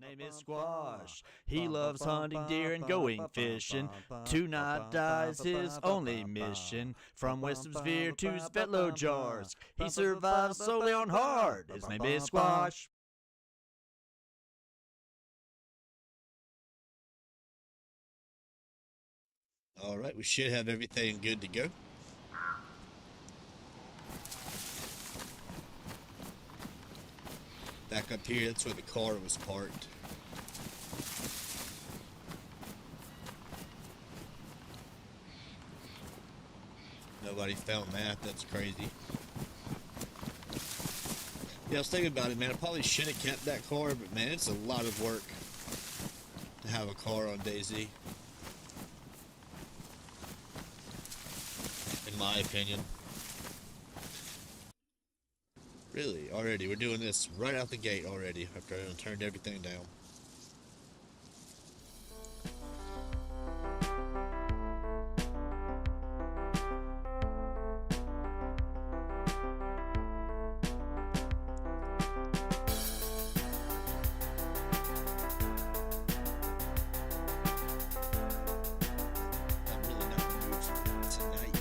His name is Squash. He loves hunting deer and going fishing. To not die is his only mission. From Western Sphere to Svetlojars, he survives solely on hard. His name is Squash. All right, we should have everything good to go. Back up here, that's where the car was parked. Nobody found that, that's crazy. Yeah, I was thinking about it, man. I probably should have kept that car, but man, it's a lot of work to have a car on DayZ. In my opinion. Really, already, we're doing this right out the gate already, after I turned everything down. I'm really not in the mood for it tonight.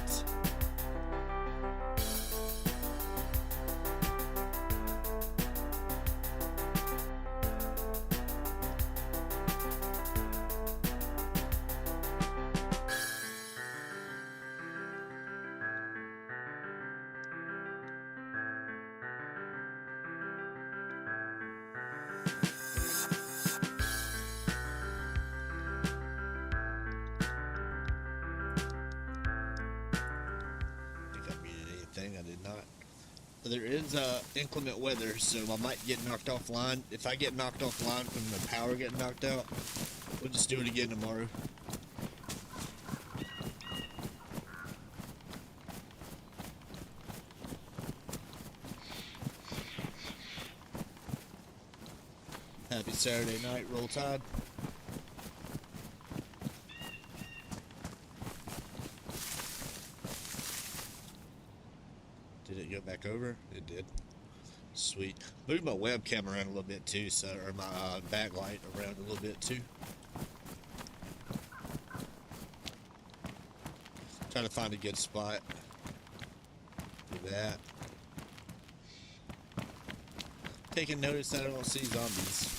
I did not. But there is inclement weather, so I might get knocked offline. If I get knocked offline from the power getting knocked out, we'll just do it again tomorrow. Happy Saturday night, Roll Tide. Did it go back over? It did. Sweet. Move my webcam around a little bit too, so or my backlight around a little bit too. Trying to find a good spot. Do that. Taking notice that I don't see zombies.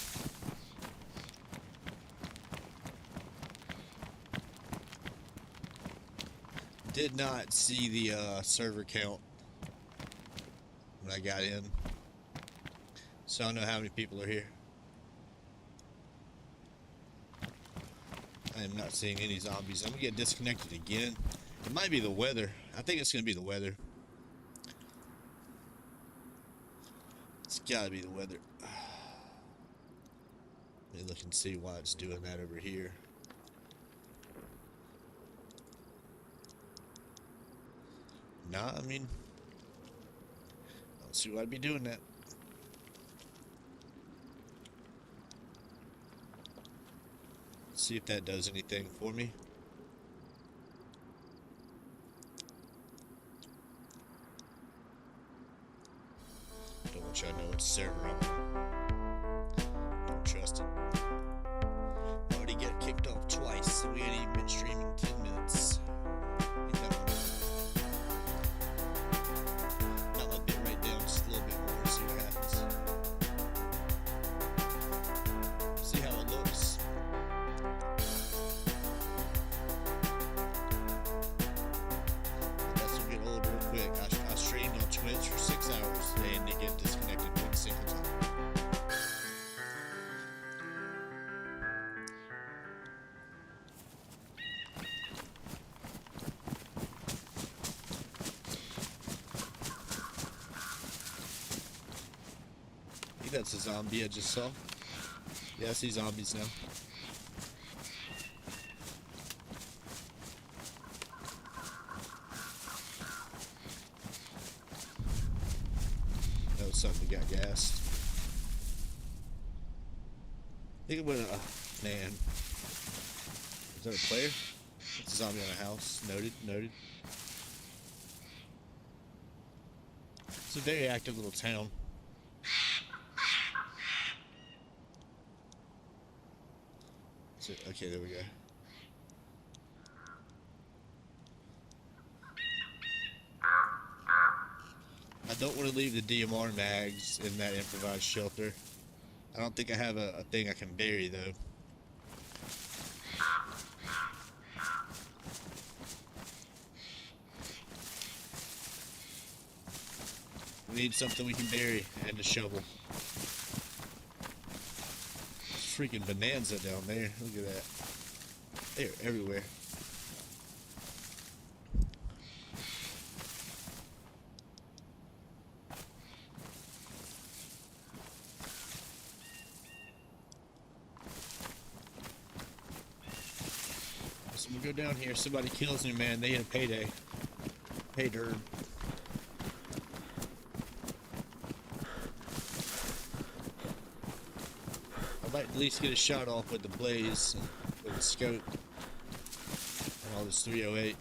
Did not see the server count when I got in, so I don't know how many people are here. I am not seeing any zombies. I'm gonna get disconnected again. It might be the weather. I think it's gonna be the weather. It's gotta be the weather. Let me look and see why it's doing that over here. Nah, I mean, I don't see why I'd be doing that. Let's see if that does anything for me. Don't want y'all to know what server I'm on. Don't trust it. Already get kicked off twice. We ain't even been streaming 10 minutes. Ain't that wonderful? Got my bit right down just a little bit more. See what happens. See how it looks. That's will get old real quick. I streamed on Twitch for 6 hours today and they get disconnected one single time. I think that's a zombie I just saw. Yeah, I see zombies now. That was something that got gassed. I think it went, man. Is that a player? It's a zombie on a house. Noted, noted. It's a very active little town. Okay, there we go. I don't want to leave the DMR mags in that improvised shelter. I don't think I have a thing I can bury though. We need something we can bury and a shovel. Freaking bonanza down there. Look at that. They're everywhere. So we go down here. Somebody kills me, man. They get a payday. Pay dirt. I'd like to at least get a shot off with the blaze, with the scope, and all this 308.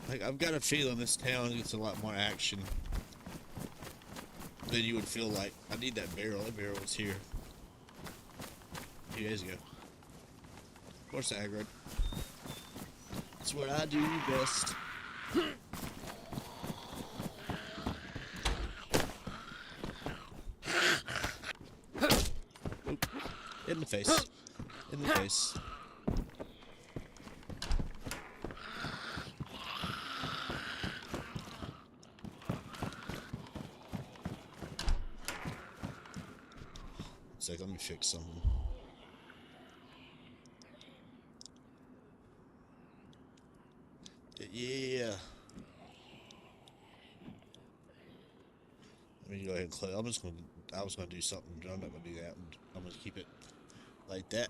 Like, I've got a feeling this town gets a lot more action than you would feel like. I need that barrel. That barrel was here 2 days ago. Of course I aggroed. That's what I do best. Oop. In the face. In the face. Let me fix something. Yeah. Let me go ahead and close. I was gonna do something, but I'm not gonna do that. I'm gonna keep it like that.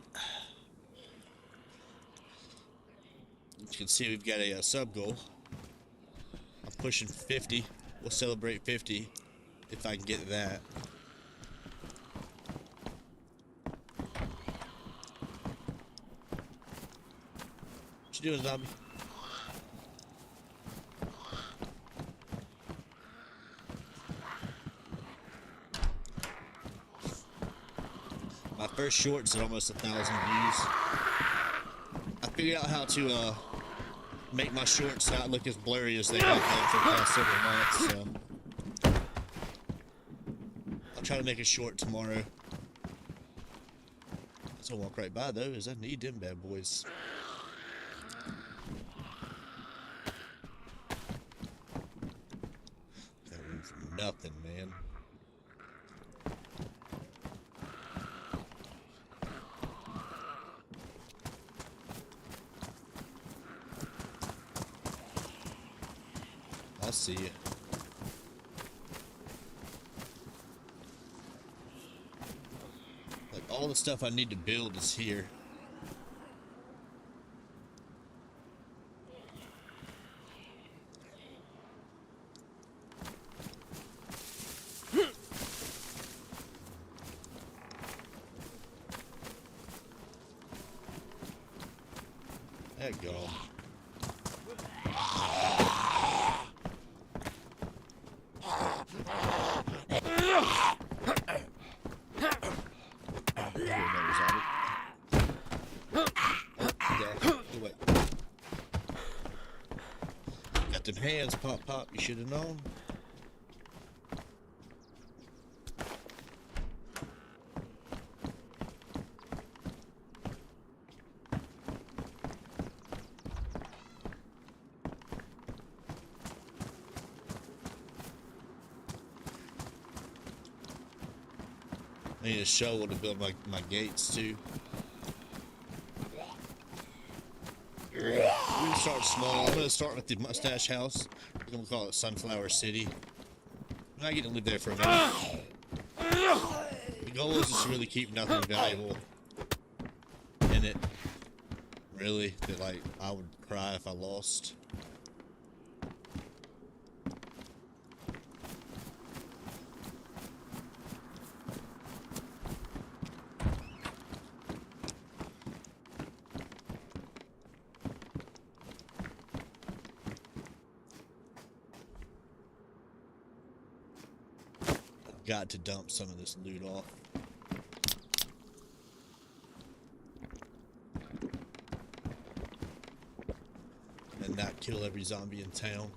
As you can see, we've got a sub goal. I'm pushing 50. We'll celebrate 50 if I can get that. What you doing, zombie? My first short's at almost 1,000 views. I figured out how to make my shorts not look as blurry as they have been for the past several months. So I'll try to make a short tomorrow. That's gonna walk right by though, is I need them bad boys. Nothing, man. see you. Like, all the stuff I need to build is here. There you go. Got them hands, pop, pop. You should have known. I need a shovel to build my gates too. We're gonna start small. I'm gonna start with the mustache house. We're gonna call it Sunflower City. I get to live there for a minute. The goal is just to really keep nothing valuable in it. Really, that like I would cry if I lost. Got to dump some of this loot off. And not kill every zombie in town.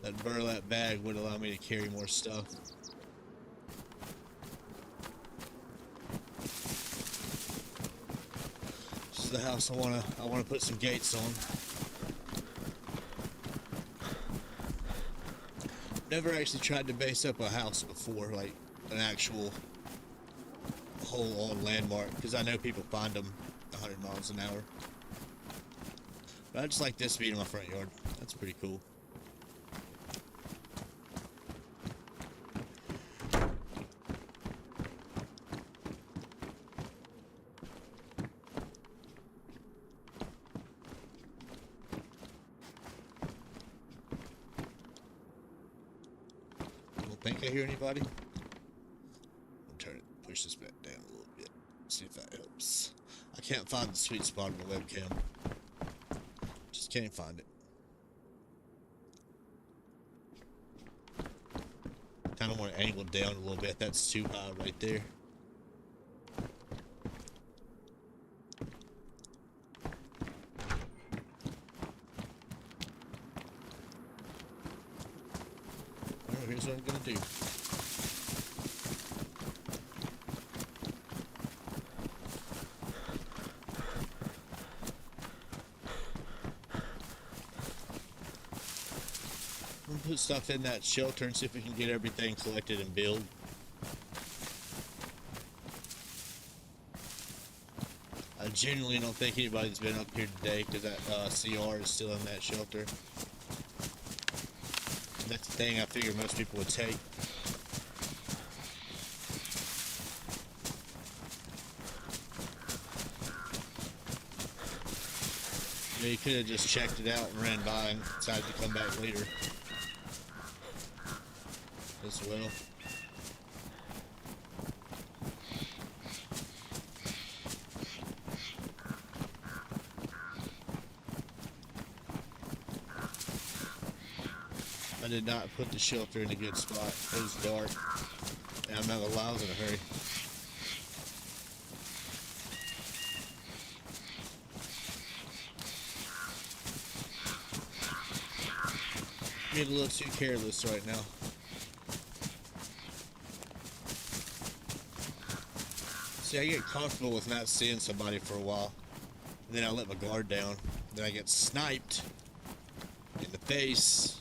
That burlap bag would allow me to carry more stuff. The house I wanna put some gates on. Never actually tried to base up a house before, like an actual whole on landmark, because I know people find them 100 miles an hour. But I just like this being in my front yard. That's pretty cool. Think I hear anybody? I'll turn it, push this back down a little bit, see if that helps. I can't find the sweet spot on the webcam. Just can't find it. Kind of want to angle down a little bit. That's too high right there. Here's what I'm gonna do. I'm gonna put stuff in that shelter and see if we can get everything collected and build. I genuinely don't think anybody's been up here today because that CR is still in that shelter. That's the thing I figured most people would take. You could have just checked it out and ran by and decided to come back later as well. I did not put the shelter in a good spot. It was dark. And I'm not gonna lie, I was in a hurry. Getting a little too careless right now. See, I get comfortable with not seeing somebody for a while. And then I let my guard down. Then I get sniped in the face.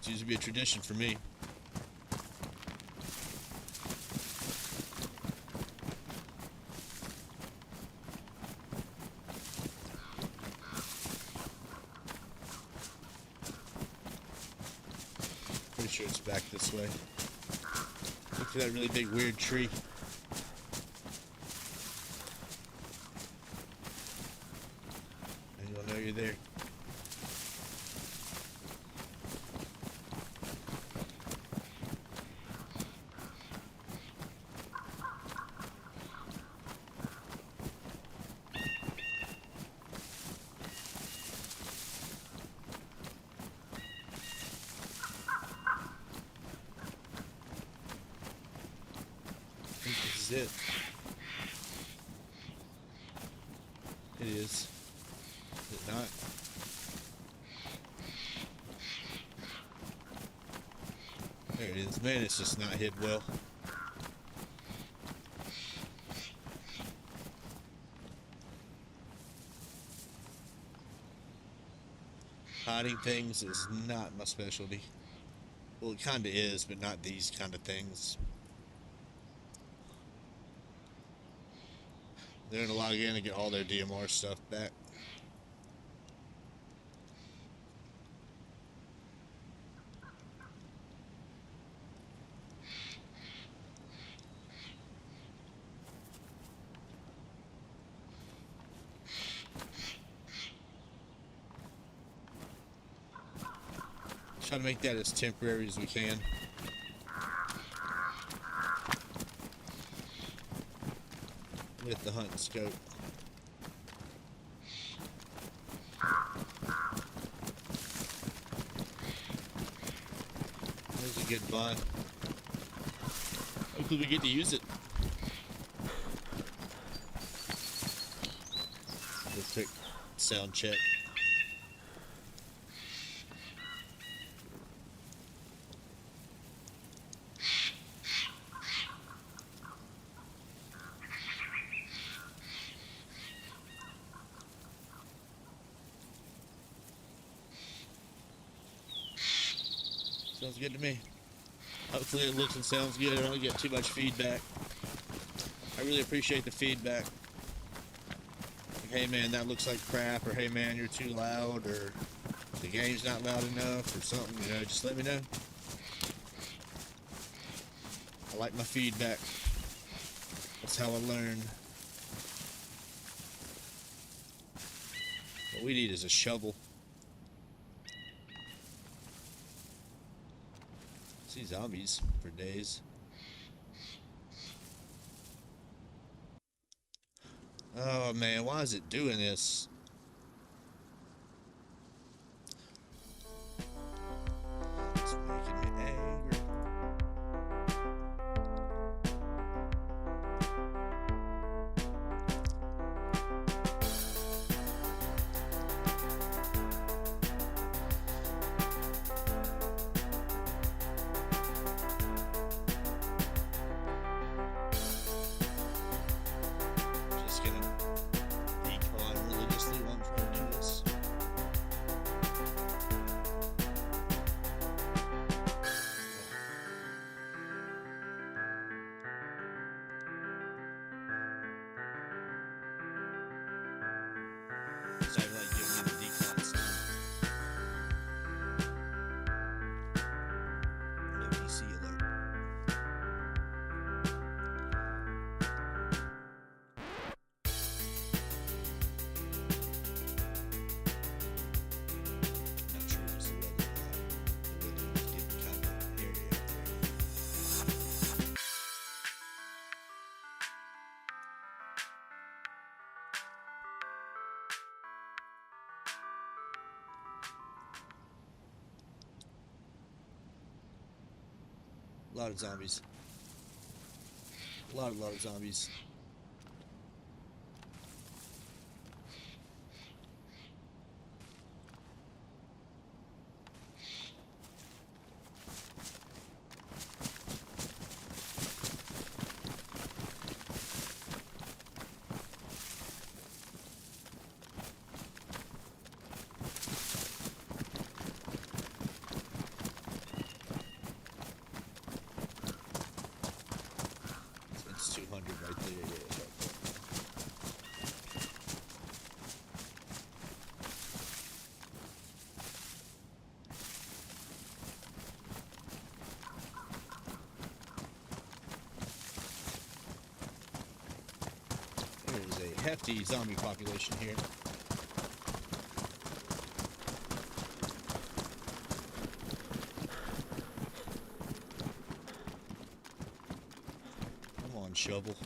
used to be a tradition for me. Pretty sure it's back this way. Look for that really big weird tree. And you'll know you're there. This is it. It is. Is it not? There it is. Man, it's just not hid well. Hiding things is not my specialty. Well, it kind of is, but not these kind of things. They're gonna log in and get all their DMR stuff back. Try to make that as temporary as we can. With the hunting scope. There's a good buy. Hopefully we get to use it. Let's take sound check. Sounds good to me. Hopefully it looks and sounds good. I don't get too much feedback. I really appreciate the feedback. Like, hey man, that looks like crap, or hey man, you're too loud, or the game's not loud enough, or something, you know, just let me know. I like my feedback. That's how I learn. What we need is a shovel. See zombies for days. Oh man, why is it doing this? It's making me angry. Just gonna decon religiously while I'm trying to do this. So I like giving me the decon stuff. No DC alert. Not sure if it's the weather or not. The weather is getting kind of hairy out there. A lot of zombies. A lot of zombies. hefty zombie population here. Come on, shovel.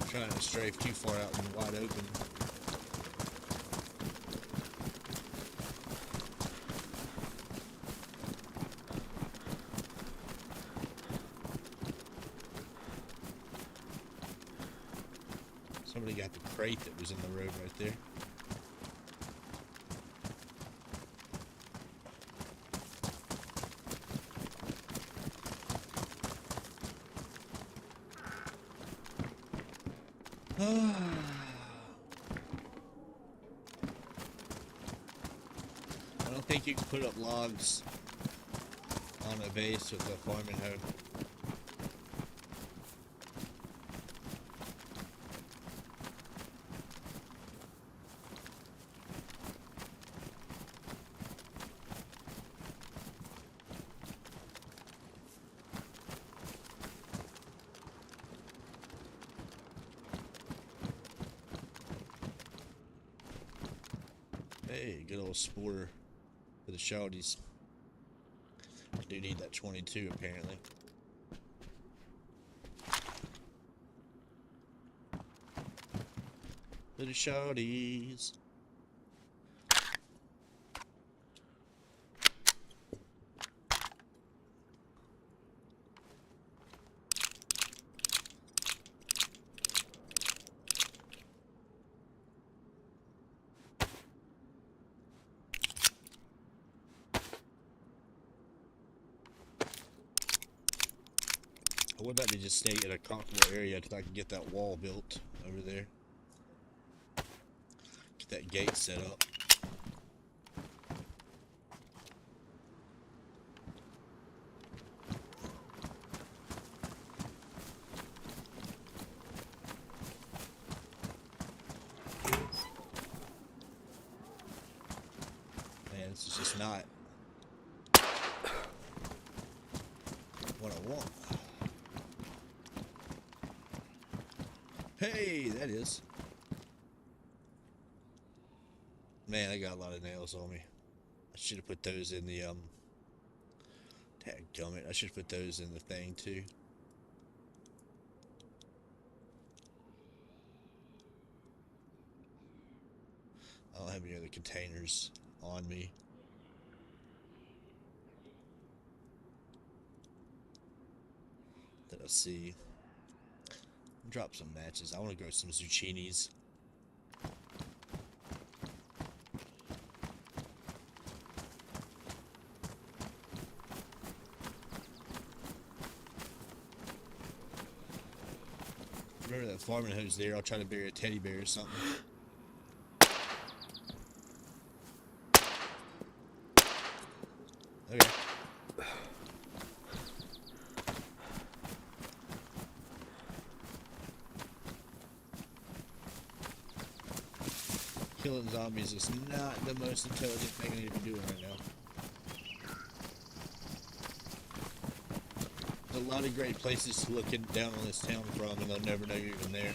Trying to strafe too far out and wide open. Somebody got the crate that was in the road right there. I don't think you can put up logs on a base with a farming hoe. Hey, good old sporter for the shouties. I do need that 22 apparently. For the shouties. I would like to just stay in a comfortable area until I can get that wall built over there. Get that gate set up. Man, this is just not what I want. Hey, that is. Man, I got a lot of nails on me. I should have put those in the, dadgummit, I should have put those in the thing, too. I don't have any other containers on me. That I see. Drop some matches. I want to grow some zucchinis. Remember that farming hose there? I'll try to bury a teddy bear or something. Okay. Killing zombies is not the most intelligent thing I need to be doing right now. There's a lot of great places to look down on this town from, and they'll never know you're even there.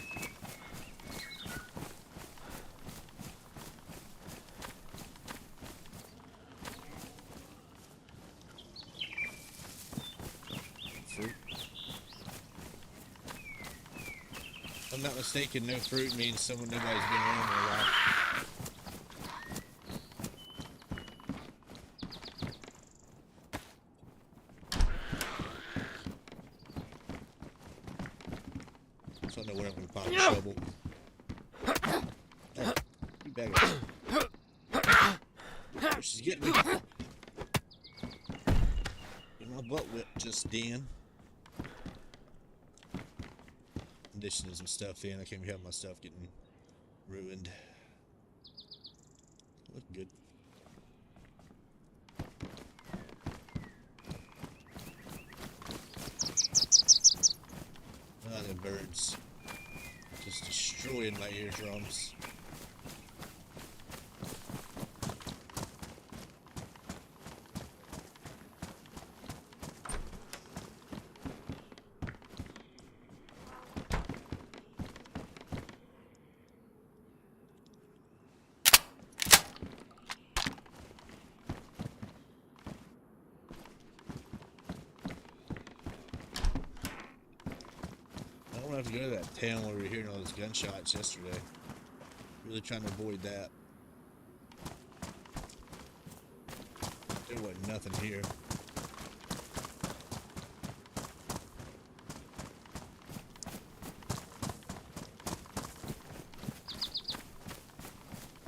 Fruit. If I'm not mistaken, no fruit means nobody's been around in a while. So I know where I'm going to find the shovel. Hey, you bag it. Oh, she's getting me. Get my butt whipped just then. Conditioning some stuff in. I can't have my stuff getting ruined. Look good. in my eardrums. I don't have to go to that town where we were hearing all those gunshots yesterday. Really trying to avoid that. There wasn't nothing here.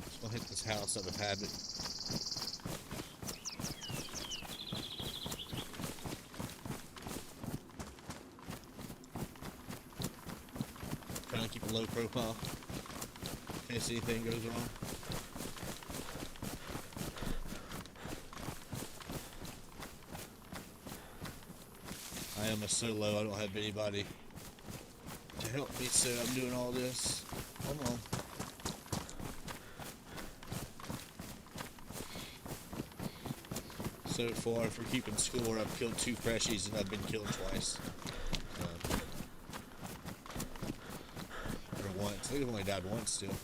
Just gonna hit this house out of habit. Trying to keep a low profile in case anything goes wrong. I am a solo. I don't have anybody to help me, so I'm doing all this alone. So far, for keeping score, I've killed 2 freshies and I've been killed twice. Or once. I think I've only died once still.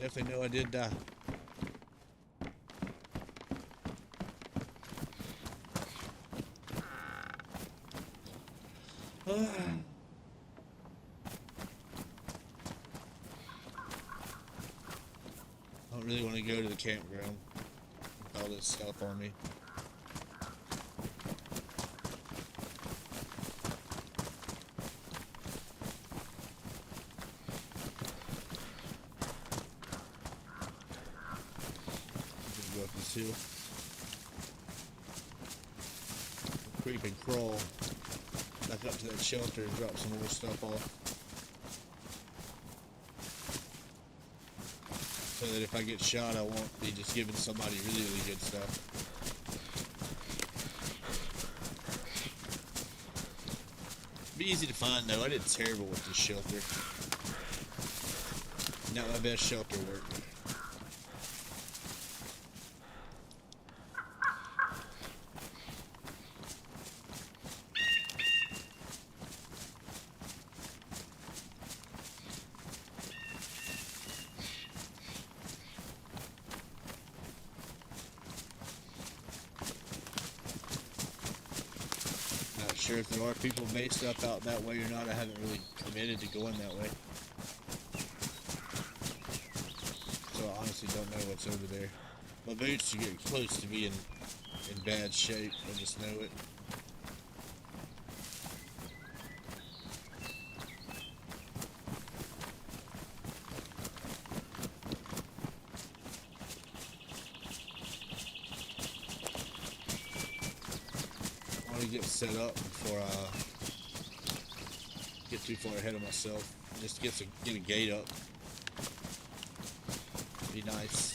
Definitely know I did die. I don't really want to go to the campground with all this stuff on me. I'm gonna go up this hill. Creep and crawl back up to that shelter and drop some more stuff off. So that if I get shot, I won't be just giving somebody really, really good stuff. Be easy to find though. I did terrible with this shelter. Not my best shelter work. Not sure if there are people based up out that way or not. I haven't really committed to going that way. So I honestly don't know what's over there. My boots are getting close to being in bad shape. I just know it. I want to get set up before I get too far ahead of myself. Just get a gate up. Be nice.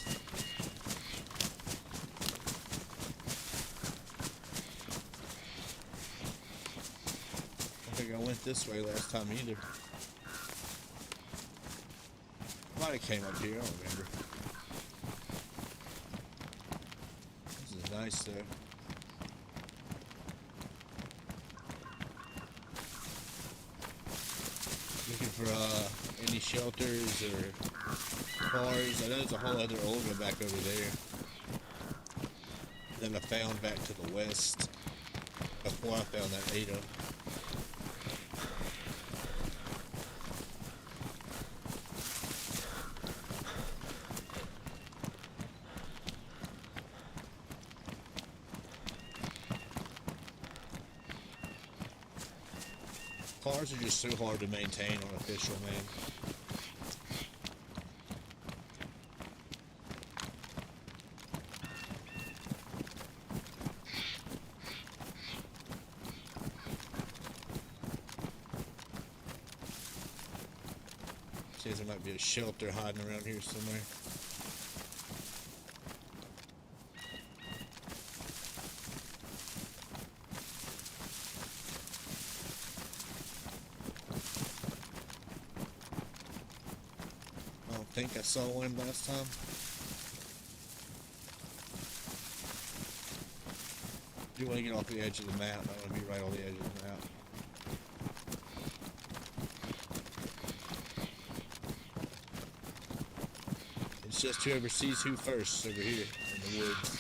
I don't think I went this way last time either. Might have came up here, I don't remember. This is nice though. Looking for any shelters or cars. I know there's a whole other Olga back over there. Then I found back to the west before I found that Ada. Cars are just so hard to maintain on official, man. Says there might be a shelter hiding around here somewhere. think I saw one last time. You want to get off the edge of the map. I want to be right on the edge of the map. It's just whoever sees who first over here in the woods.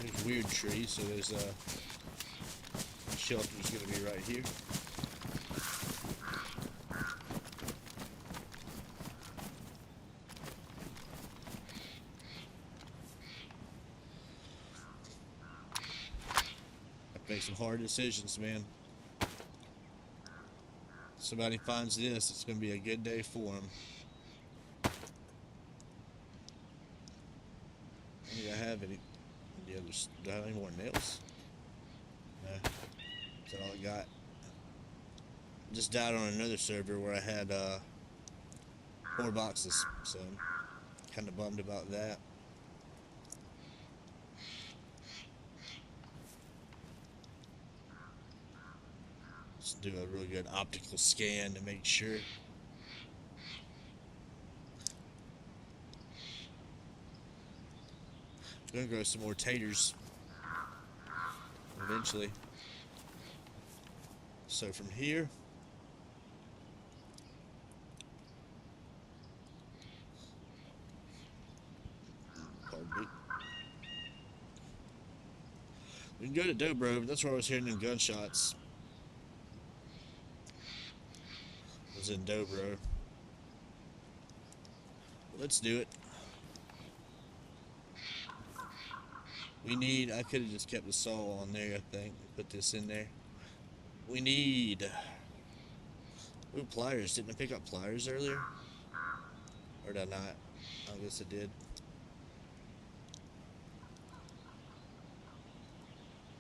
There's weird trees, so there's a shelter's gonna be right here. Make some hard decisions, man. Somebody finds this, it's gonna be a good day for them. I think I have any others. Do I have any more nails? No. That's all I got. Just died on another server where I had 4 boxes, so I'm kind of bummed about that. Let's do a really good optical scan to make sure. I'm gonna grow some more taters eventually. So from here, pardon me. We can go to Dobro, but that's where I was hearing them gunshots. I was in Dobro. Let's do it. We need, I could have just kept the saw on there, I think. Put this in there. We need, ooh, pliers. Didn't I pick up pliers earlier? Or did I not? I guess I did.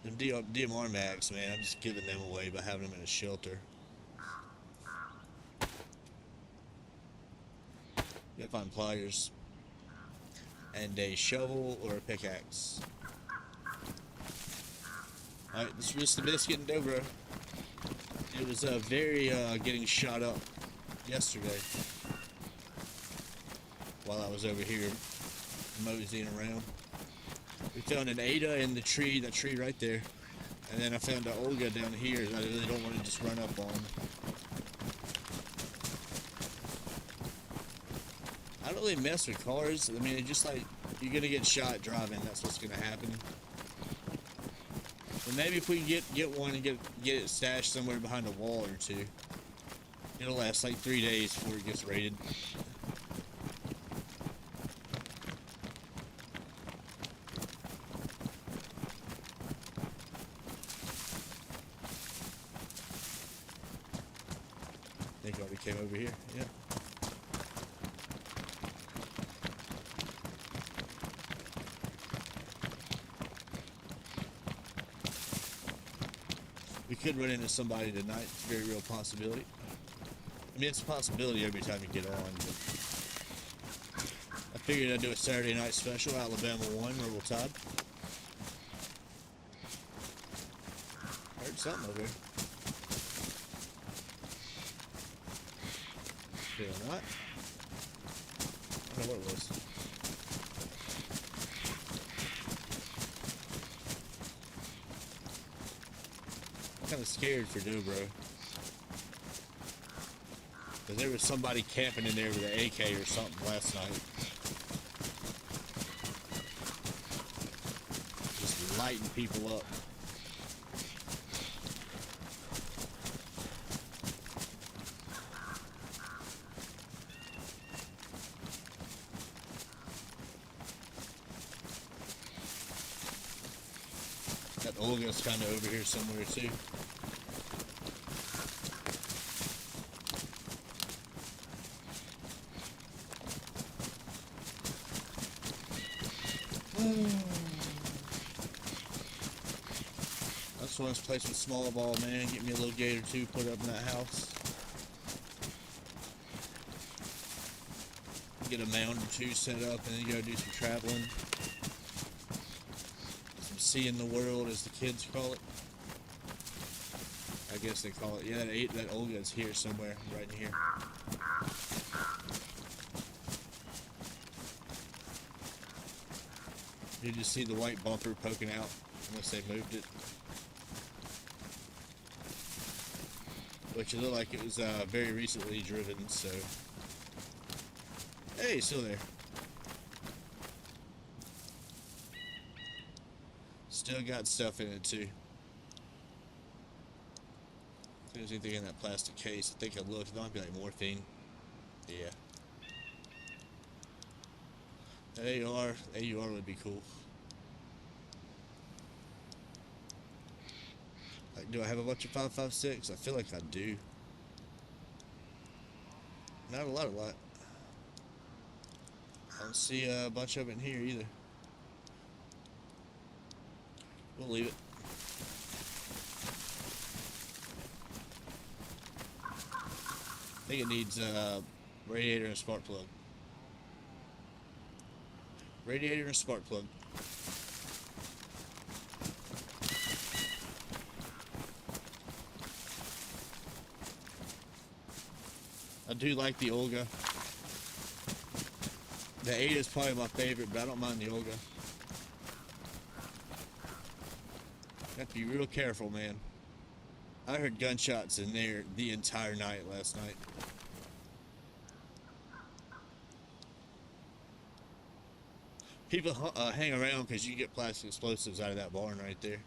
Them DMR mags, man, I'm just giving them away by having them in a shelter. Gotta find pliers. And a shovel or a pickaxe. Alright, this is the biscuit and Dobro. It was very getting shot up yesterday while I was over here moseying around. We found an Ada in the tree, that tree right there. And then I found an Olga down here that I really don't want to just run up on. I don't really mess with cars. I mean, it's just like, you're gonna get shot driving, that's what's gonna happen. But maybe if we can get one and get it stashed somewhere behind a wall or two, it'll last like 3 days before it gets raided. I think I already came over here, yeah. We could run into somebody tonight. It's a very real possibility. I mean, it's a possibility every time you get on. But I figured I'd do a Saturday night special, Alabama 1, Rebel Tide. Heard something over here. Feel not. I don't know what it was. Kind of scared for Dobro, because there was somebody camping in there with an AK or something last night, just lighting people up. That Olga's kind of over here somewhere too. I just want to play some small ball, man. Get me a little gate or two, put up in that house. Get a mound or two set up and then go do some traveling. Some seeing the world, as the kids call it. I guess they call it. Yeah, that Olga's here somewhere, right in here. You just see the white bumper poking out, unless they moved it. Which it looked like it was very recently driven, so. Hey, still there. Still got stuff in it too. If there's anything in that plastic case, I think I looked. It might be like morphine. Yeah. That AUR would be cool. Like, do I have a bunch of 5.56? I feel like I do. Not a lot. I don't see a bunch of it in here either. We'll leave it. I think it needs a radiator and a spark plug. Radiator and spark plug. I do like the Olga. The 8 is probably my favorite, but I don't mind the Olga. Have to be real careful, man. I heard gunshots in there the entire night last night. People hang around because you get plastic explosives out of that barn right there.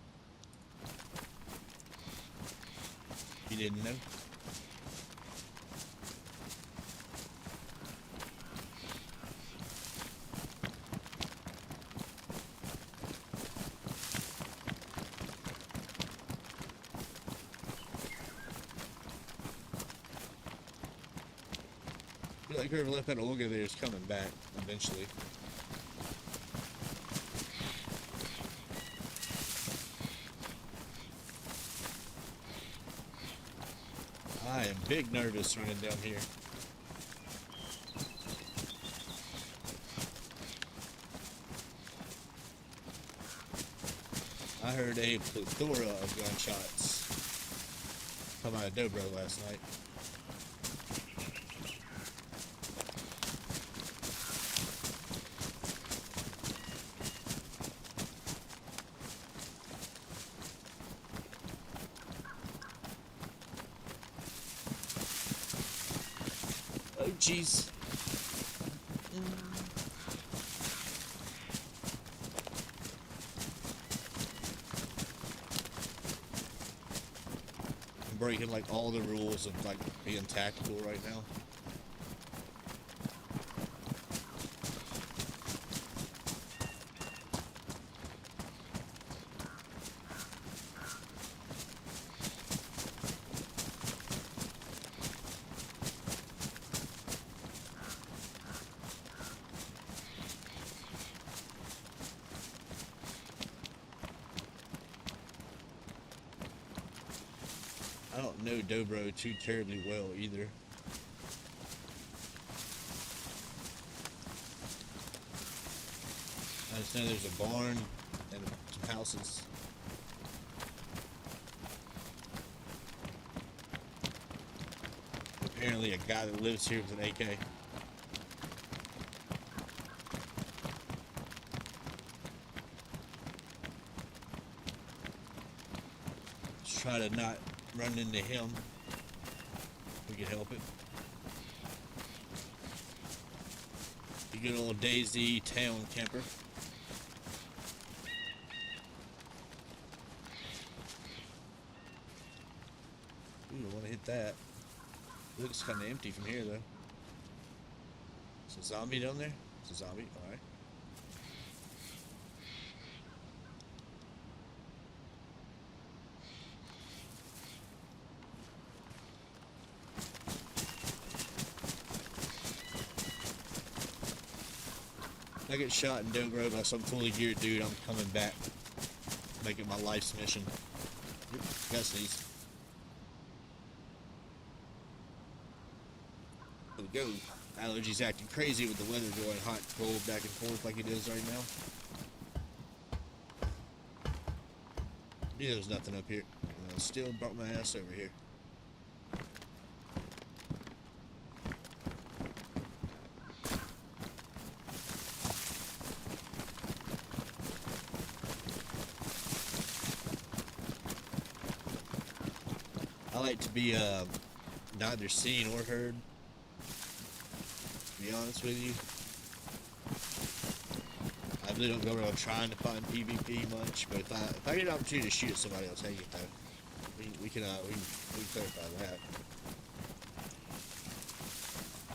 You didn't know? I feel like whoever left that Olga there is coming back eventually. I am big nervous running down here. I heard a plethora of gunshots come out of Dobro last night. Oh, jeez. I'm breaking like all the rules of like being tactical right now. I don't know Dobro too terribly well either. I just know there's a barn and some houses. Apparently a guy that lives here with an AK. Let's try to not run into him. We can help it. The good old DayZ town camper. Ooh, I want to hit that. It looks kind of empty from here, though. Is a zombie down there? It's a zombie. All right. I get shot in Dobro by some fully geared dude, I'm coming back. Make it my life's mission. Yep, got sneeze. There we go. allergies acting crazy with the weather going hot and cold back and forth like it is right now. Yeah, there's nothing up here. I still brought my ass over here. I like to be neither seen or heard, to be honest with you. I really don't go around trying to find PvP much, but if I get an opportunity to shoot at somebody, I'll take it though. We can clarify that.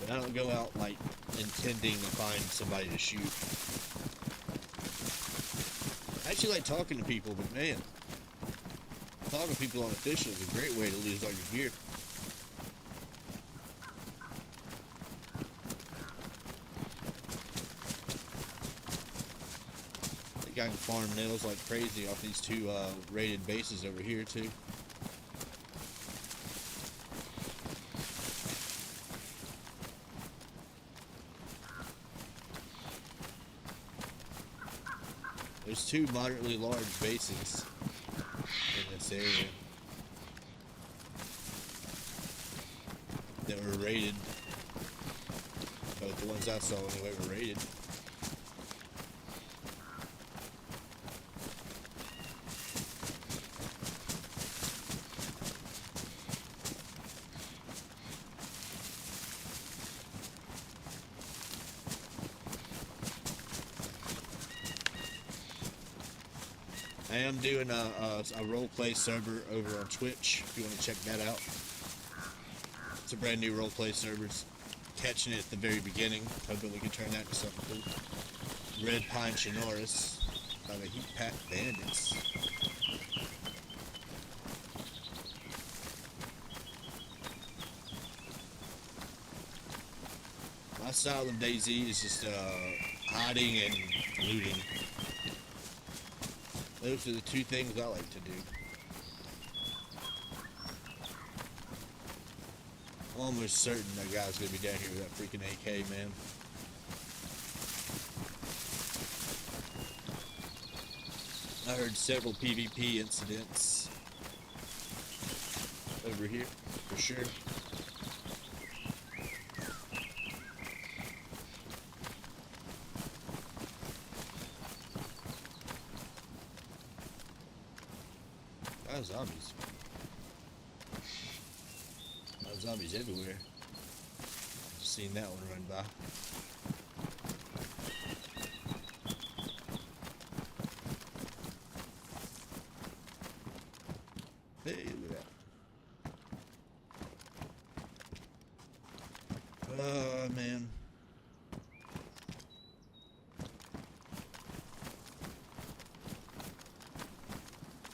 But I don't go out like intending to find somebody to shoot. I actually like talking to people, but man, talking to people on official is a great way to lose all your gear. I think I can farm nails like crazy off these two rated bases over here too. There's two moderately large bases in this area that were rated. Both the ones I saw anyway were rated. I am doing a roleplay server over on Twitch, if you want to check that out. It's a brand new roleplay server. Catching it at the very beginning. Hoping we can turn that into something cool. Red Pine Chinoris by the Heat Pack Bandits. My style of DayZ is just hiding and looting. Those are the two things I like to do. I'm almost certain that guy's gonna be down here with that freaking AK, man. I heard several PvP incidents over here, for sure. Zombies. Zombies everywhere. Just seen that one run by. Hey, look at that. Oh, man.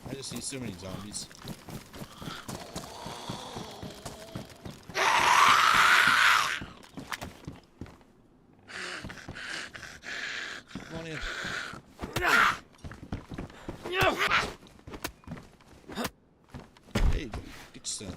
I just see so many zombies. Come on in. Hey, get some.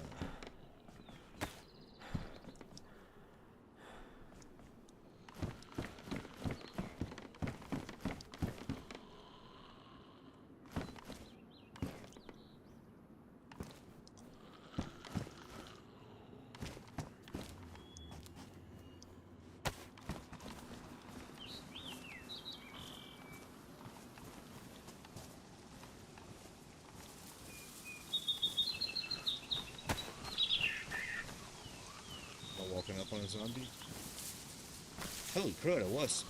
Walking up on a zombie. Holy crud, it was.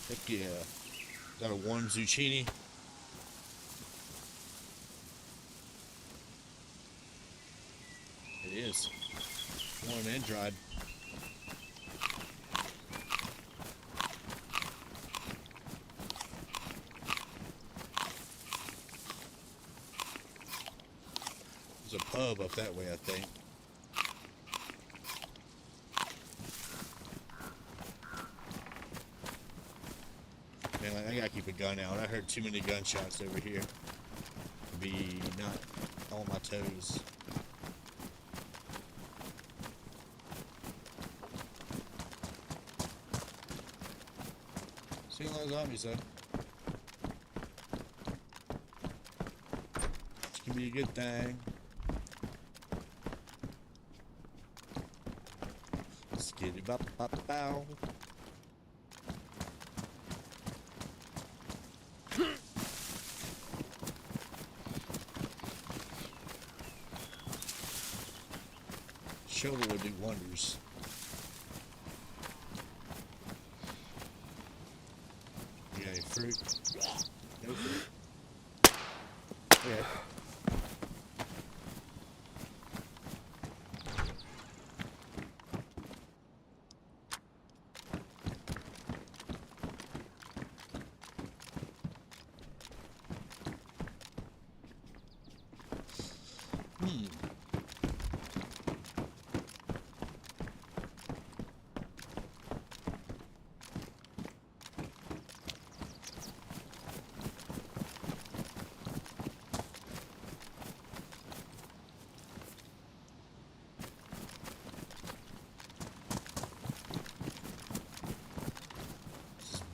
Heck yeah. Is that a warm zucchini? It is. Warm and dried. There's a pub up that way, I think. Man, I gotta keep a gun out. I heard too many gunshots over here to be not on my toes. See a lot of zombies though. Which can be a good thing. Skitty bop bop bow. Shovel would do wonders. You got any fruit? No fruit. Okay.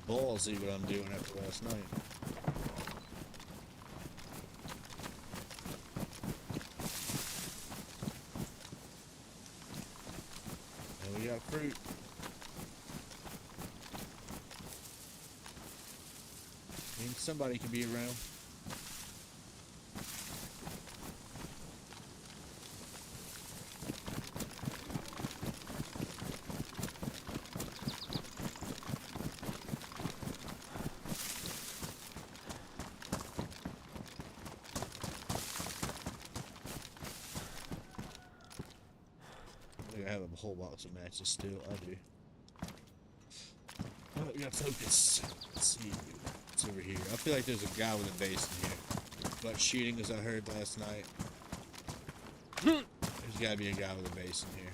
Ballsy what I'm doing after last night. And we got fruit. I mean, somebody can be around. I have a whole box of matches still. I do. Oh, we got focus. Let's see. What's over here? I feel like there's a guy with a base in here. But shooting as I heard last night. There's gotta be a guy with a base in here.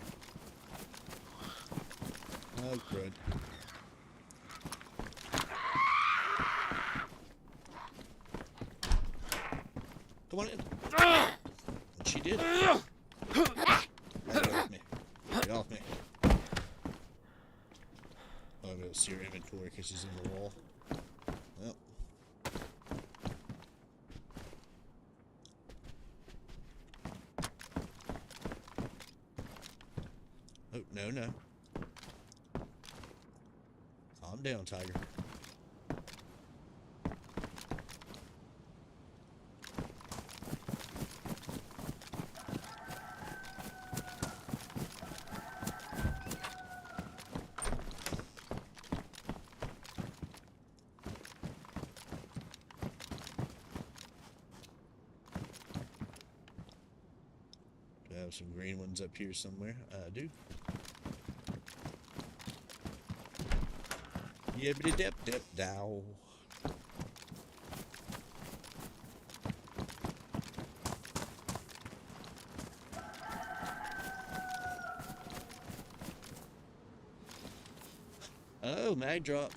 Oh, crud. Come on in. And she did. Get off me. Get off me. Oh, I'm gonna see her inventory because she's in the wall. Well. Oh, no, no. Calm down, Tiger. I have some green ones up here somewhere. I do. Yibbity dip dip dow. Oh, mag drop.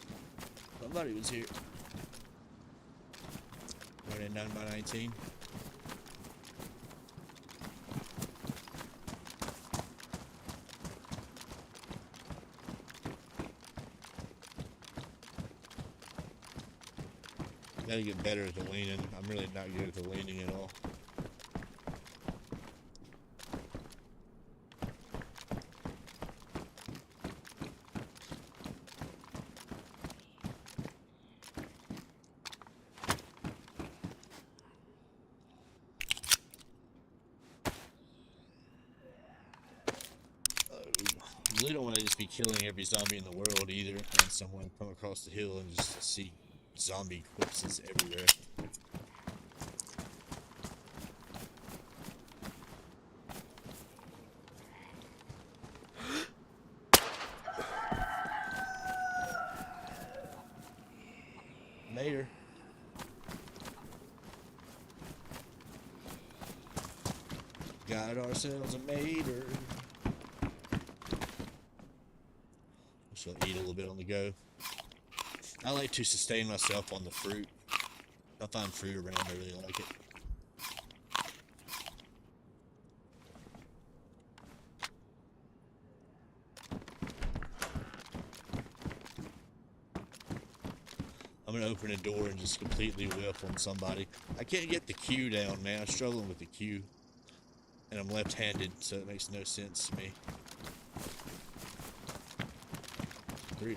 Somebody was here. Running down by 19. Gotta get better at the leaning. I'm really not good at the leaning at all. You really don't want to just be killing every zombie in the world either, and someone come across the hill and just see zombie corpses everywhere. Later. Got ourselves a mater. She'll eat a little bit on the go. I like to sustain myself on the fruit. If I find fruit around, I really like it. I'm gonna open a door and just completely whip on somebody. I can't get the Q down, man. I'm struggling with the Q. And I'm left-handed, so it makes no sense to me. $3.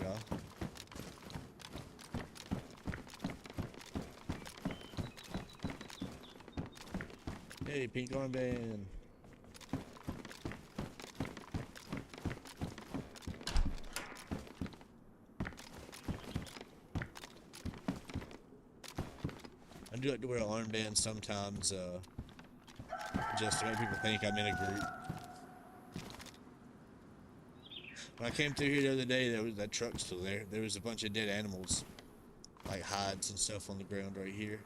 Hey, pink armband. I do like to wear an armband sometimes, just to make people think I'm in a group. When I came through here the other day, there was that truck still there. There was a bunch of dead animals, like hides and stuff on the ground right here.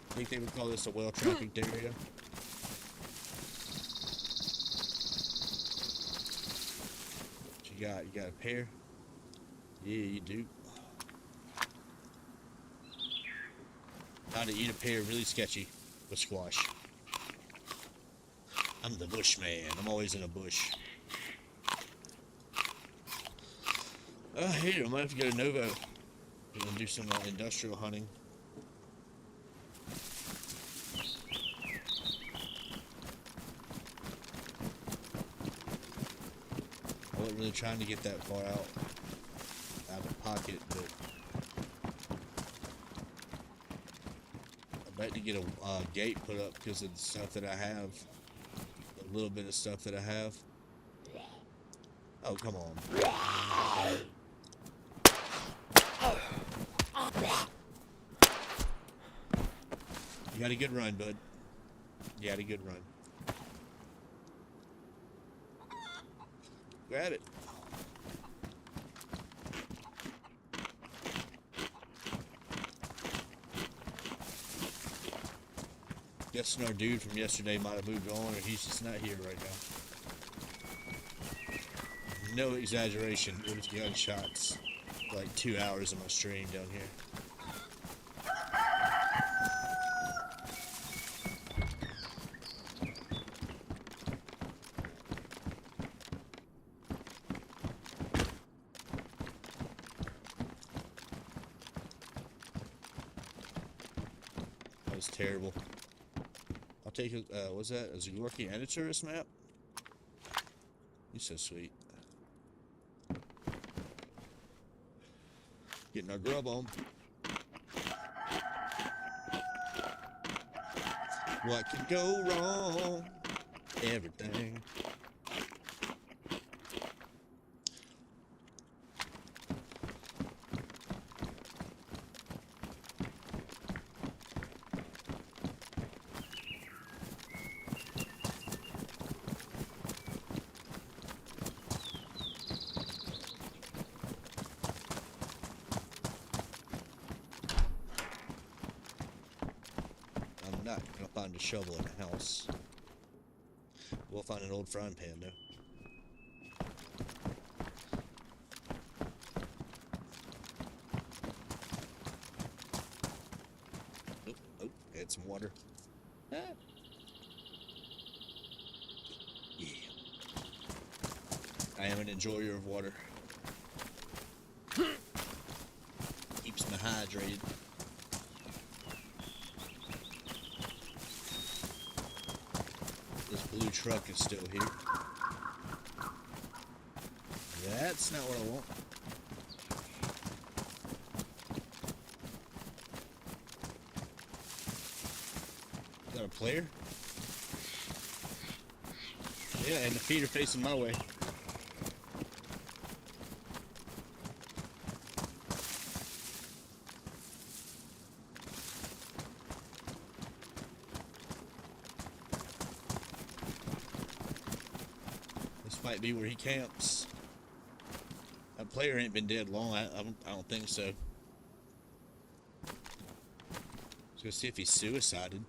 I think they would call this a well-trafficked area. What you got? You got a pear? Yeah, you do. How to eat a pear, really sketchy with squash. I'm the bush man. I'm always in a bush. Here, I might have to go to Novo and do some industrial hunting. I wasn't really trying to get that far out of pocket, but I'd like to get a gate put up because of the stuff that I have. A little bit of stuff that I have. Oh, come on. You had a good run, bud. You had a good run. Grab it. Guessing our dude from yesterday might have moved on, or he's just not here right now. No exaggeration, it was gunshots for like 2 hours of my stream down here. That was terrible. I'll take a, what's that? A Zagorki and a tourist map? You're so sweet. Getting our grub on. What could go wrong? Everything. I'm not gonna find a shovel in the house. We'll find an old frying pan though. Oh, add some water. Ah. Yeah. I am an enjoyer of water. Keeps me hydrated. This blue truck is still here. That's not what I want. Is that a player? Yeah, and the feet are facing my way. This might be where he camps. That player ain't been dead long. I don't think so. Let's go see if he's suicided.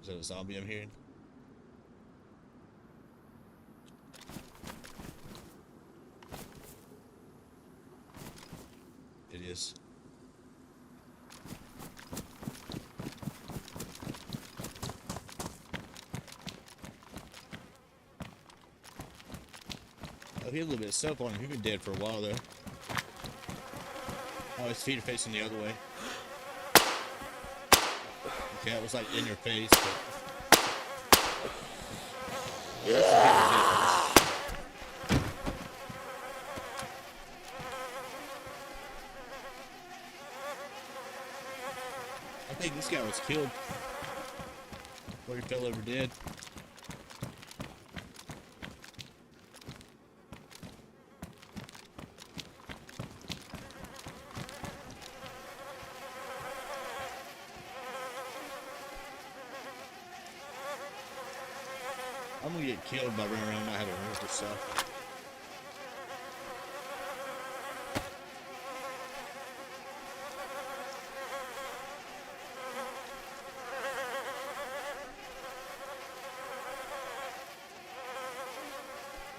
Is that a zombie I'm hearing? It is. Oh, he had a little bit of soap on him. He's been dead for a while, though. Oh, his feet are facing the other way. Okay, that was like in your face, but... I think this guy was killed. Or he fell over dead. I'm gonna get killed by running around not having room for stuff.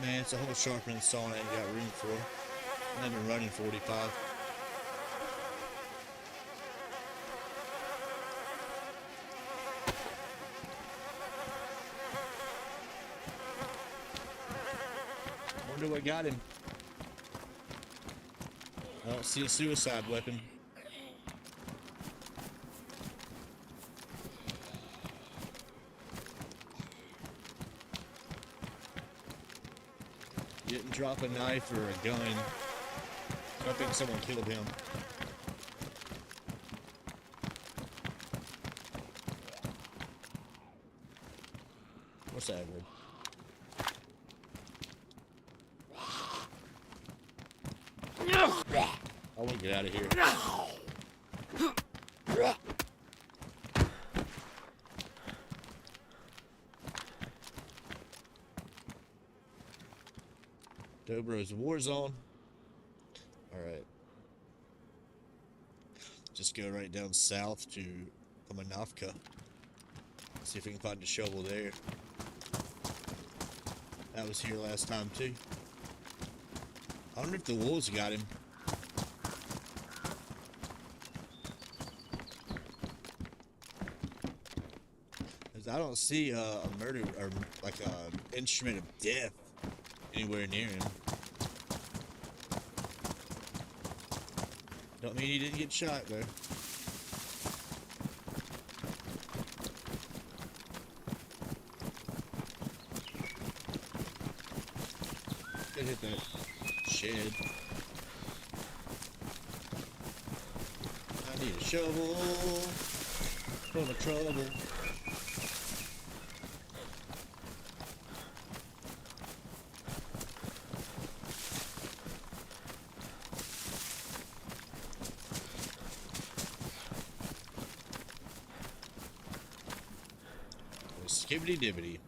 Man, it's a whole sharpening saw I ain't got room for. I've been running 45. Wonder what got him. I don't see a suicide weapon. Didn't drop a knife or a gun. So I think someone killed him. What's that word? I want to get out of here. Dobro's war zone. Alright. Just go right down south to Kamenovka. See if we can find a shovel there. That was here last time too. I wonder if the wolves got him. I don't see a murder or like an instrument of death anywhere near him. Don't mean he didn't get shot though. Could hit that shed. I need a shovel for the trouble. Skibbity dibbity.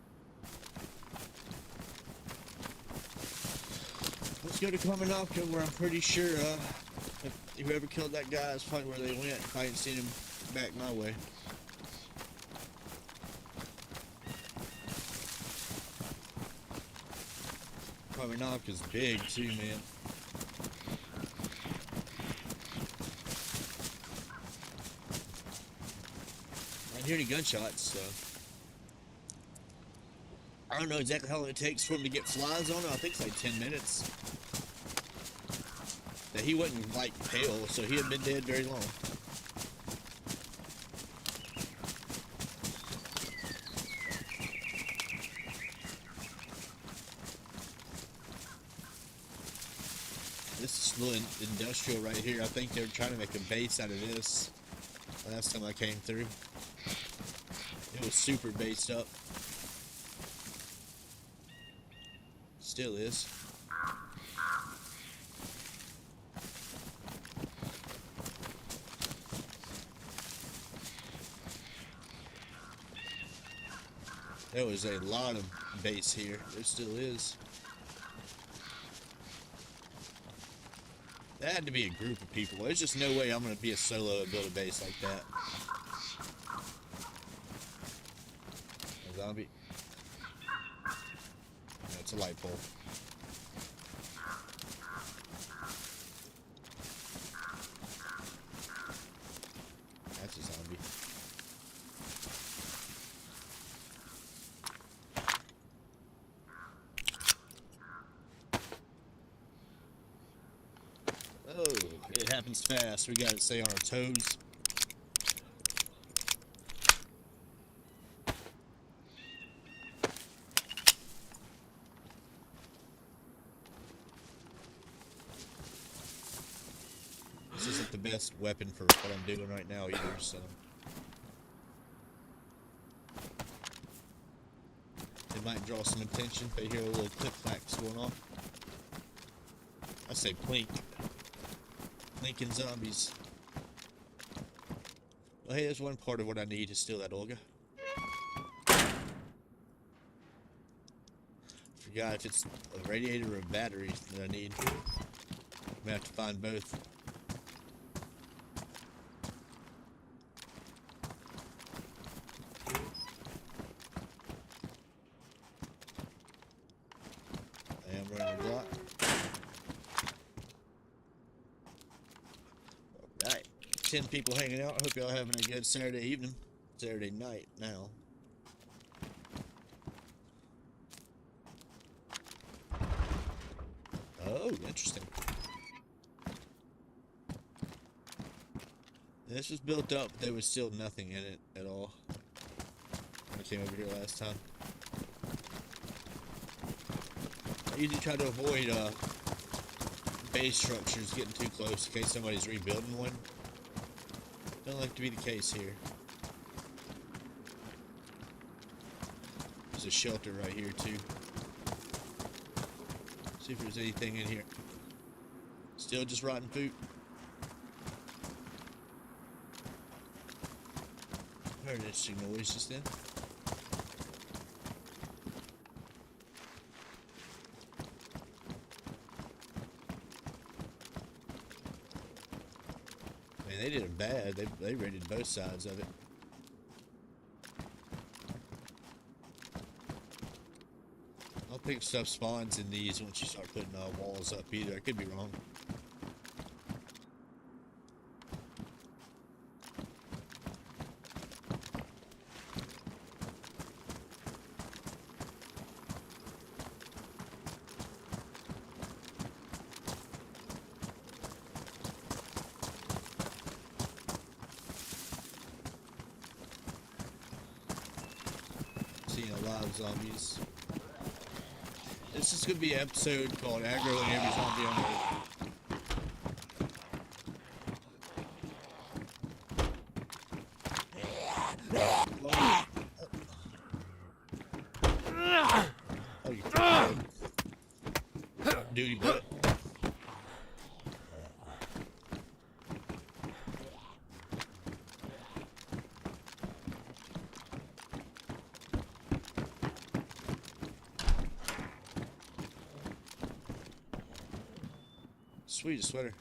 Let's go to Kamenovka, where I'm pretty sure if whoever killed that guy is probably where they went. If I ain't seen him back my way. Kamenovka's big too, man. I didn't hear any gunshots, so. I don't know exactly how long it takes for him to get flies on it. I think it's like 10 minutes. That he wasn't like pale, so he hadn't been dead very long. This little industrial right here, I think they're trying to make a base out of this. Last time I came through, it was super based up. Still is. There was a lot of base here. There still is. That had to be a group of people. There's just no way I'm going to be a solo and build a base like that. zombie. No, it's a light pole. That's a zombie. Oh, it happens fast. We gotta stay on our toes. This isn't the best weapon for what I'm doing right now either, so. It might draw some attention if they hear a little click-clacks going on. I say plink. Lincoln zombies. Well, hey, there's one part of what I need to steal that Olga. Forgot if it's a radiator or a battery that I need. I'm gonna have to find both. I am running a block. Alright. 10 people hanging out. I hope y'all having a good Saturday evening. Saturday night now. Oh, interesting. This was built up, but there was still nothing in it at all. I came over here last time. I usually try to avoid base structures getting too close in case somebody's rebuilding one. Don't like to be the case here. There's a shelter right here too. See if there's anything in here. Still just rotten food. Heard an interesting noise just then. Man, they did it bad. They raided both sides of it. I don't think stuff spawns in these once you start putting walls up either. I could be wrong. Seeing a lot of zombies. This is going to be an episode called Aggroing Every Zombie on Earth. Oh, you freaking duty butt. Sweet sweater.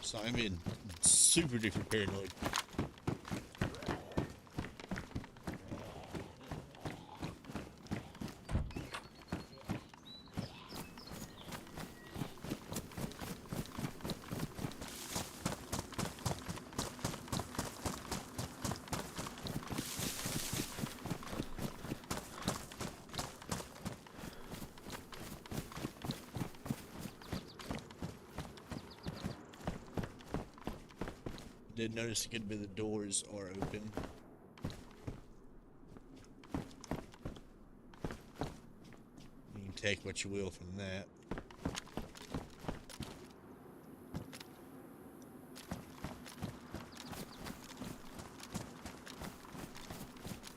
So I'm being super duper paranoid. Did notice a good bit of the doors are open. You can take what you will from that.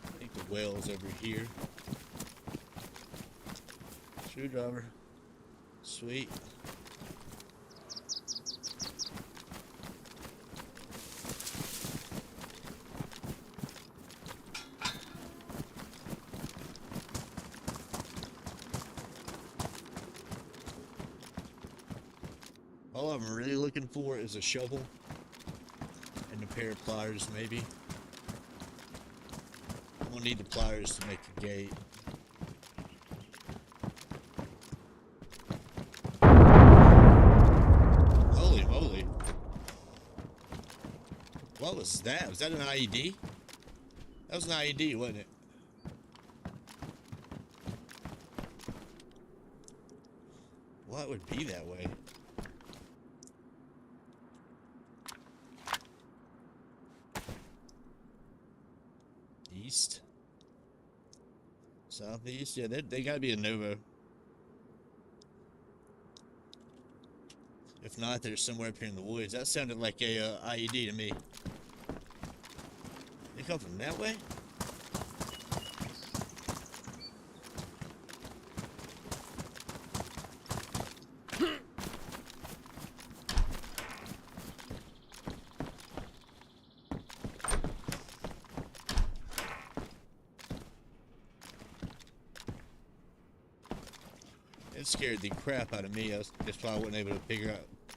I think the well's over here. Screwdriver. Sweet. what I'm really looking for is a shovel and a pair of pliers, maybe. I'm gonna need the pliers to make a gate. Holy moly. What was that? Was that an IED? That was an IED, wasn't it? What would be that way? East? Southeast? Yeah, they gotta be a Novo. If not, they're somewhere up here in the woods. That sounded like a IED to me. They come from that way? It scared the crap out of me. That's why I wasn't able to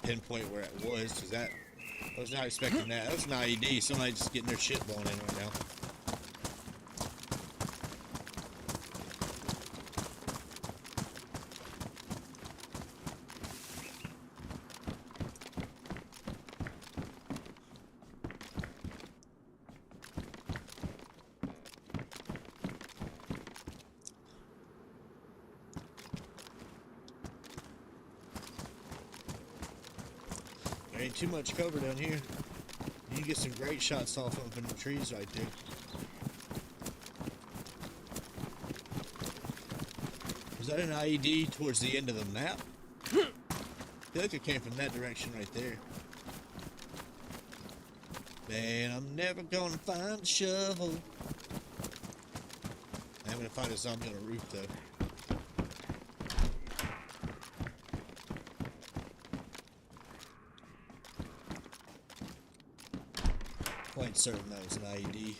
pinpoint where it was, because I was not expecting that. That was an IED. Somebody just getting their shit blown in right now. There ain't too much cover down here. You can get some great shots off up in the trees right there. Was that an IED towards the end of the map? I feel like it came from that direction right there. Man, I'm never gonna find a shovel. I'm gonna find a zombie on a roof though. Quite certain that was an IED.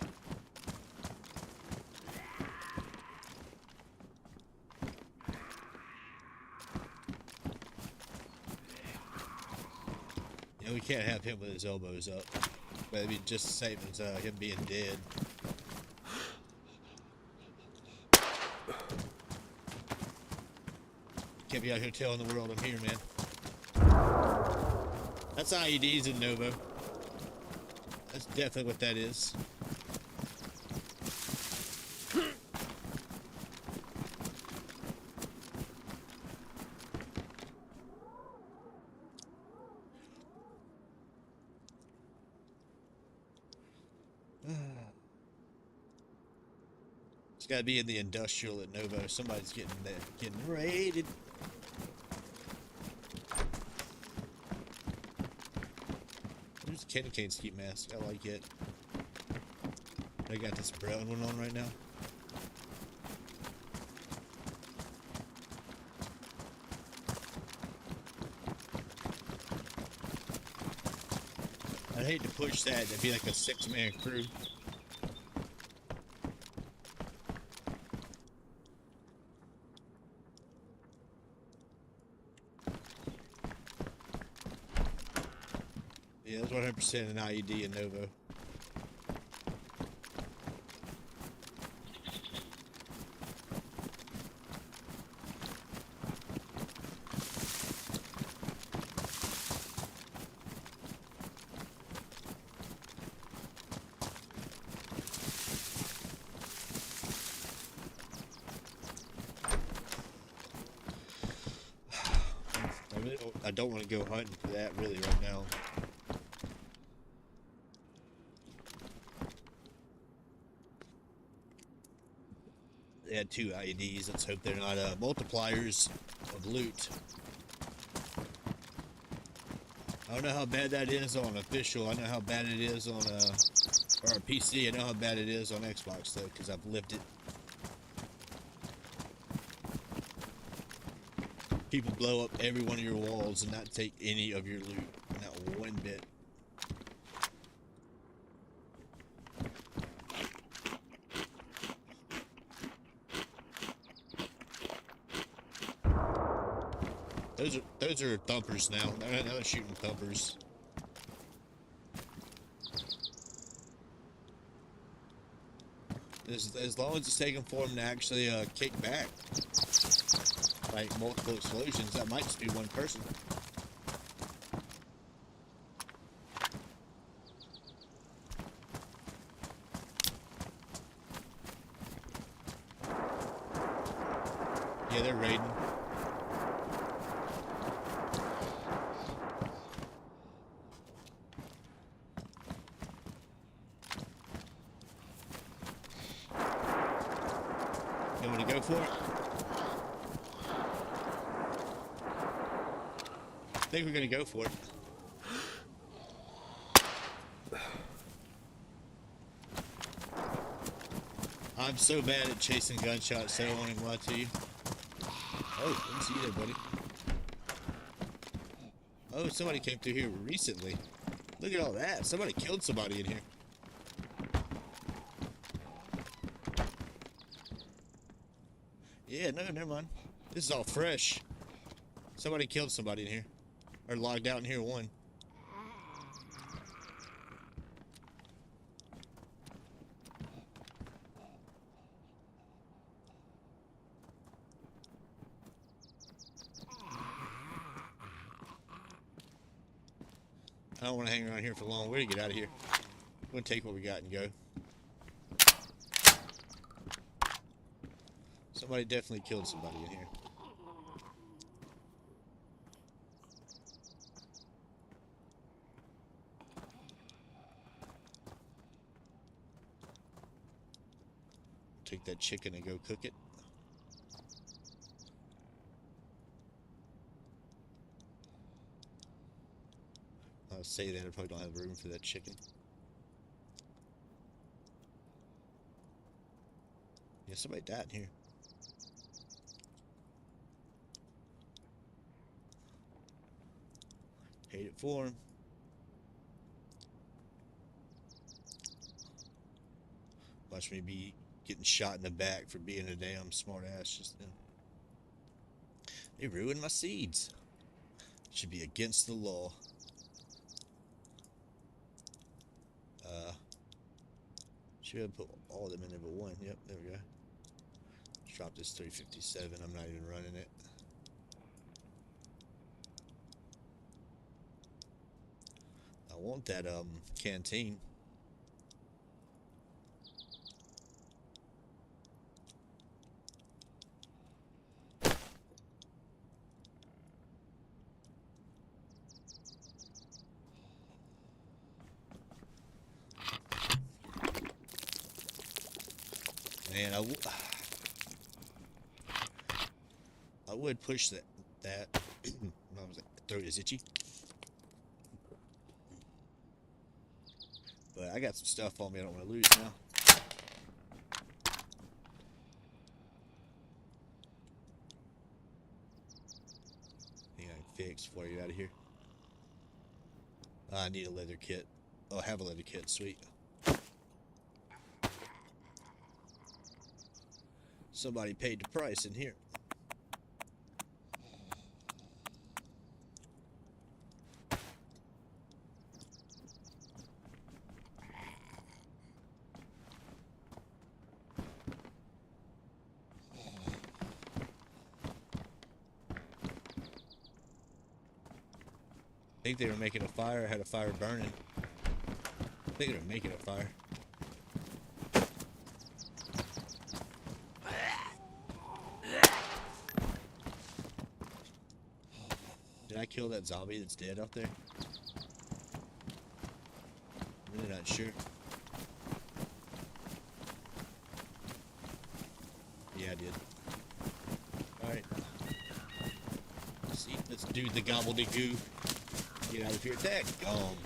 Yeah, we can't have him with his elbows up. But it'd be just the same as him being dead. Can't be out here telling the world I'm here, man. That's IEDs in Novo. That's definitely what that is. It's got to be in the industrial at Novo. Somebody's getting raided. There's a candy cane ski mask. I like it. I got this brown one on right now. I'd hate to push that. It'd be like a 6-man crew. Yeah, it's 100% an IED in Novo. I don't want to go hunting for that really right now. They had 2 IEDs. Let's hope they're not multipliers of loot. I don't know how bad that is on official. I know how bad it is on or PC. I know how bad it is on Xbox though, because I've lived it. People blow up every one of your walls and not take any of your loot, not one bit. those are thumpers now. They're shooting thumpers. As long as it's taking for them to actually kick back, like multiple explosions, that might just be one person. Yeah, they're raiding. You want to go for it? I think we're going to go for it. I'm so bad at chasing gunshots, so I don't want to lie to you. Oh, didn't see you there, buddy. Oh, somebody came through here recently. Look at all that. Somebody killed somebody in here. Yeah, no, never mind. This is all fresh. Somebody killed somebody in here. Or logged out in here one. I don't want to hang around here for long. We're going to get out of here. We're going to take what we got and go. Somebody definitely killed somebody in here. Take that chicken and go cook it. I'll say that I probably don't have room for that chicken. Yeah, somebody died in here. Hate it for him. Watch me be getting shot in the back for being a damn smart ass just then. They ruined my seeds. Should be against the law. Should have put all of them in there but one. Yep, there we go. Let's drop this 357. I'm not even running it. I want that canteen. Man, I would push that. My throat is itchy. But I got some stuff on me I don't want to lose now. Thing I can fix before I get out of here. I need a leather kit. Oh, I have a leather kit. Sweet. Somebody paid the price in here. I think they were making a fire. I had a fire burning. I think they were making a fire. Did I kill that zombie that's dead out there? I'm really not sure. Yeah, I did. Alright. Let's do the gobbledygoo. Get out of here. Gone.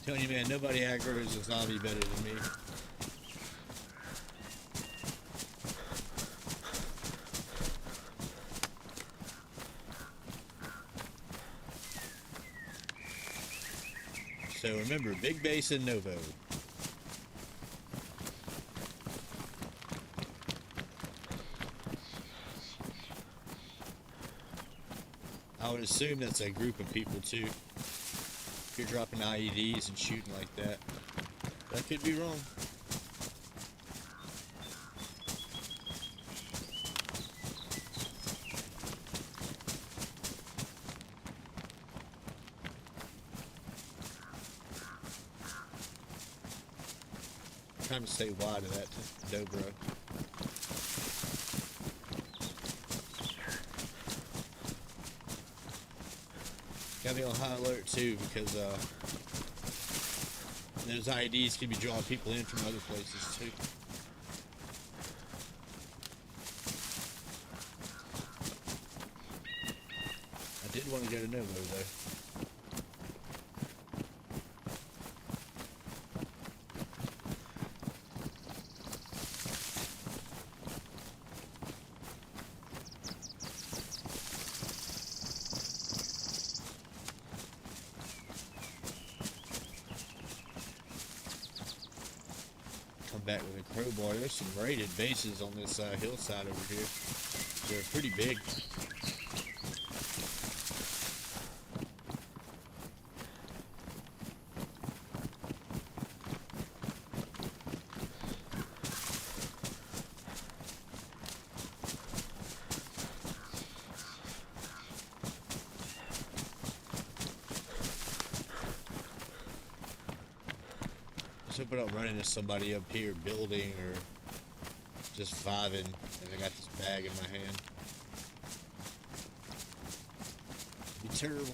Telling you, man, nobody aggroes a zombie better than me. So remember, Big Basin Novo. I would assume that's a group of people too. If you're dropping IEDs and shooting like that. But I could be wrong. I'm trying to say why to that dobro. Gotta be on high alert too, because those IEDs could be drawing people in from other places too. I did want to go to Novo though. Back with a crowbar. There's some raided bases on this hillside over here. They're pretty big. Let's hope I don't run into somebody up here building or just vibing and I got this bag in my hand. It'd be terrible.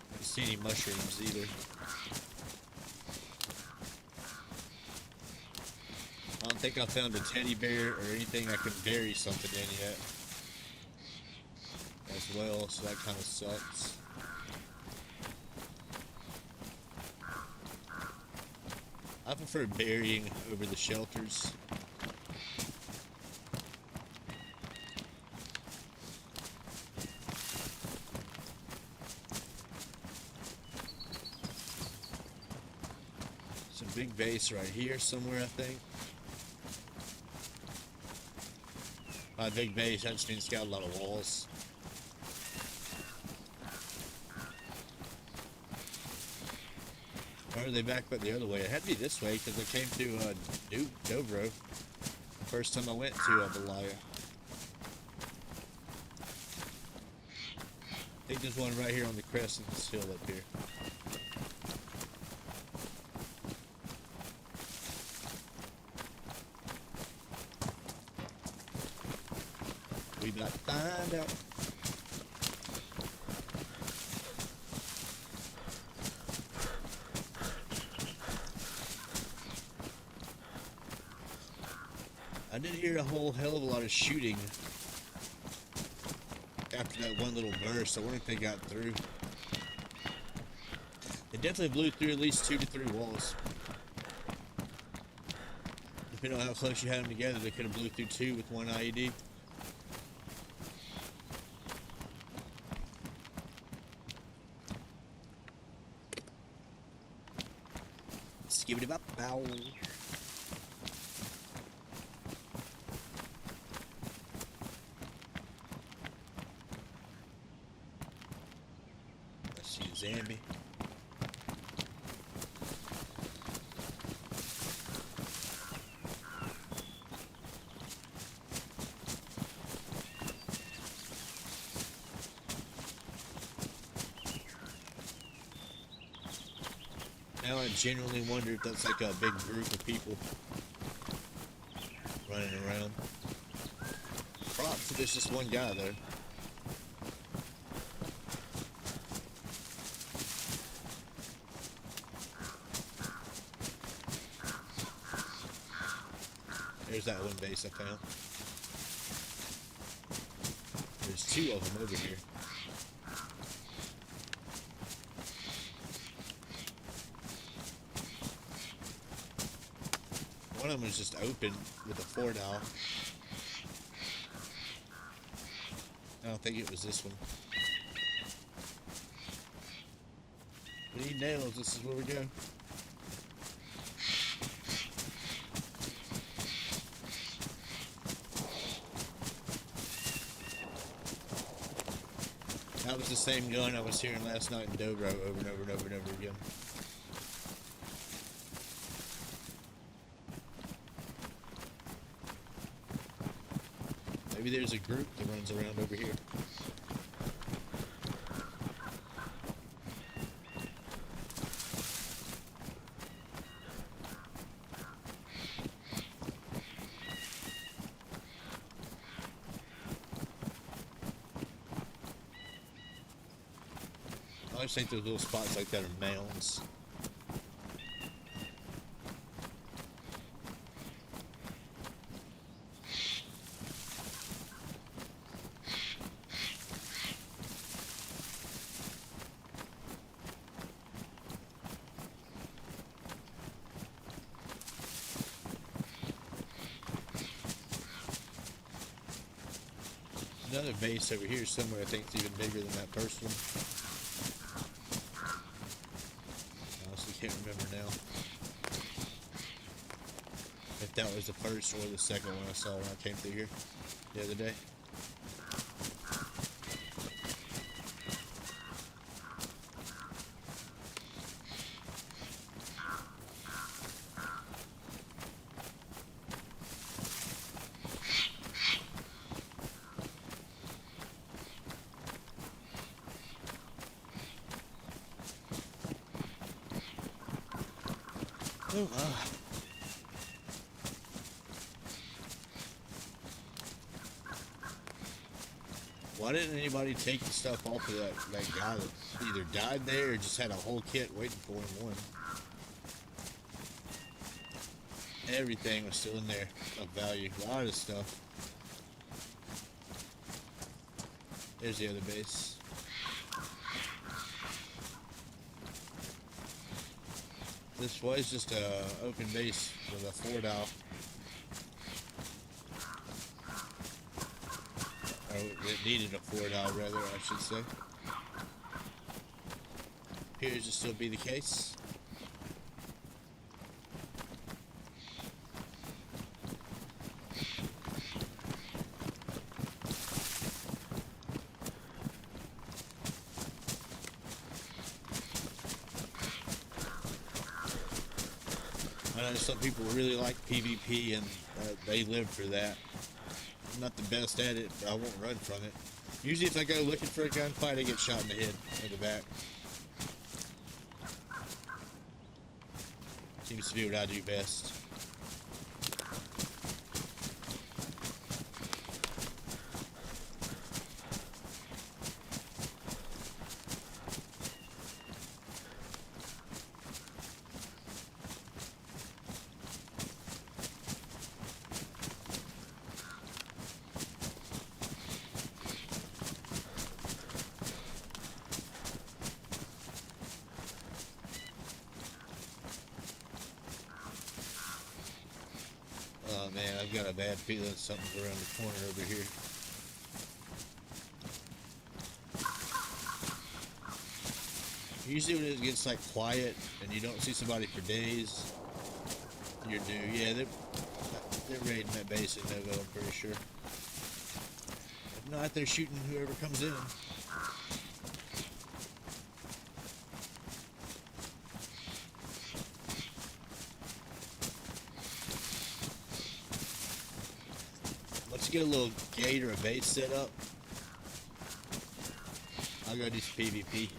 I don't see any mushrooms either. I don't think I found a teddy bear or anything I could bury something in yet. As well, so that kind of sucks. I prefer burying over the shelters. It's a big base right here somewhere, I think. By big base, I just mean it's got a lot of walls. Or are they back but the other way? It had to be this way because I came through Dobro the first time I went to Belaya. I think there's one right here on the crest of this hill up here. We about to find out. I did hear a whole hell of a lot of shooting after that one little burst. I wonder if they got through. They definitely blew through at least 2 to 3 walls. Depending on how close you had them together, they could have blew through 2 with one IED. Skip it up, bow. Zambi. Now I genuinely wonder if that's like a big group of people running around. Props if there's just one guy there. There's that one base I found. There's 2 of them over here. One of them is just open with a 4-dial. I don't think it was this one. We need nails, this is where we go. That was the same gun I was hearing last night in Dobro over and over and over and over again. Maybe there's a group that runs around over here. I just think those little spots like that are mounds. Another base over here somewhere I think it's even bigger than that first one. I honestly can't remember now if that was the first or the second one I saw when I came through here the other day. Oh, why didn't anybody take the stuff off of that guy that either died there or just had a whole kit waiting for him? One. Everything was still in there of value. A lot of stuff. There's the other base. This was just a open base with a 4-dial. Or it needed a 4-dial rather, I should say. Appears to still be the case. I know some people really like PvP and they live for that. I'm not the best at it, but I won't run from it. Usually if I go looking for a gunfight, I get shot in the head or the back. Seems to be what I do best. Oh man, I've got a bad feeling something's around the corner over here. Usually when it gets like quiet and you don't see somebody for days, you're due. Yeah, they're raiding that base in Novo, I'm pretty sure. If not, they're shooting whoever comes in. Let's get a little gate or a base set up. I'll go do some PvP.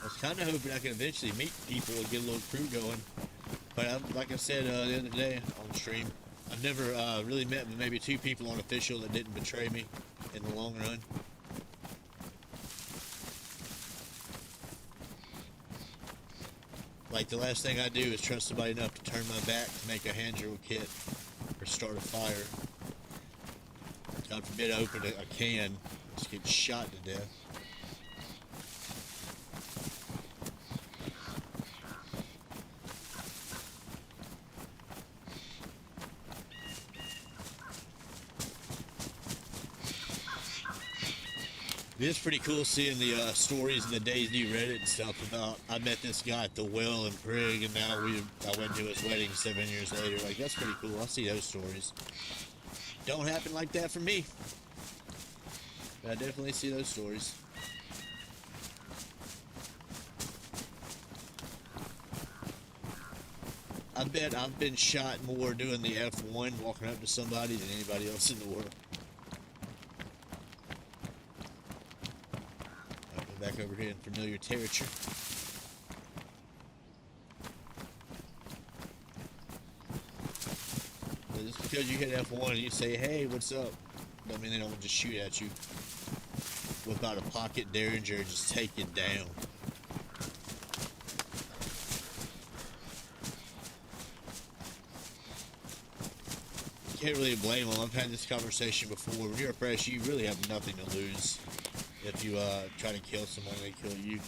I was kind of hoping I could eventually meet people and get a little crew going. But like I said the other day on stream, I've never really met maybe 2 people on official that didn't betray me in the long run. Like the last thing I do is trust somebody enough to turn my back to make a hand drill kit or start a fire. God forbid I open a can, just get shot to death. It is pretty cool seeing the stories in the DayZ Reddit and stuff about I met this guy at the well in Prig, and now I went to his wedding 7 years later. Like, that's pretty cool. I see those stories. Don't happen like that for me, but I definitely see those stories. I bet I've been shot more doing the F1 walking up to somebody than anybody else in the world. I'll go back over here in familiar territory. But just because you hit F1 and you say, hey, what's up, don't mean they don't just shoot at you. Whip out a pocket Derringer and just take you down. Can't really blame them. I've had this conversation before. When you're a press, you really have nothing to lose. If you try to kill someone, they kill you.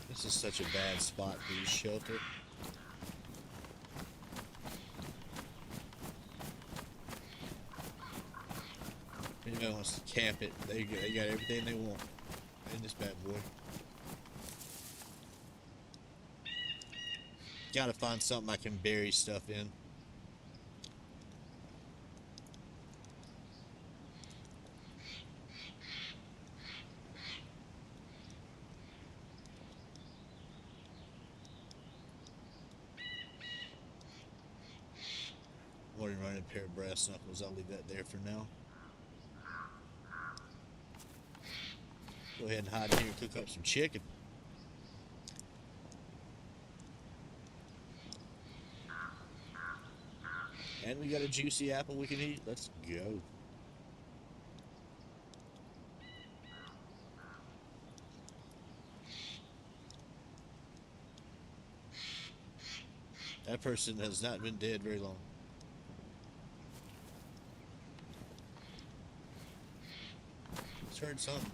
This is such a bad spot for this shelter. If anybody wants to camp it, they got everything they want in this bad boy. Gotta find something I can bury stuff in. Already running a pair of brass knuckles. I'll leave that there for now. Go ahead and hide in here and cook up some chicken. And we got a juicy apple we can eat. Let's go. That person has not been dead very long. Just heard something.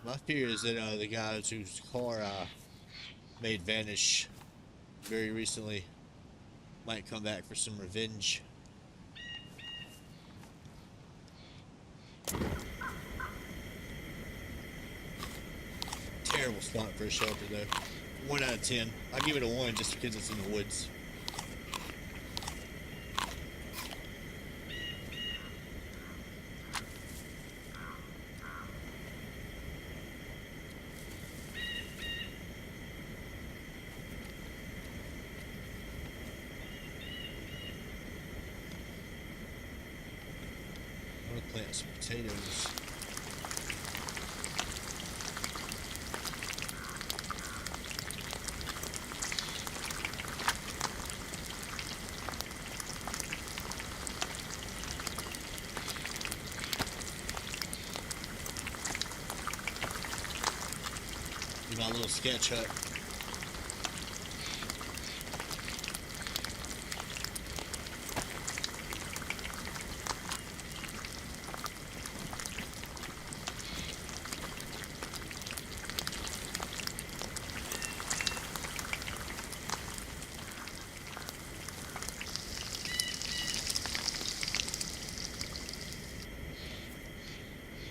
My fear is that the guys whose car made vanish very recently might come back for some revenge. Terrible spot for a shelter though. 1 out of 10. I'll give it a 1 just because it's in the woods. I'm gonna plant some potatoes. Do my little sketch hut.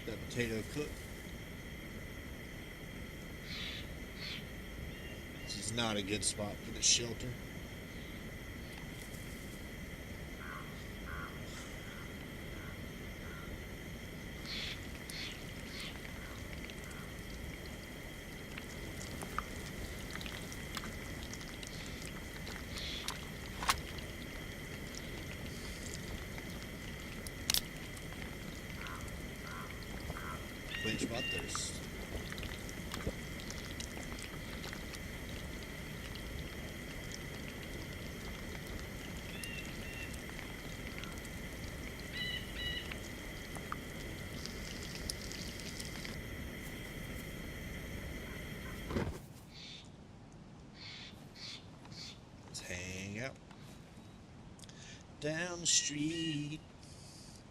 That potato cook. This is not a good spot for the shelter. Quench my thirst. down the street.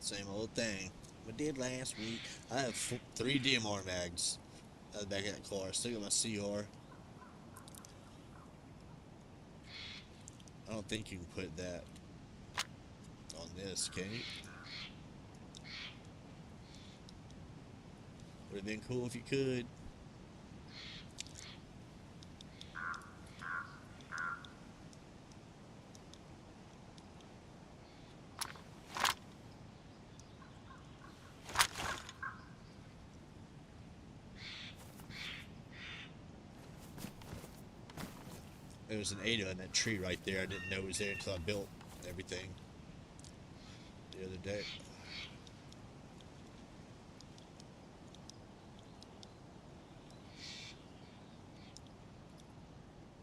Same old thing we did last week. I have 3 DMR mags back in that car. I still got my CR. I don't think you can put that on this, can you? Would have been cool if you could. There was an Ada in that tree right there. I didn't know it was there until I built everything the other day.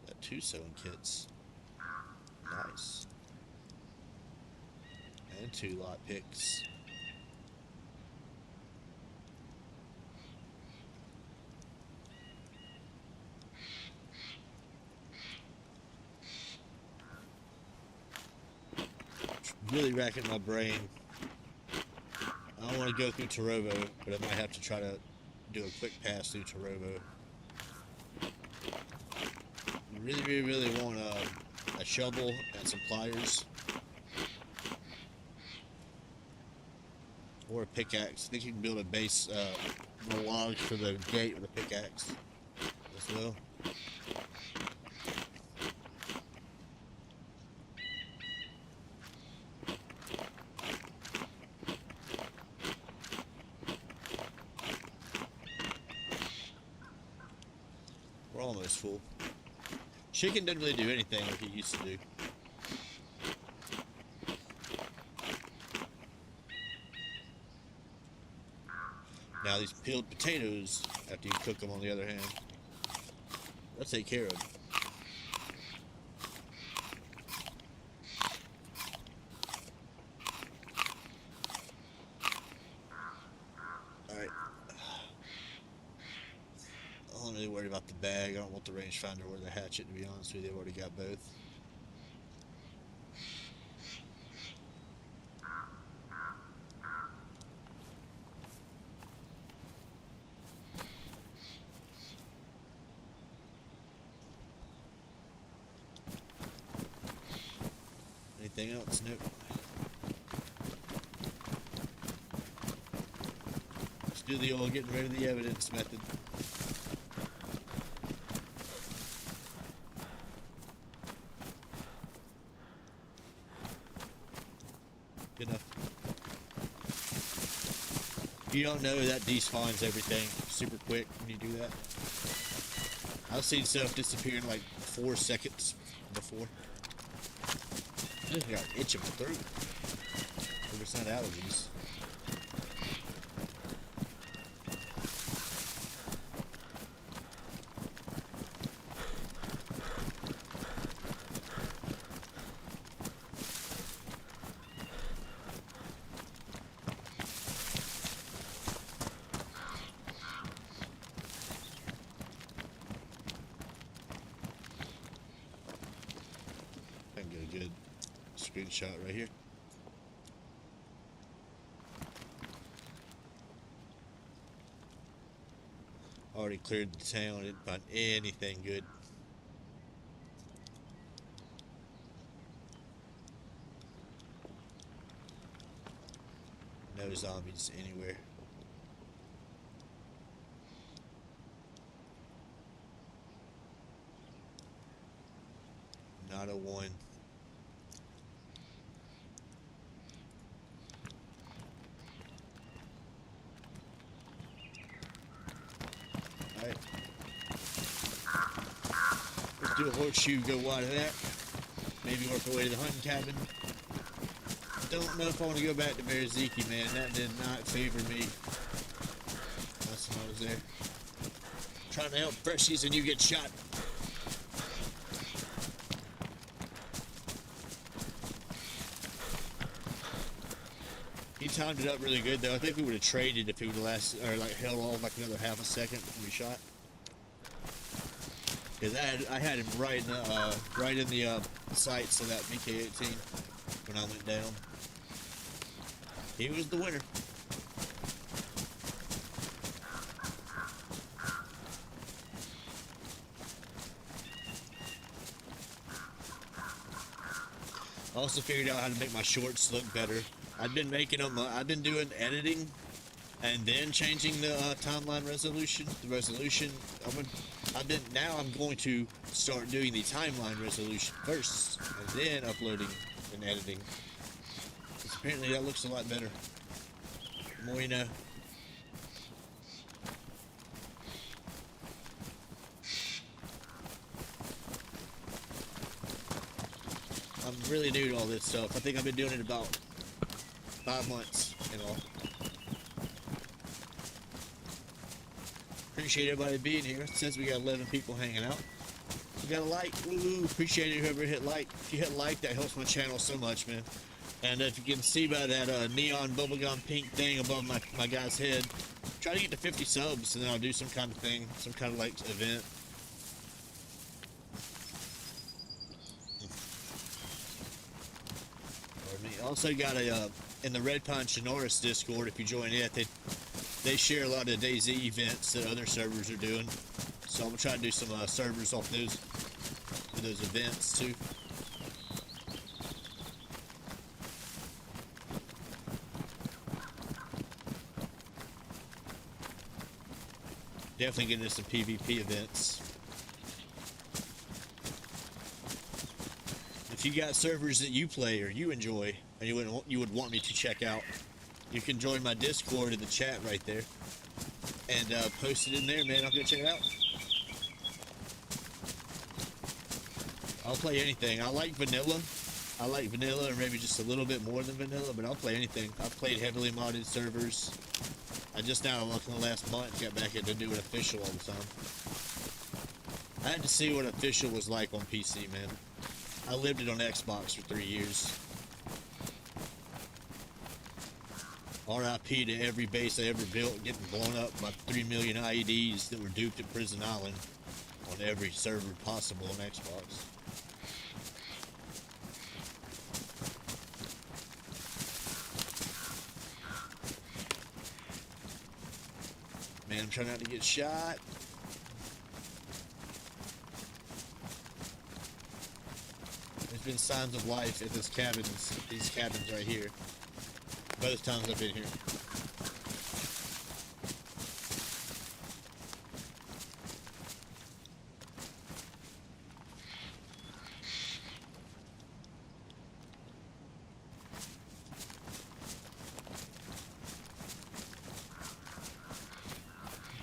Got 2 sewing kits. Nice. And 2 lot picks. Really racking my brain. I don't want to go through Torovo, but I might have to try to do a quick pass through Torovo. Really want a shovel and some pliers. Or a pickaxe. I think you can build a base, the logs for the gate with a pickaxe as well. We're almost full. Chicken doesn't really do anything like it used to do. Now these peeled potatoes, after you cook them on the other hand, they'll take care of them. Alright. I'm really worried about the bag. I don't want the rangefinder or the hatchet, to be honest with you. I've already got both. Anything else? Nope. Let's do the old getting rid of the evidence method. Good enough. You don't know that despawns everything super quick when you do that. I've seen stuff disappear in like 4 seconds before. I just got itching my throat. Maybe it's not allergies. I can get a good screenshot right here. Already cleared the town, didn't find anything good. No zombies anywhere. Not a one. Alright. Let's do a horseshoe, go wide of that. Maybe work our way to the hunting cabin. Don't know if I want to go back to Berziki, man. That did not favor me. Last time I was there. Trying to help freshies and you get shot. He timed it up really good though. I think we would have traded if he would have lasted, or like held on like another half a second before we shot. Cause I had him right in the sights of that VK-18. when I went down. He was the winner. I also figured out how to make my shorts look better. I've been making them. I've been doing editing, and then changing the timeline resolution. The resolution. Now I'm going to start doing the timeline resolution first, and then uploading and editing. Because apparently that looks a lot better. The more you know. I'm really new to all this stuff. I think I've been doing it about 5 months and all. Appreciate everybody being here. Since we got 11 people hanging out. We got a like. Woo! Appreciate it, whoever hit like. If you hit like, that helps my channel so much, man. And if you can see by that neon bubblegum pink thing above my guy's head, try to get to 50 subs, and then I'll do some kind of thing, some kind of like event. Also got a in the Red Pine Chinoris Discord. If you join it, they share a lot of DayZ events that other servers are doing. So I'm gonna try to do some servers off those events too. Definitely getting into some PvP events. If you got servers that you play or you enjoy, and you would want me to check out, you can join my Discord in the chat right there, and post it in there, man. I'll go check it out. I'll play anything. I like vanilla. I like vanilla, or maybe just a little bit more than vanilla, but I'll play anything. I've played heavily modded servers. I just now, like in the last month, got back into doing official all the time. I had to see what official was like on PC, man. I lived it on Xbox for 3 years. RIP to every base I ever built getting blown up by 3 million IEDs that were duped at Prison Island on every server possible on Xbox. Man, I'm trying not to get shot. There's been signs of life at these cabins right here. Both times I've been here.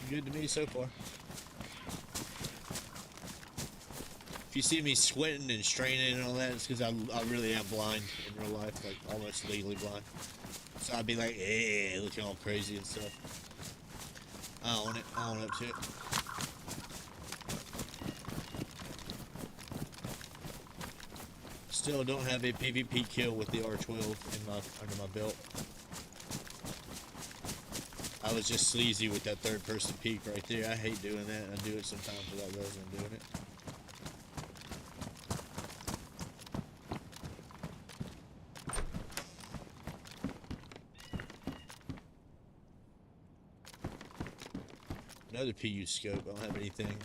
Good to me so far. If you see me sweating and straining and all that, it's because I really am blind in real life, like almost legally blind. So I'd be like, eh, looking all crazy and stuff. I own it. I own up to it. Still don't have a PvP kill with the R12 under my belt. I was just sleazy with that third person peek right there. I hate doing that. I do it sometimes without realizing I'm doing it. Another PU scope. I don't have anything.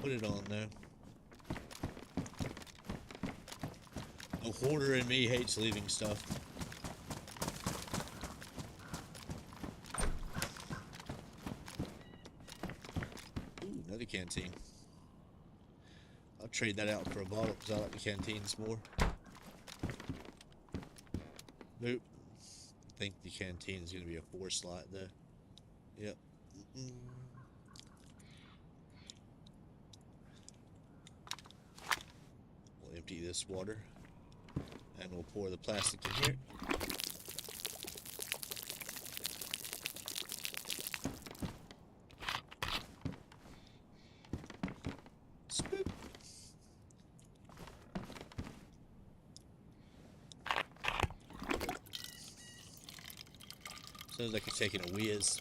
Put it on though. A hoarder in me hates leaving stuff. Ooh, another canteen. I'll trade that out for a bottle because I like the canteens more. Nope. I think the canteen is going to be a 4 slot though. Yep. We'll empty this water and we'll pour the plastic in here. Spoop. Sounds like you're taking a whiz.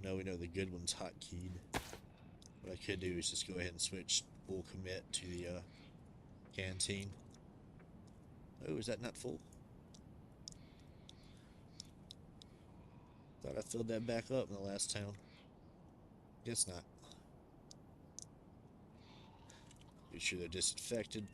No, we know the good one's hotkeyed. What I could do is just go ahead and switch full commit to the canteen. Oh, is that not full? Thought I filled that back up in the last town. Guess not. Be sure they're disinfected.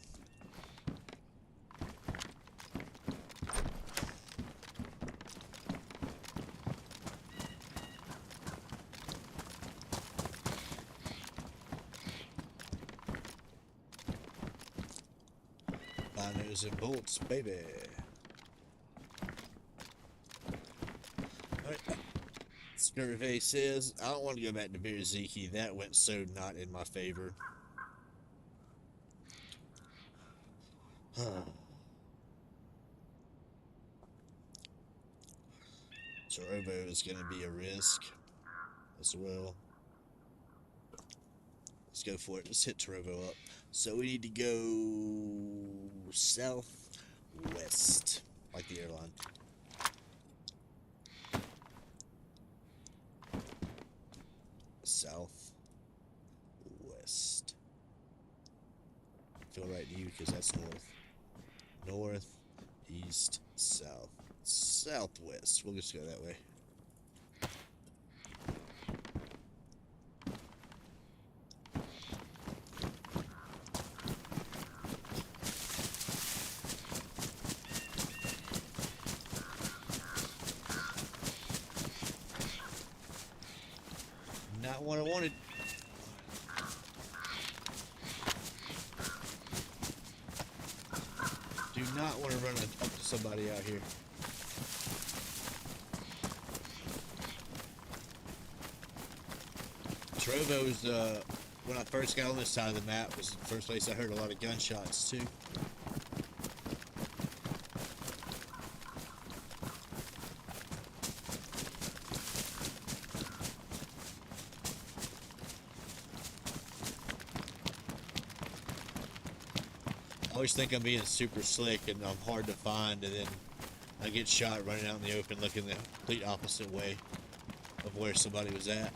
Binos and bolts, baby. Alright. Survey says, I don't want to go back to DayZ. That went so not in my favor. Torovo is going to be a risk as well. Let's go for it. Let's hit Torovo up. So we need to go southwest, like the airline. Southwest. Feel right to you because that's north. North, east, south. Southwest. We'll just go that way. Not what I wanted. Do not want to run up to somebody out here. Trovo's, when I first got on this side of the map, was the first place I heard a lot of gunshots, too. I always think I'm being super slick and I'm hard to find, and then I get shot running out in the open looking the complete opposite way of where somebody was at.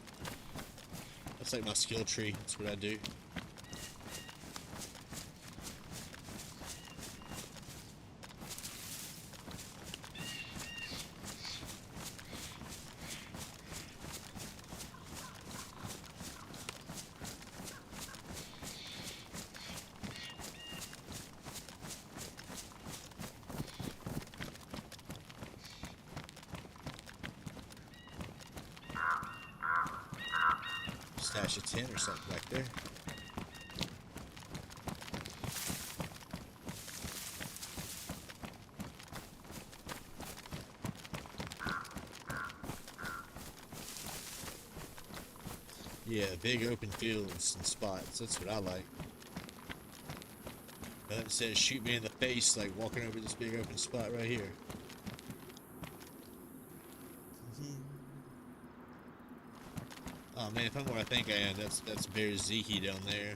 That's like my skill tree. That's what I do. Stash of 10 or something back there. Yeah, big open fields and spots. That's what I like. Nothing says shoot me in the face like walking over this big open spot right here. Oh man, if I'm where I think I am, that's DayZ down there.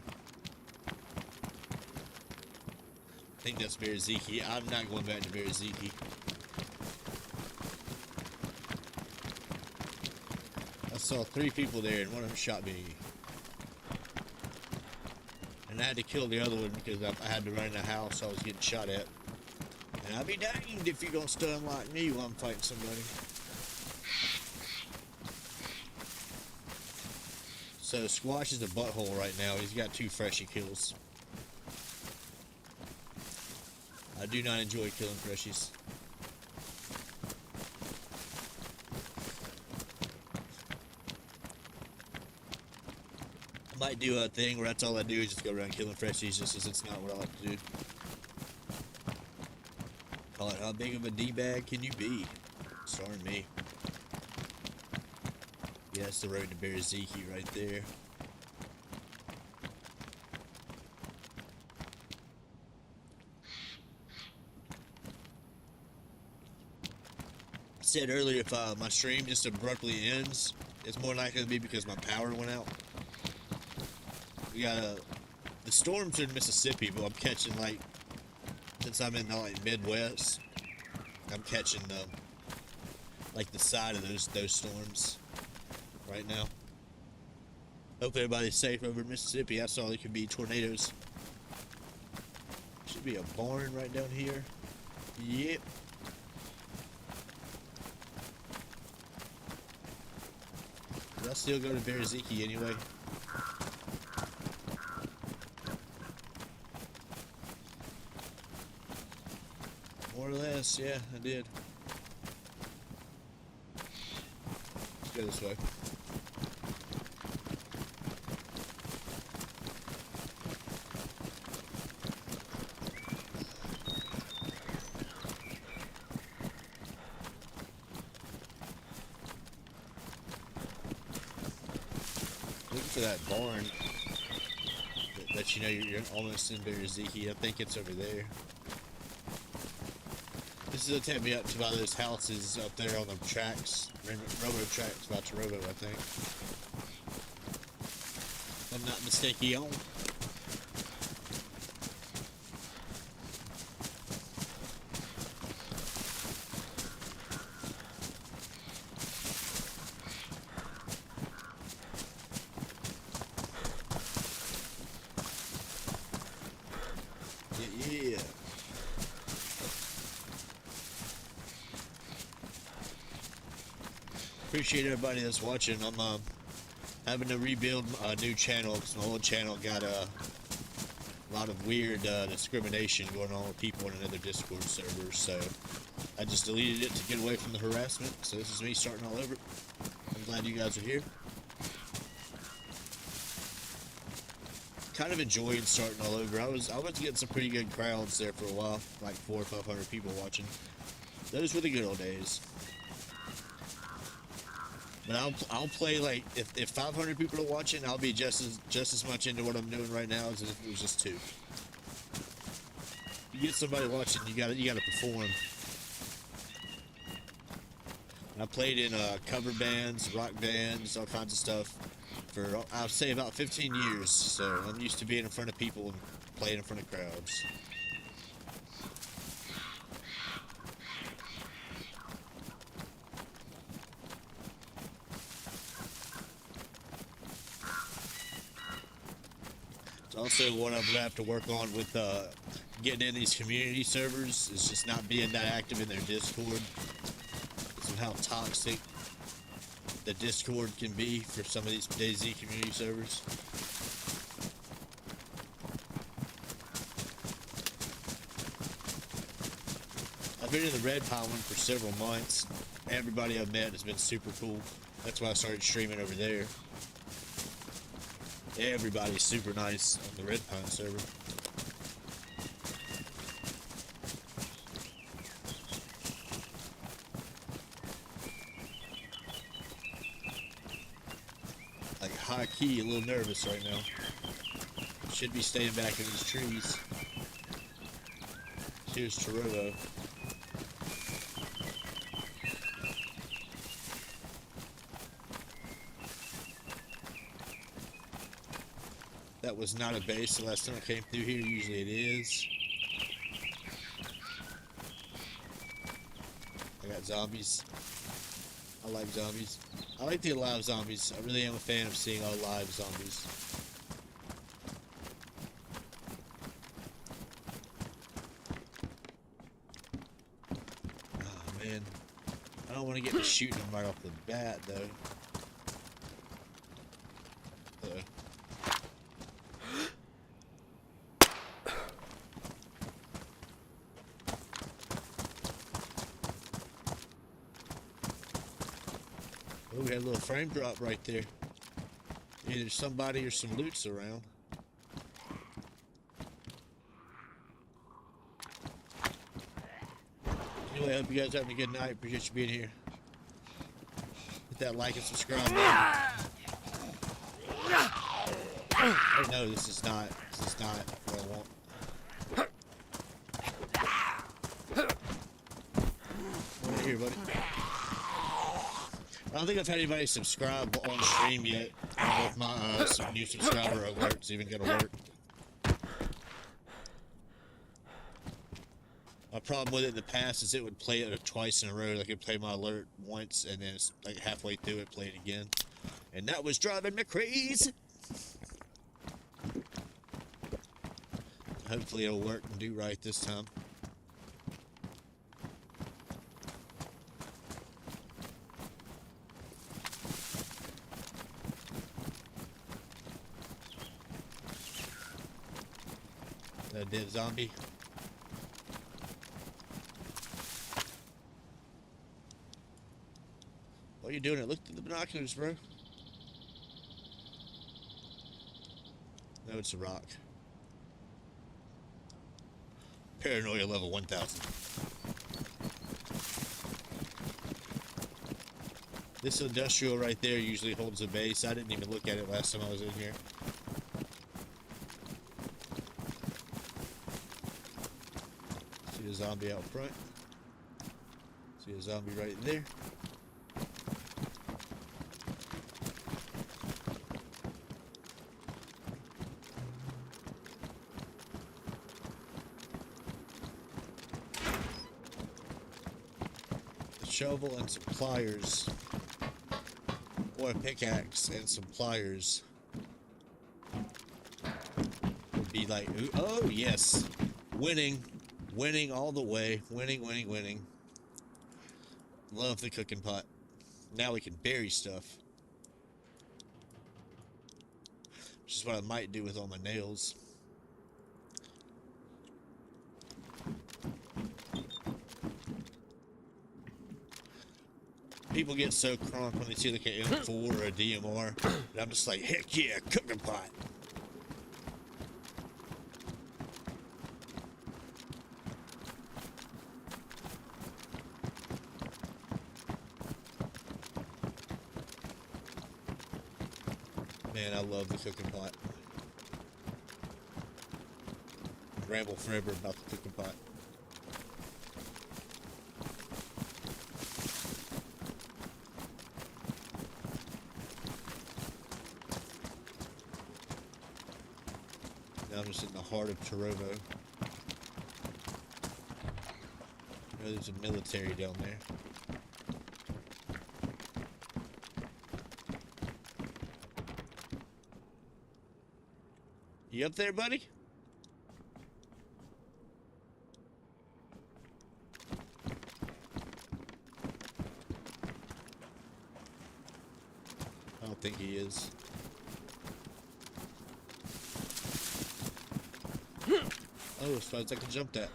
I think that's DayZ. I'm not going back to DayZ. I saw 3 people there, and one of them shot me. And I had to kill the other one because I had to run in the house I was getting shot at. And I'll be danged if you're gonna stun like me while I'm fighting somebody. So Squash is a butthole right now. He's got 2 freshy kills. I do not enjoy killing freshies. I might do a thing where that's all I do is just go around killing freshies just as it's not what I like to do. Call it, how big of a D-bag can you be? Sorry me. Yeah, that's the road to DayZ right there. I said earlier, if my stream just abruptly ends, it's more likely to be because my power went out. We got the storms are in Mississippi, but I'm catching like, since I'm in the like Midwest, I'm catching like the side of those storms. right now. Hope everybody's safe over in Mississippi. I saw there could be tornadoes. Should be a barn right down here. Yep. I'll still go to DayZ anyway. More or less, yeah, I did. Let's go this way. Looking for that barn that you know you're almost in DayZ. I think it's over there. This is gonna take me up to by those houses up there on the tracks, railroad tracks, about to Robo, I think. If I'm not mistaken. Yeah. Appreciate everybody that's watching. I'm having to rebuild a new channel because my old channel got a lot of weird discrimination going on with people in another Discord server, so I just deleted it to get away from the harassment. So this is me starting all over. I'm glad you guys are here. Kind of enjoying starting all over. I was getting some pretty good crowds there for a while, like 400 or 500 people watching. Those were the good old days. But I'll play, like, if 500 people are watching, I'll be just as much into what I'm doing right now as if it was just 2. You get somebody watching, you gotta perform. I played in cover bands, rock bands, all kinds of stuff for, I'll say, about 15 years. So I'm used to being in front of people and playing in front of crowds. It's also what I'm gonna have to work on with getting in these community servers, is just not being that active in their Discord. Because of how toxic the Discord can be for some of these DayZ community servers. I've been in the Red Pine one for several months. Everybody I've met has been super cool. That's why I started streaming over there. Everybody's super nice on the Red Pine server. Like high key, a little nervous right now. Should be staying back in these trees. Cheers to Robo. That was not a base the last time I came through here. Usually it is. I got zombies. I like zombies. I like the alive zombies. I really am a fan of seeing all live zombies. Oh man. I don't want to get to shooting them right off the bat though. Oh, we had a little frame drop right there. Either somebody or some loot's around. Anyway, I hope you guys are having a good night. Appreciate you being here. Hit that like and subscribe button. Oh no, this is not what I want. Over here, buddy. I don't think I've had anybody subscribe on stream yet. I don't know if my some new subscriber alert's even gonna work. My problem with it in the past is it would play it twice in a row. Like it would play my alert once and then it's like halfway through it play it again. And that was driving me crazy. Hopefully it'll work and do right this time. That dead zombie. What are you doing? Look through the binoculars, bro. No, it's a rock. Paranoia level 1000. This industrial right there usually holds a base. I didn't even look at it last time I was in here. See a zombie out front. See a zombie right there. Shovel and some pliers, or a pickaxe and some pliers would be like, ooh, oh yes, winning all the way, winning. Love the cooking pot. Now we can bury stuff, which is what I might do with all my nails. People get so crunk when they see like an M4 or a DMR, and I'm just like, heck yeah, cooking pot. Man, I love the cooking pot. Ramble forever about the cooking pot. Now I'm just in the heart of Torovo. I know there's a military down there. You up there, buddy? I don't think he is. Oh, as far as I can jump that.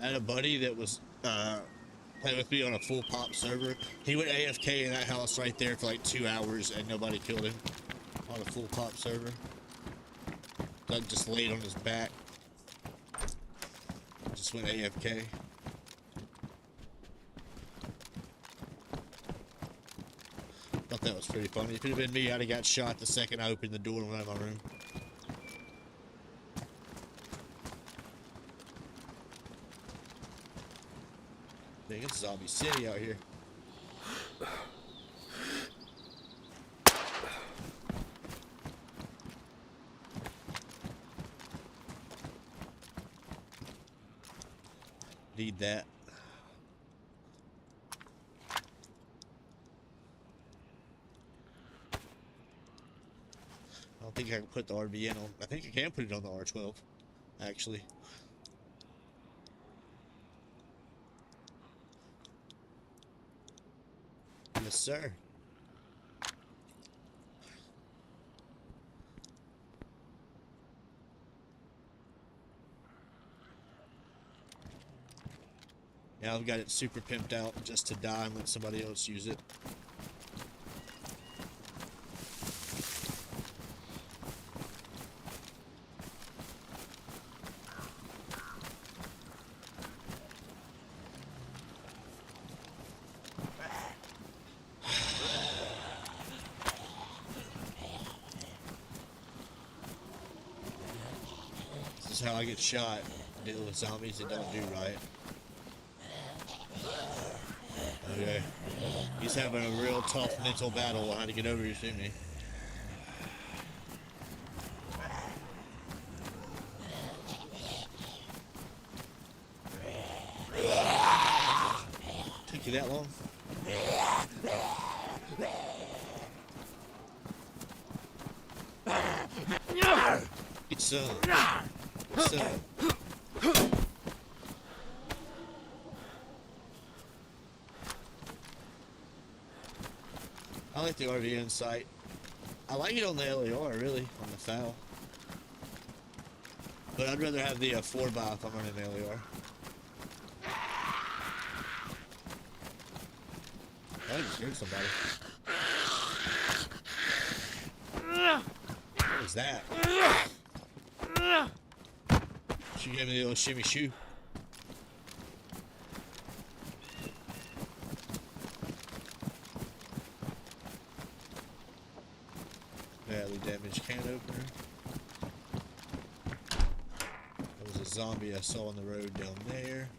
I had a buddy that was playing with me on a full pop server. He went AFK in that house right there for like 2 hours and nobody killed him on a full pop server. I just laid on his back. Just went AFK. Thought that was pretty funny. If it had been me, I'd have got shot the second I opened the door and went out of my room. Dang, it's zombie city out here. Need that. I don't think I can put the RVN on. I think I can put it on the R12, actually. Yes, sir. Yeah, I've got it super pimped out just to die and let somebody else use it. This is how I get shot. Deal with zombies that don't do right. Okay. He's having a real tough mental battle on how to get over here to me. Took you that long? Get some. Get some. I like the RV in sight. I like it on the LAR, really, on the foul. But I'd rather have the 4x if I'm running an LAR. I just scared somebody. What was that? She gave me the little shimmy shoe. Badly damaged can opener. There was a zombie I saw on the road down there.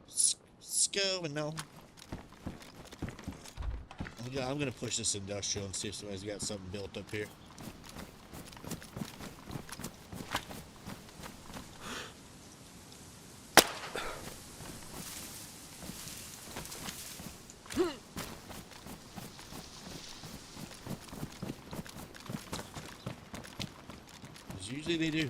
What's going on? I'm gonna push this industrial and see if somebody's got something built up here. Usually they do.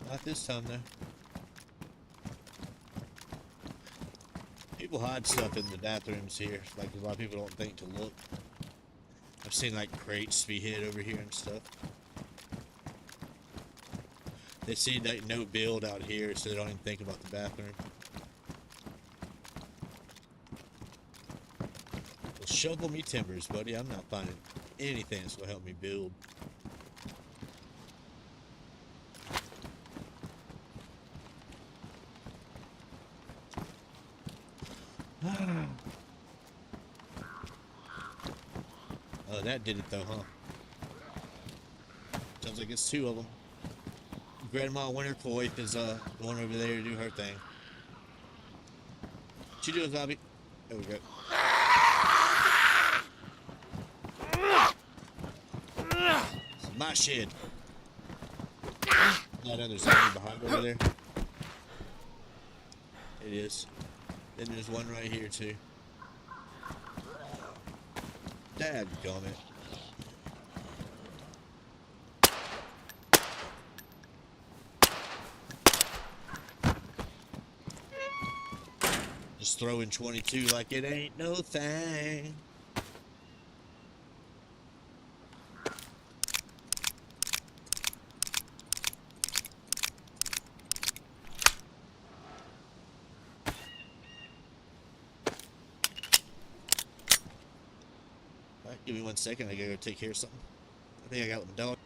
Not this time, though. People hide stuff in the bathrooms here, like a lot of people don't think to look. I've seen like crates be hid over here and stuff. They see like no build out here, so they don't even think about the bathroom. Well, shovel me timbers, buddy. I'm not finding anything that's gonna help me build. Oh, that did it though, huh? Sounds like it's two of them. Grandma Wintercoif is going over there to do her thing. What you doing, zombie? There we go. This is my shed. That other zombie behind over there. It is. Then there's one right here too. Dadgummit. Just throwing 22 like it ain't no thing. Alright, give me 1 second, I gotta go take care of something. I think I got my dog.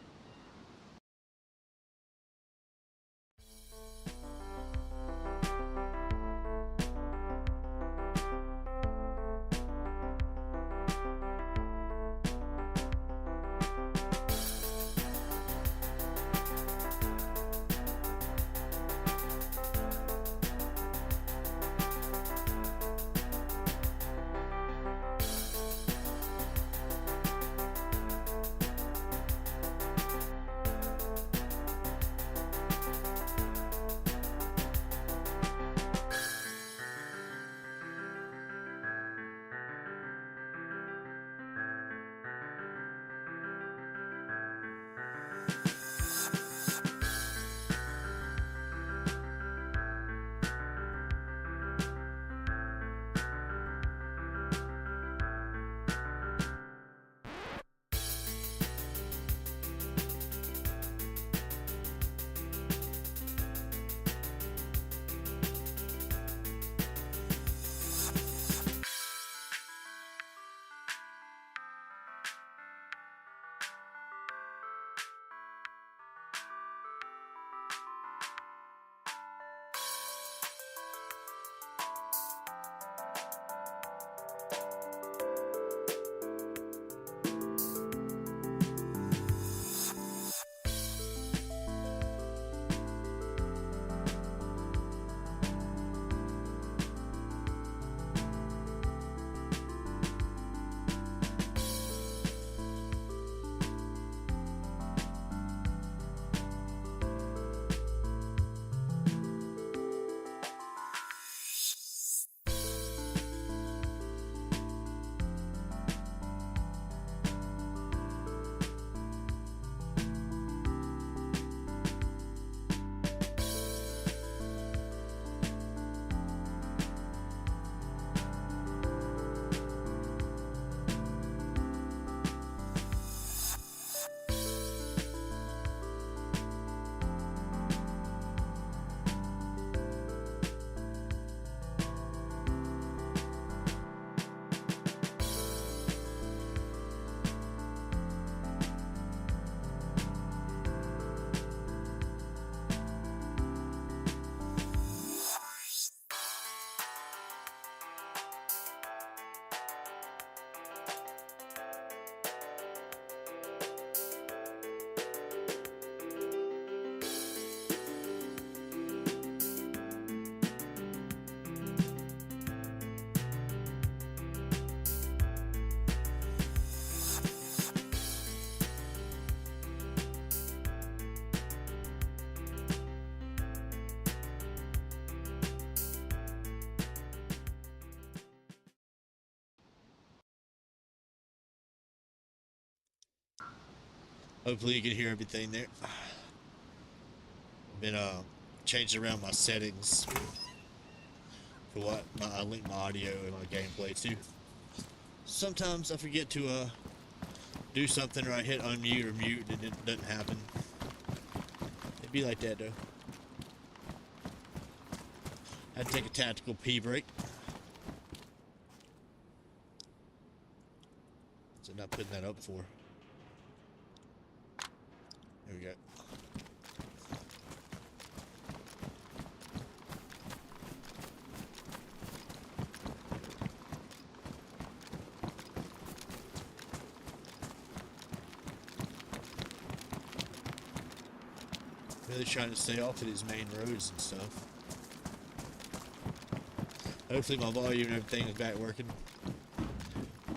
Hopefully you can hear everything there. Been changing around my settings for what I link my audio and my gameplay too. Sometimes I forget to do something, or I hit unmute or mute and it doesn't happen. It'd be like that though. Had to take a tactical pee break. So not putting that up for. There we go. Really trying to stay off of these main roads and stuff. Hopefully my volume and everything is back working.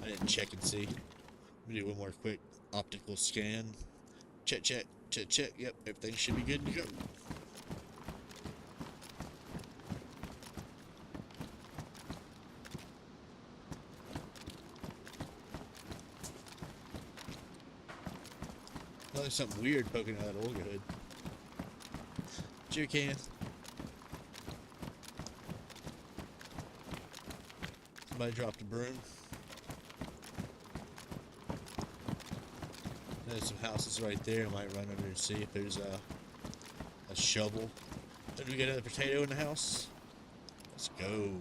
I didn't check and see. Let me do one more quick optical scan. Check, check, check, check. Yep, everything should be good to go. Oh, there's something weird poking out of that Olga hood. Sure can. Somebody dropped a broom. There's some houses right there. I might run over and see if there's a shovel. Did we get another potato in the house? Let's go.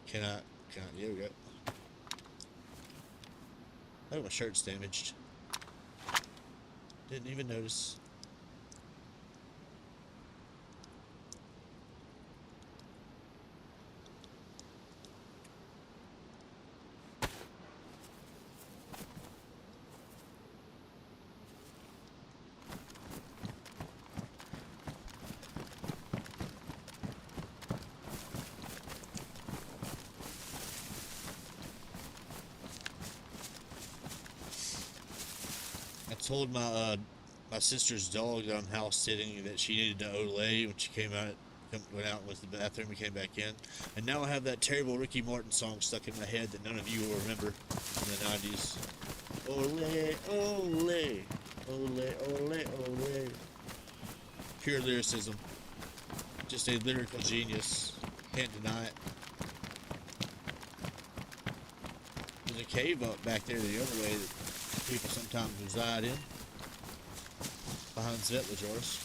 Can I, yeah, we go. Oh, my shirt's damaged. Didn't even notice. I told my sister's dog that I'm house sitting that she needed to Olay when she went out with the bathroom and came back in. And now I have that terrible Ricky Martin song stuck in my head that none of you will remember in the 90s. Olay, olay, olay, olay, olay. Pure lyricism. Just a lyrical genius. Can't deny it. There's a cave up back there the other way that people sometimes reside in. Behind Svetlojars.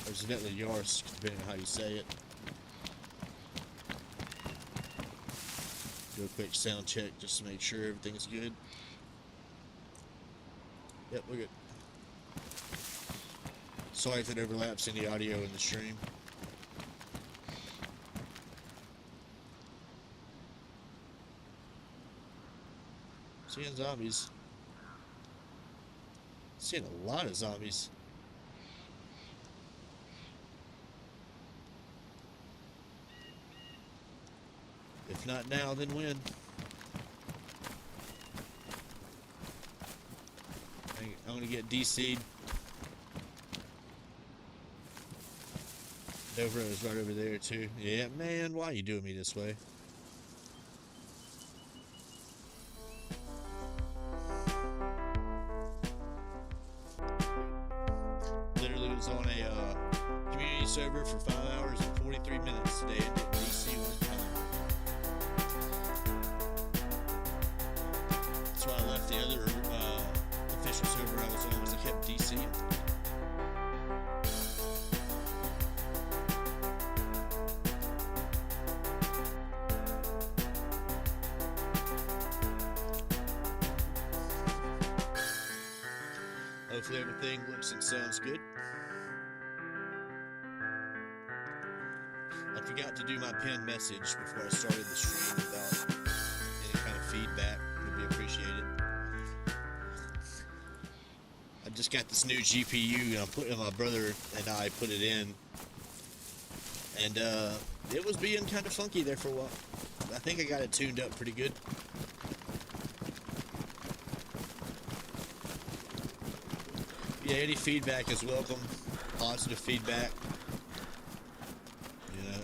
Or Svetlojars, depending on how you say it. Do a quick sound check just to make sure everything's good. Yep, we're good. Sorry if it overlaps any audio in the stream. Seeing zombies. Seeing a lot of zombies. If not now, then when? I'm gonna get DC'd. Nova is right over there too. Yeah, man, why are you doing me this way? Literally was on a community server for 5 hours and 43 minutes today and did DC one time. That's why I left the other official server I was on, was I kept DCing. Hopefully everything looks and sounds good. I forgot to do my pinned message before I started the stream without any kind of feedback. It would be appreciated. I just got this new GPU and my brother and I put it in. And it was being kind of funky there for a while. I think I got it tuned up pretty good. Yeah, any feedback is welcome. Positive feedback. You know,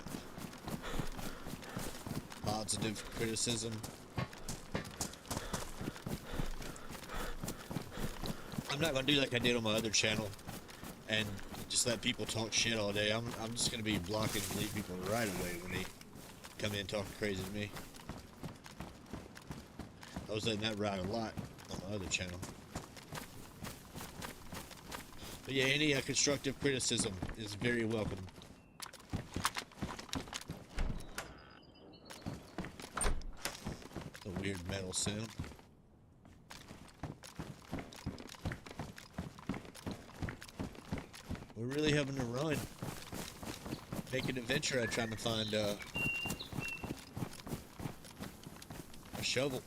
positive criticism. not gonna do like I did on my other channel and just let people talk shit all day. I'm just gonna be blocking and delete people right away when they come in talking crazy to me. I was letting that ride a lot on my other channel. But yeah, any constructive criticism is very welcome. A weird metal sound. We're really having to run. Make an adventure out trying to find a shovel.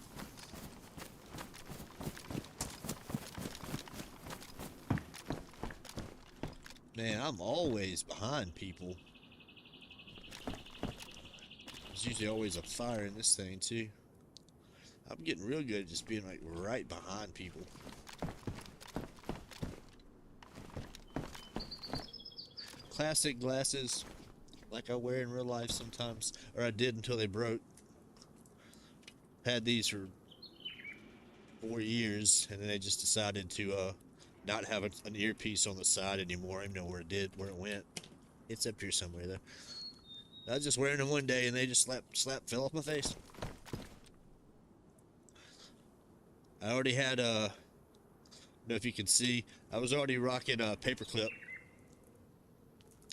Man, I'm always behind people. There's usually always a fire in this thing too. I'm getting real good at just being like right behind people. Classic glasses, like I wear in real life sometimes, or I did until they broke. Had these for 4 years, and then they just decided to not have an earpiece on the side anymore. I don't even know where it went. It's up here somewhere though. I was just wearing them one day, and they just fell off my face. I already had I don't know if you can see, I was already rocking a paperclip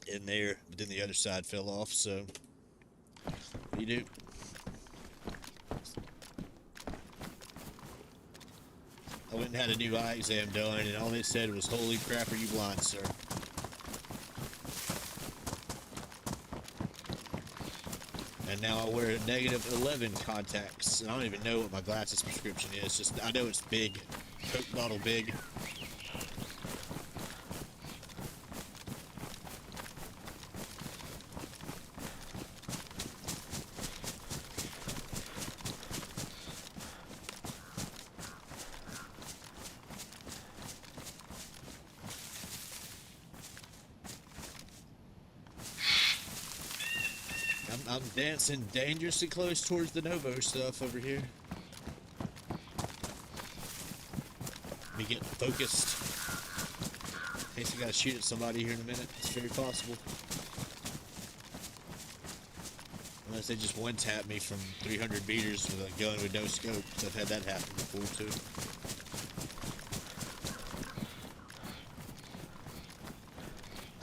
in there, but then the other side fell off, so what do you do? I went and had a new eye exam done, and all they said was, "Holy crap, are you blind, sir?" And now I wear -11 contacts, and I don't even know what my glasses prescription is. Just I know it's big, Coke bottle big. I'm dancing dangerously close towards the Novo stuff over here. Let me get focused. In case I gotta shoot at somebody here in a minute. It's very possible. Unless they just one-tap me from 300 meters with a gun with no scope. So I've had that happen before too.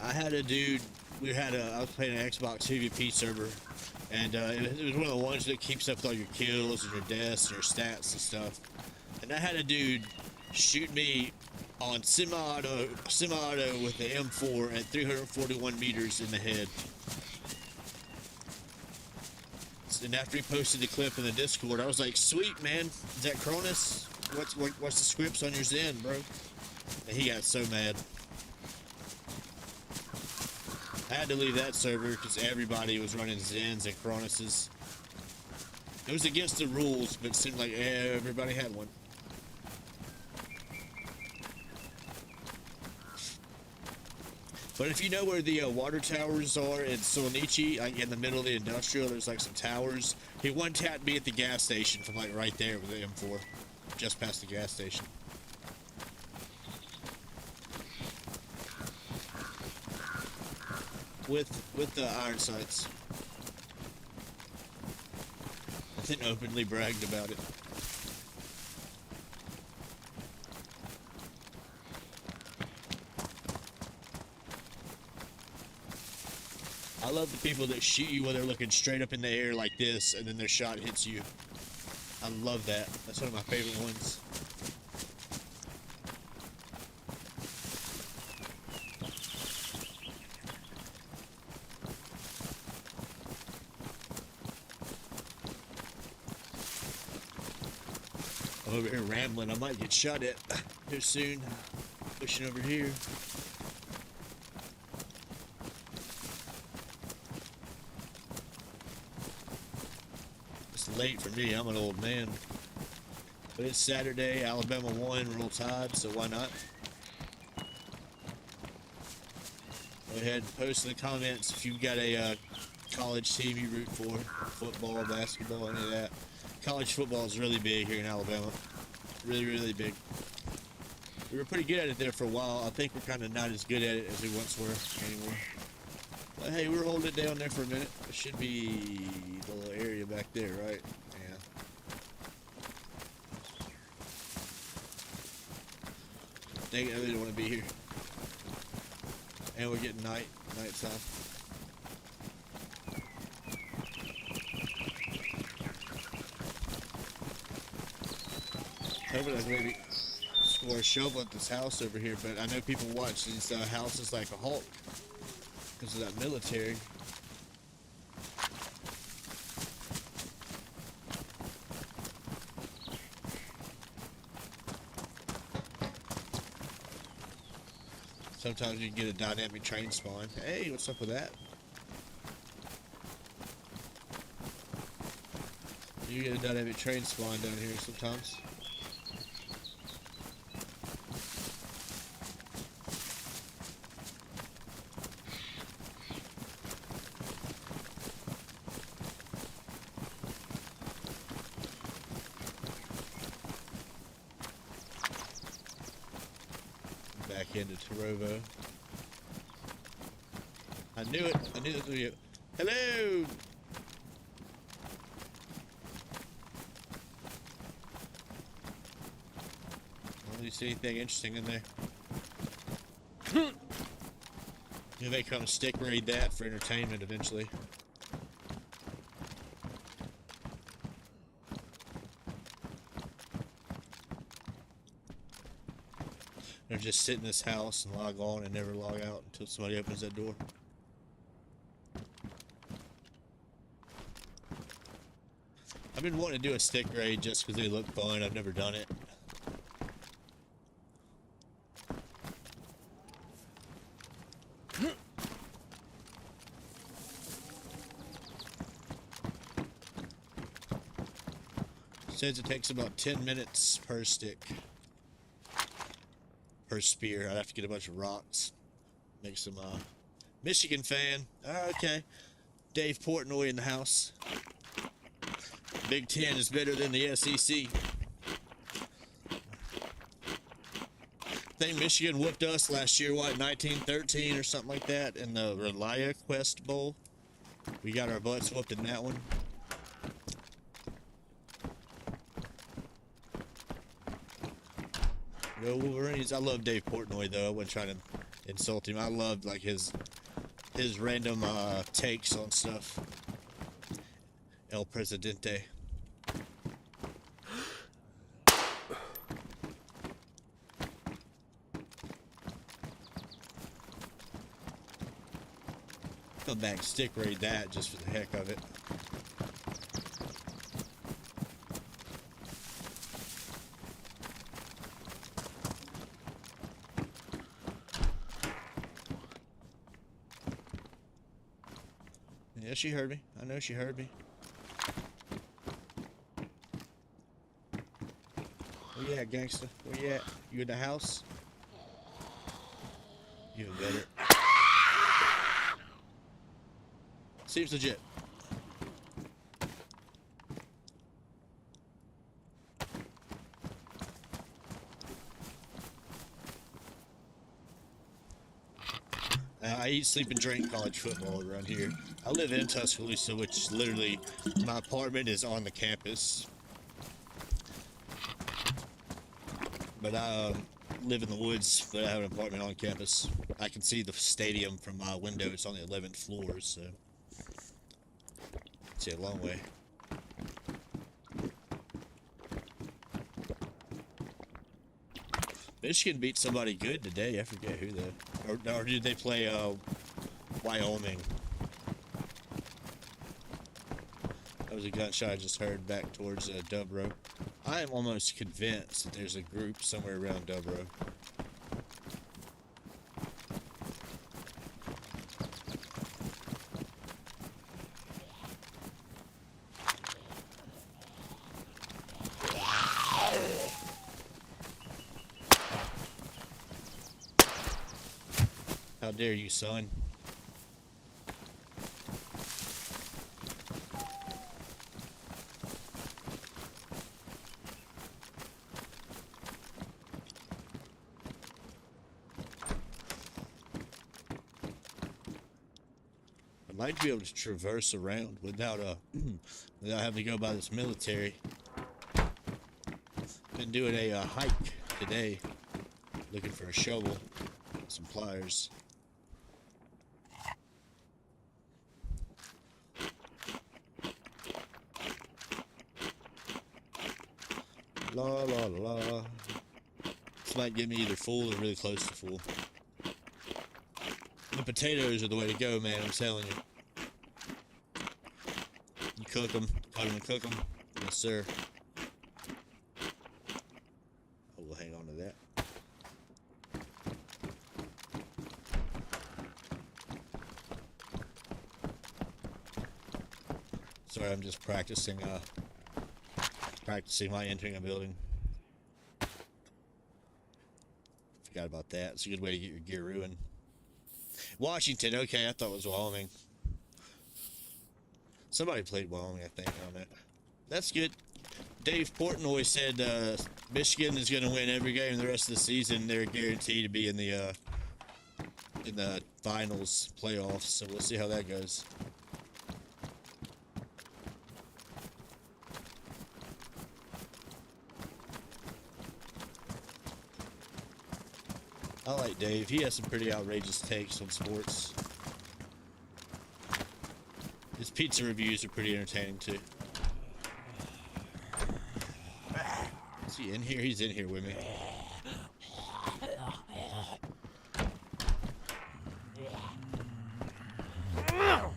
I had a dude, I was playing an Xbox PvP server, and it was one of the ones that keeps up with all your kills and your deaths and your stats and stuff. And I had a dude shoot me on semi-auto with the M4 at 341 meters in the head. And after he posted the clip in the Discord, I was like, "Sweet, man, is that Cronus? What's the scripts on your Zen, bro?" And he got so mad. I had to leave that server because everybody was running Zens and Cronuses. It was against the rules, but it seemed like everybody had one. But if you know where the water towers are in Solonichi, like in the middle of the industrial, there's like some towers. He one-tapped me at the gas station from like right there with the M4, just past the gas station. With the iron sights. I think openly bragged about it. I love the people that shoot you while they're looking straight up in the air like this, and then their shot hits you. I love that. That's one of my favorite ones. I'm over here rambling. I might get shot at here soon. Pushing over here. It's late for me. I'm an old man. But it's Saturday. Alabama won. Roll Tide. So why not? Go ahead and post in the comments if you've got a college team you root for. Football, basketball, any of that. College football is really big here in Alabama. Really, really big. We were pretty good at it there for a while. I think we're kind of not as good at it as we once were anymore. But hey, we're holding it down there for a minute. It should be the little area back there, right? Yeah. Dang it, I really don't want to be here. And we're getting nighttime. Hopefully I can maybe score a shovel at this house over here, but I know people watch these houses like a hawk because of that military. Sometimes you can get a dynamic train spawn. Hey, what's up with that? You get a dynamic train spawn down here sometimes. Back into Torovo. I knew it. I knew it was you. Hello! I don't really see anything interesting in there. You may come stick raid that for entertainment eventually. Or just sit in this house and log on and never log out until somebody opens that door. I've been wanting to do a stick raid just because they look fun. I've never done it. Says it takes about 10 minutes per stick. Per spear. I'd have to get a bunch of rocks. Make some Michigan fan. Okay. Dave Portnoy in the house. Big Ten is better than the SEC. I think Michigan whooped us last year, what, 1913 or something like that in the Relia Quest Bowl. We got our butts whooped in that one. Go Wolverines. I love Dave Portnoy though. I wasn't trying to insult him. I loved like his random takes on stuff. El Presidente. Come back, stick raid that just for the heck of it. Yeah, she heard me. I know she heard me. Where you at, gangsta? Where you at? You in the house? Even better. Seems legit. I eat, sleep, and drink college football around here. I live in Tuscaloosa, which is literally, my apartment is on the campus. But I live in the woods, but I have an apartment on campus. I can see the stadium from my window. It's on the 11th floor, so it's a long way. Michigan beat somebody good today. I forget who though. Or did they play Wyoming? That was a gunshot I just heard back towards Dubrow. I am almost convinced that there's a group somewhere around Dubrow. How dare you, son? Like to be able to traverse around without without having to go by this military. Been doing a hike today, looking for a shovel, some pliers. La la la. This might get me either full or really close to full. The potatoes are the way to go, man, I'm telling you. You cook them, cut them and cook them. Yes, sir. Oh, we'll hang on to that. Sorry, I'm just practicing my entering a building. Forgot about that. It's a good way to get your gear ruined. Washington, okay, I thought it was Wyoming. Somebody played Wyoming, I think, on it. That's good. Dave Portnoy said Michigan is going to win every game the rest of the season. They're guaranteed to be in the finals, playoffs, so we'll see how that goes. I like Dave. He has some pretty outrageous takes on sports. His pizza reviews are pretty entertaining too. Is he in here? He's in here with me. How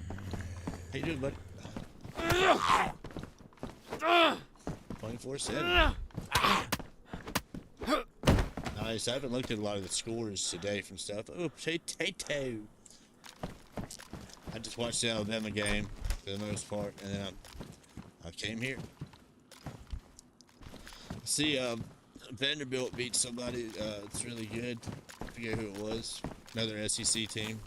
you doing, buddy? 24/7. Nice. I haven't looked at a lot of the scores today from stuff. Oh, potato. I just watched the Alabama game for the most part, and then I came here. See, Vanderbilt beat somebody. It's really good. I forget who it was. Another SEC team.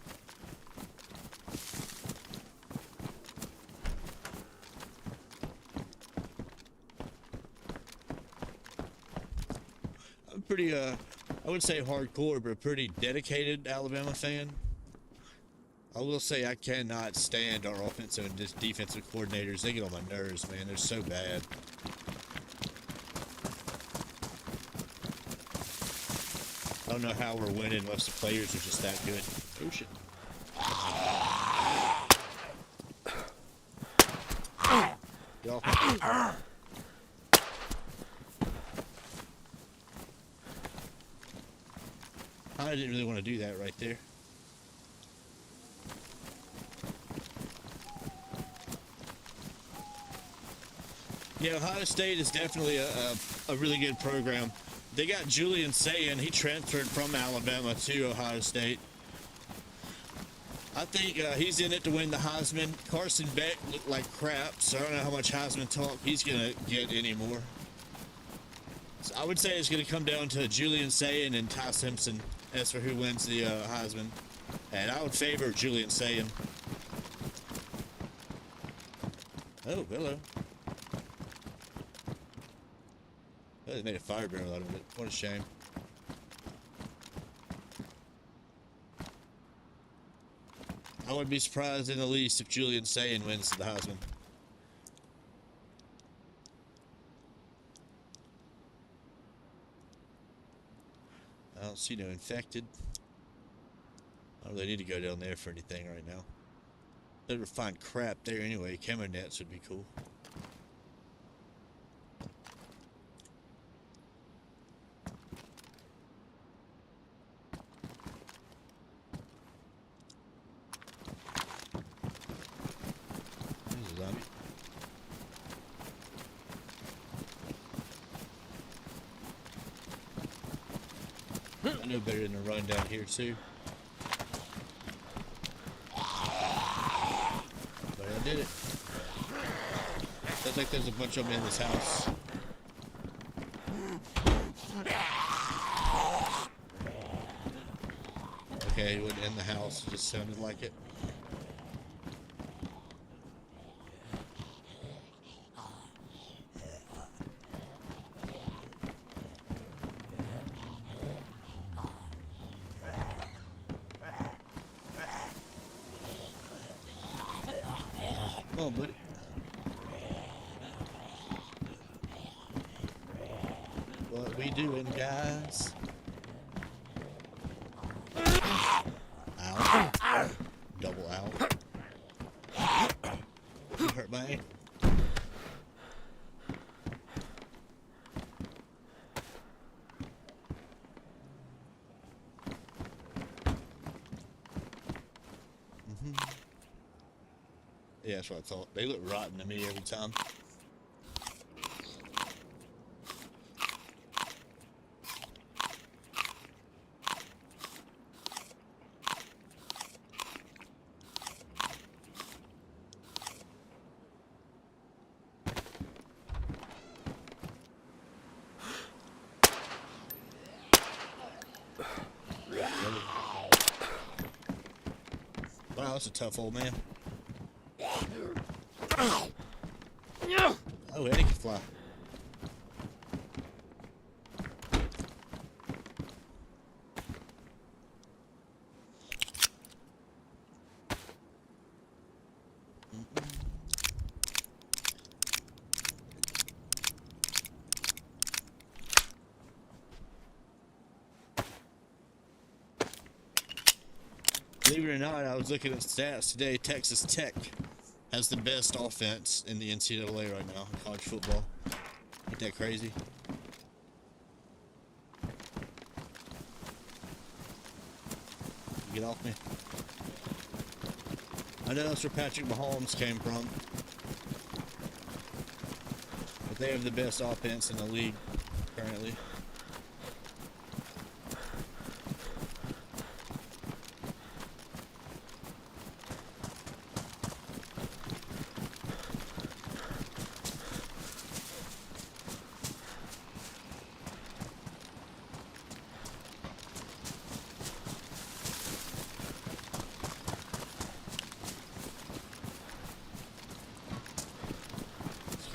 I'm pretty, I wouldn't say hardcore, but a pretty dedicated Alabama fan. I will say I cannot stand our offensive and defensive coordinators. They get on my nerves, man. They're so bad. I don't know how we're winning unless the players are just that good. Oh, shit. Get off my... I didn't really want to do that right there. Yeah, Ohio State is definitely a really good program. They got Julian Sayin. He transferred from Alabama to Ohio State. I think he's in it to win the Heisman. Carson Beck looked like crap, so I don't know how much Heisman talk he's going to get anymore. So I would say it's going to come down to Julian Sayin and Ty Simpson as for who wins the Heisman. And I would favor Julian Sayin. Oh, hello. Oh, they made a fire barrel out of it. What a shame. I wouldn't be surprised in the least if Julian Sayin wins the Heisman. I don't see no infected. I don't really need to go down there for anything right now. Never find crap there anyway. Camera nets would be cool. There's a zombie. I know better than to run down here too. But I did it. Sounds like there's a bunch of them in this house. Okay, it wasn't in the house, it just sounded like it. Come on, buddy. What we doing, guys? Ow. Double ow. You hurt my ankle. Yeah, that's what I thought. They look rotten to me every time. Wow, that's a tough old man. Oh, Eddie can fly. Believe it or not, I was looking at stats today. Texas Tech has the best offense in the NCAA right now, college football. Ain't that crazy? Get off me. I know that's where Patrick Mahomes came from. But they have the best offense in the league currently.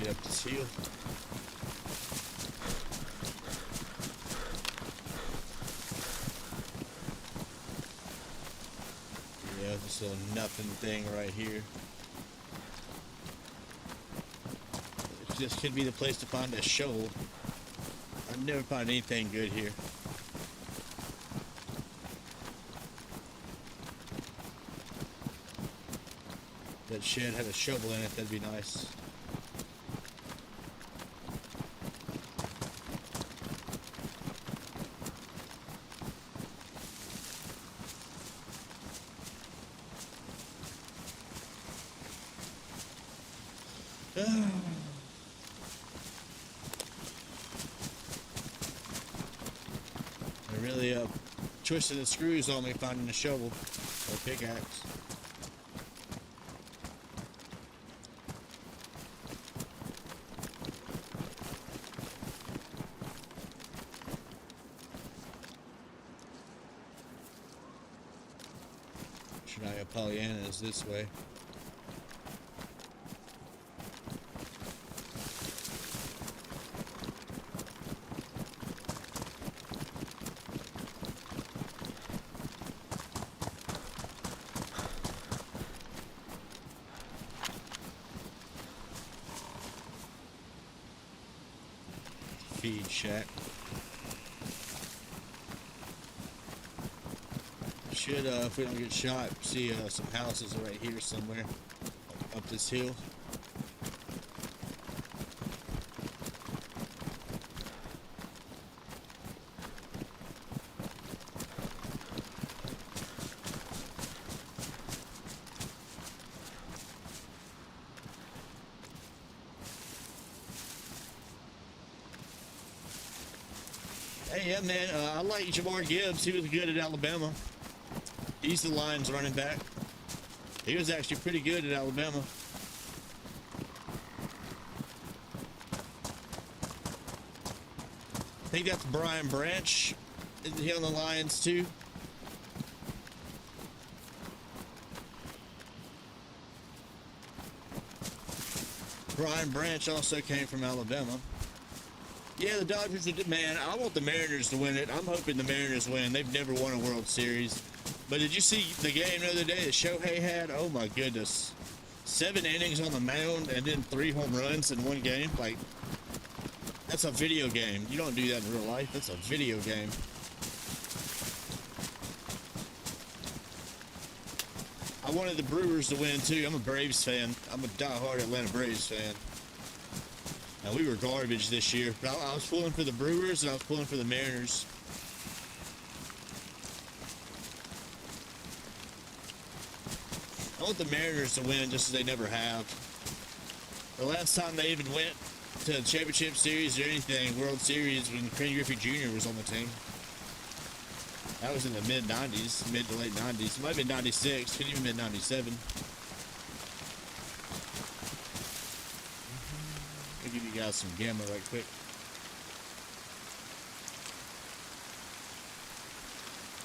Get up this hill. Yeah, this little nothing thing right here. This could be the place to find a shovel. I've never found anything good here. That shed had a shovel in it, that'd be nice. They're really twisting the screws on me finding a shovel or pickaxe. Shania Pollyanna is this way. Feed shack. Should, if we don't get shot, see some houses right here somewhere up this hill. Hey, yeah, man, I like Jamar Gibbs. He was good at Alabama. He's the Lions running back. He was actually pretty good at Alabama. I think that's Brian Branch. Is he on the Lions too? Brian Branch also came from Alabama. Yeah, the Dodgers are, man, I want the Mariners to win it. I'm hoping the Mariners win. They've never won a World Series. But did you see the game the other day that Shohei had? Oh my goodness. 7 innings on the mound and then 3 home runs in one game. Like, that's a video game. You don't do that in real life. That's a video game. I wanted the Brewers to win too. I'm a Braves fan. I'm a diehard Atlanta Braves fan. And we were garbage this year. But I was pulling for the Brewers and I was pulling for the Mariners. I want the Mariners to win just as they never have. The last time they even went to the championship series or anything, World Series, when Ken Griffey Jr. was on the team. That was in the mid-90s, mid to late 90s. It might have been 96, could even been 97. I'll give you guys some gamma right quick.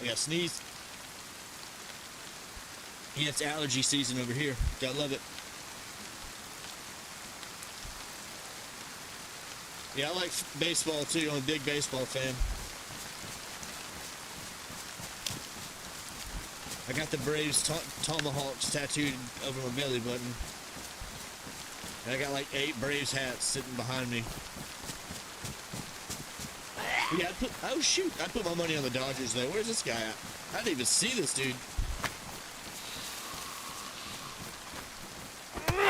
I got sneeze. Yeah, it's allergy season over here. Gotta love it. Yeah, I like baseball too. I'm a big baseball fan. I got the Braves tomahawks tattooed over my belly button. And I got like 8 Braves hats sitting behind me. Yeah, oh shoot, I put my money on the Dodgers though. Where's this guy at? I didn't even see this dude.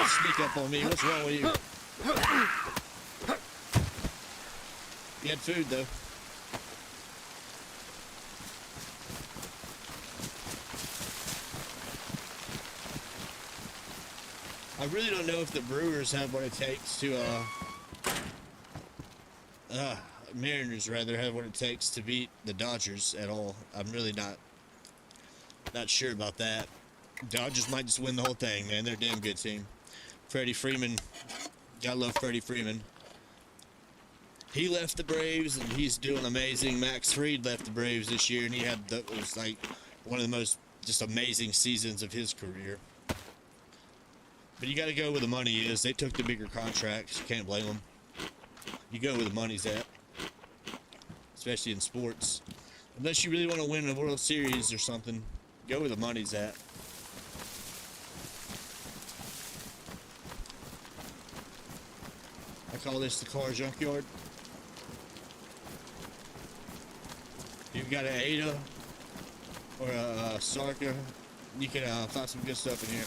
Sneak up on me, what's wrong with you? You had food though. I really don't know if the Brewers have what it takes to, Mariners rather have what it takes to beat the Dodgers at all. I'm really not sure about that. Dodgers might just win the whole thing, man. They're a damn good team. Freddie Freeman, gotta love Freddie Freeman. He left the Braves and he's doing amazing. Max Fried left the Braves this year and he had it was like one of the most just amazing seasons of his career. But you got to go where the money is. They took the bigger contracts. You can't blame them. You go where the money's at, especially in sports. Unless you really want to win a World Series or something, go where the money's at. I call this the car junkyard. If you've got an Ada or a Sarka, you can find some good stuff in here.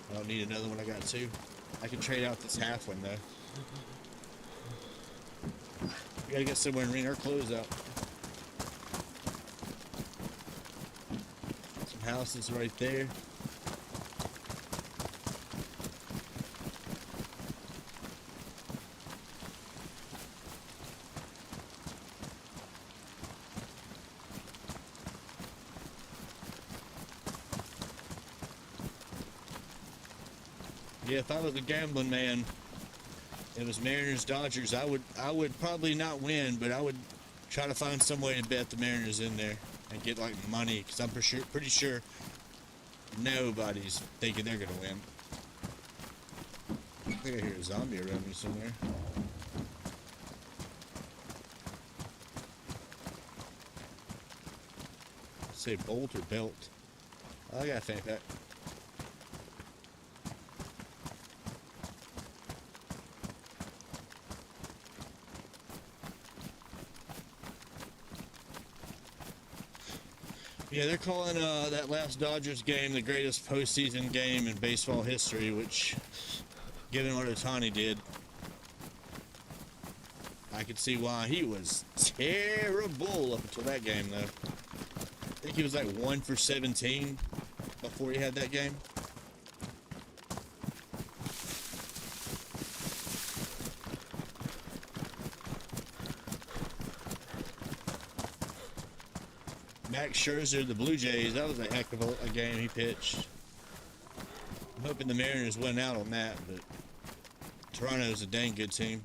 I don't need another one, I got 2. I can trade out this half one though. We gotta get somewhere and wring our clothes out. Some houses right there. Yeah, if I was a gambling man, it was Mariners Dodgers. I would probably not win, but I would try to find some way to bet the Mariners in there and get like money, because I'm pretty sure nobody's thinking they're gonna win. I think I hear a zombie around me somewhere. Say bolt or belt. I gotta think that. Yeah, they're calling that last Dodgers game the greatest postseason game in baseball history, which, given what Ohtani did, I could see why. He was terrible up until that game, though. I think he was like 1 for 17 before he had that game. Max Scherzer, the Blue Jays, that was a heck of a game he pitched. I'm hoping the Mariners win out on that, but Toronto's a dang good team.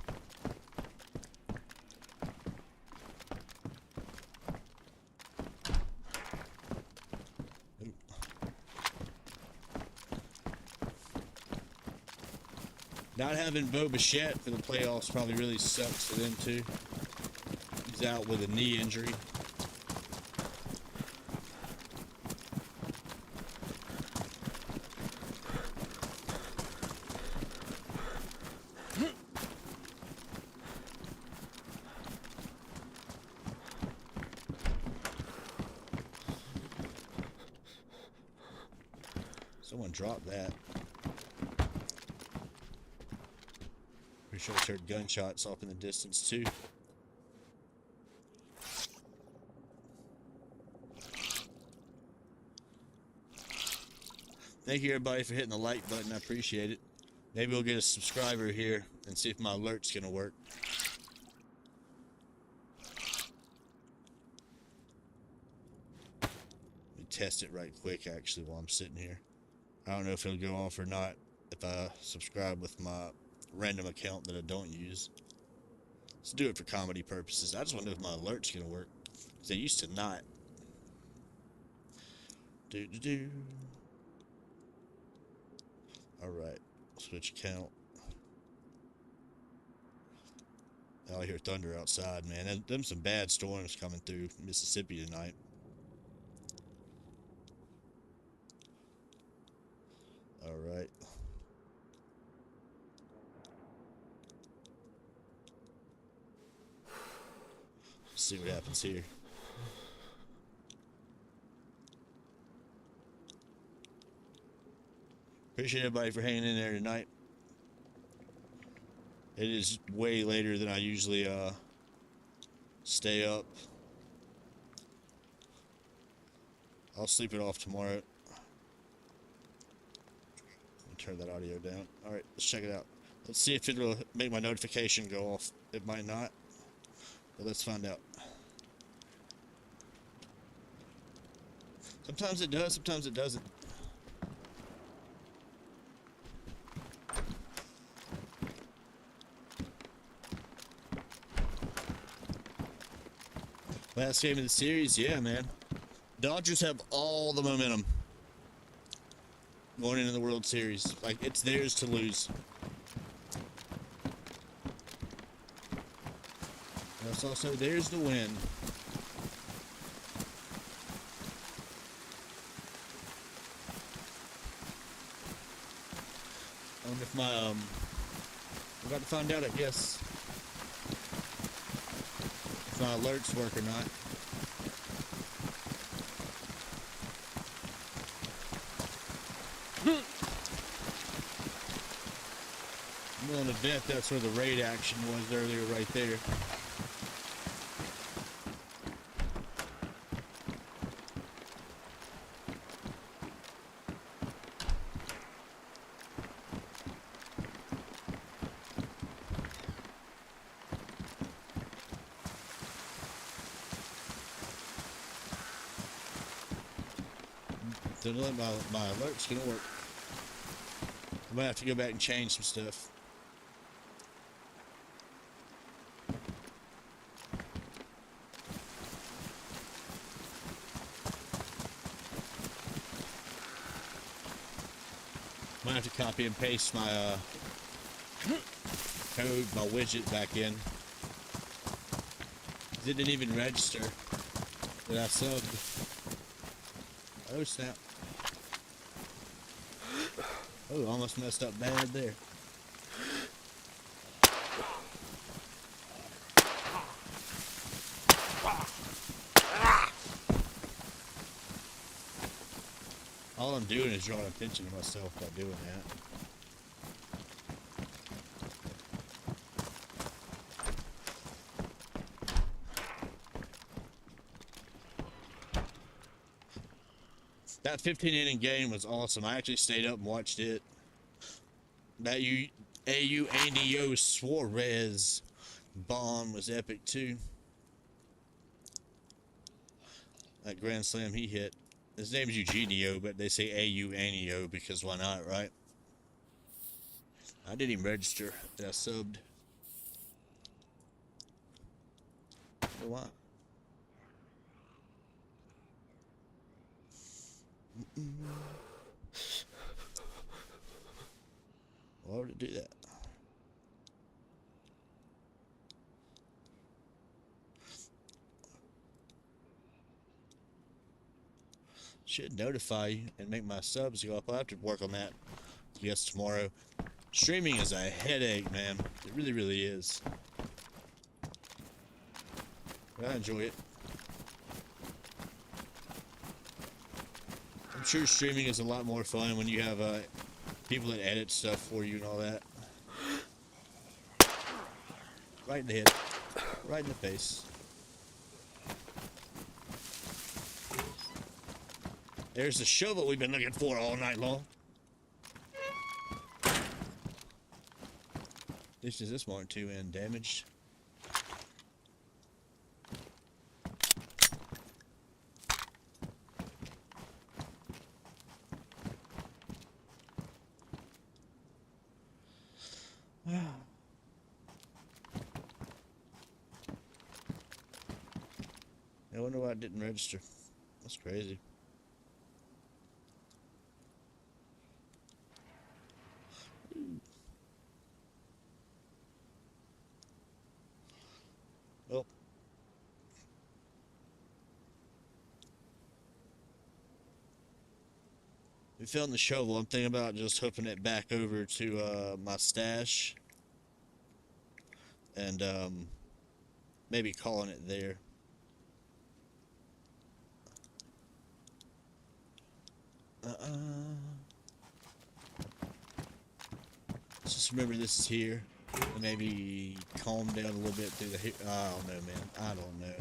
Not having Bo Bichette for the playoffs probably really sucks for them too. He's out with a knee injury. drop that. Pretty sure I heard gunshots off in the distance too. Thank you everybody for hitting the like button. I appreciate it. Maybe we'll get a subscriber here and see if my alert's gonna work. Let me test it right quick actually while I'm sitting here. I don't know if it'll go off or not if I subscribe with my random account that I don't use. Let's do it for comedy purposes. I just want to know if my alert's gonna work, because they used to not. Alright, switch account. I hear thunder outside, man. Them some bad storms coming through Mississippi tonight. Alright. Let's see what happens here. Appreciate everybody for hanging in there tonight. It is way later than I usually stay up. I'll sleep it off tomorrow. Let me turn that audio down. Alright, let's check it out. Let's see if it'll make my notification go off. It might not, but let's find out. Sometimes it does, sometimes it doesn't. Last game of the series, yeah, man. Dodgers have all the momentum going into the World Series. Like, it's theirs to lose. It's also theirs to win. I wonder if my, we're about to find out, I guess. If my alerts work or not. I'm willing to bet that's where the raid action was earlier, right there. Don't let my alert's gonna work. I might have to go back and change some stuff. Might have to copy and paste my code, my widget back in. It didn't even register that I subbed. Oh snap. Oh, almost messed up bad there. All I'm doing is drawing attention to myself by doing that. That 15-inning game was awesome. I actually stayed up and watched it. That AU Andy Suarez bomb was epic too. That grand slam he hit. His name's Eugenio, but they say AU Anio because why not, right? I didn't even register that I subbed. For what? Why would it do that? Should notify you and make my subs go up. I'll have to work on that, I guess, tomorrow. Streaming is a headache, man. It really, really is. But I enjoy it. sure streaming is a lot more fun when you have people that edit stuff for you and all that. Right in the head. Right in the face. There's the shovel we've been looking for all night long. This is this Mark II and damaged. I wonder why it didn't register. That's crazy. Well, we found the shovel. I'm thinking about just hooking it back over to my stash and maybe calling it there. Just remember this is here. And maybe calm down a little bit through the... I don't know, man. I don't know.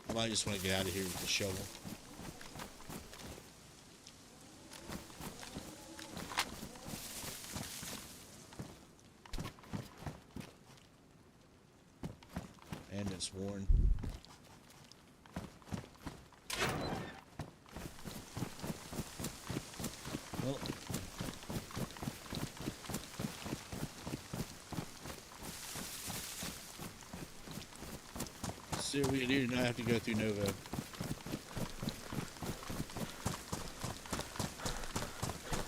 I might just want to get out of here with the shovel. And it's worn. Well... see what we can do to not have to go through Nova.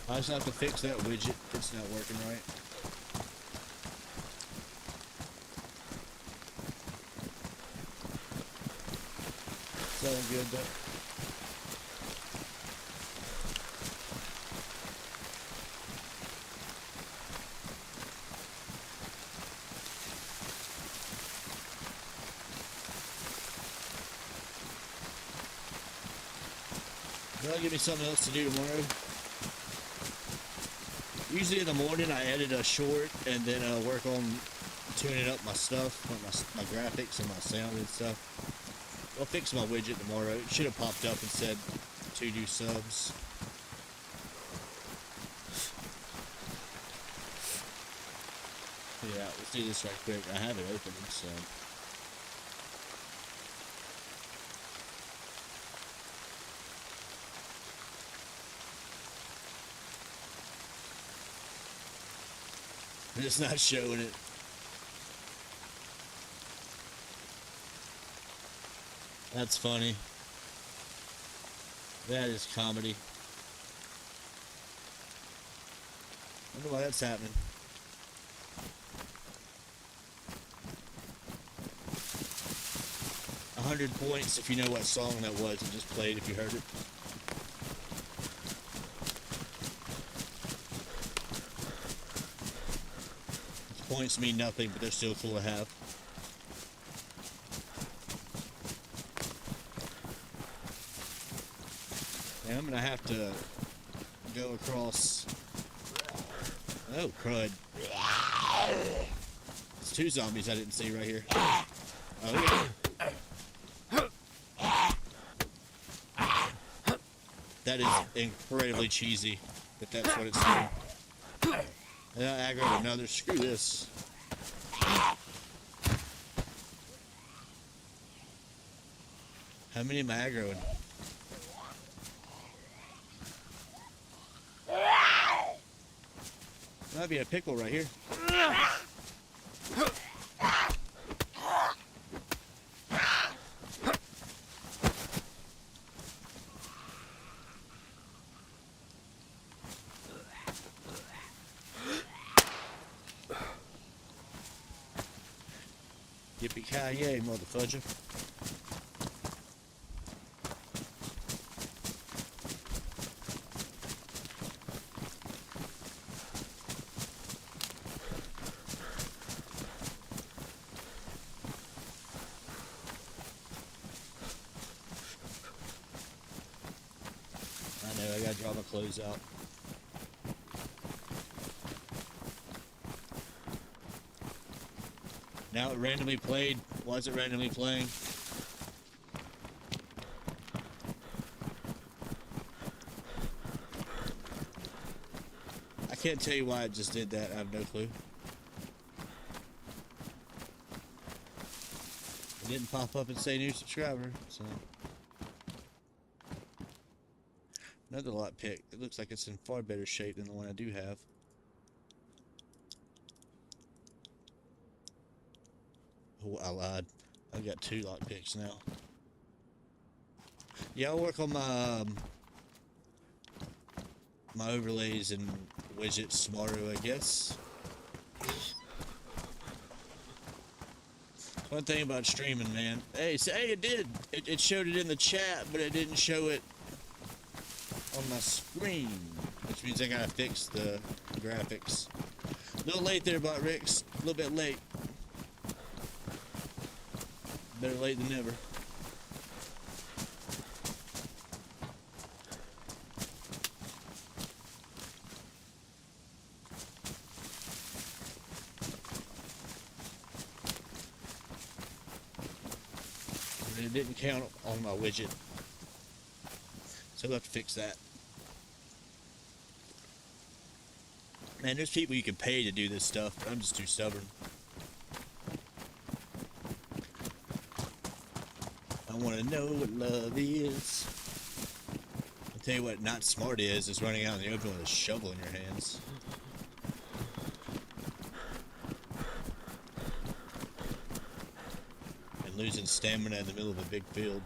I just have to fix that widget. It's not working right. It's all good though. That'll give me something else to do tomorrow. Usually in the morning I edit a short and then work on tuning up my stuff, my graphics and my sound and stuff. I'll fix my widget tomorrow. It should have popped up and said to do subs. Yeah, let's do this right quick. I have it open, so... it's not showing it. That's funny. That is comedy. I wonder why that's happening. 100 points if you know what song that was it just played, if you heard it. Points mean nothing, but they're still cool to have. And I'm gonna have to go across. Oh, crud. There's two zombies I didn't see right here. Oh, yeah. That is incredibly cheesy, but that's what it's doing. Yeah, aggroed another. Screw this. How many am I aggroing? Might be a pickle right here. Yippee-ki-yay, motherfudger. close out. Now it randomly played. Why is it randomly playing? I can't tell you why it just did that. I have no clue. It didn't pop up and say new subscriber, so. Another lockpick. It looks like it's in far better shape than the one I do have. Oh, I lied. I've got 2 lockpicks now. Yeah, I'll work on my my overlays and widgets tomorrow, I guess. One thing about streaming, man. Hey, it did. It showed it in the chat, but it didn't show it on my screen, which means I gotta fix the graphics. A little late there, Bot Ricks. A little bit late. Better late than never. It didn't count on my widget, so I'll have to fix that. Man, there's people you can pay to do this stuff, but I'm just too stubborn. I want to know what love is. I'll tell you what not smart is running out in the open with a shovel in your hands. And losing stamina in the middle of a big field.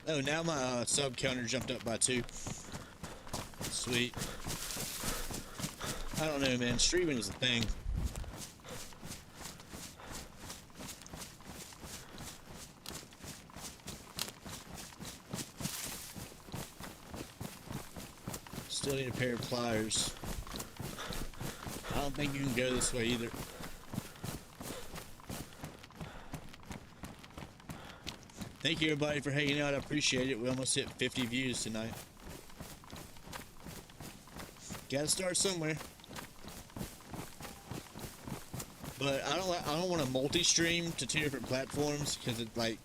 Oh, now my sub counter jumped up by 2. Sweet. I don't know, man. Streaming is a thing. Still need a pair of pliers. I don't think you can go this way either. Thank you everybody for hanging out. I appreciate it. We almost hit 50 views tonight. Gotta start somewhere. But I don't want to multi-stream to 2 different platforms because it like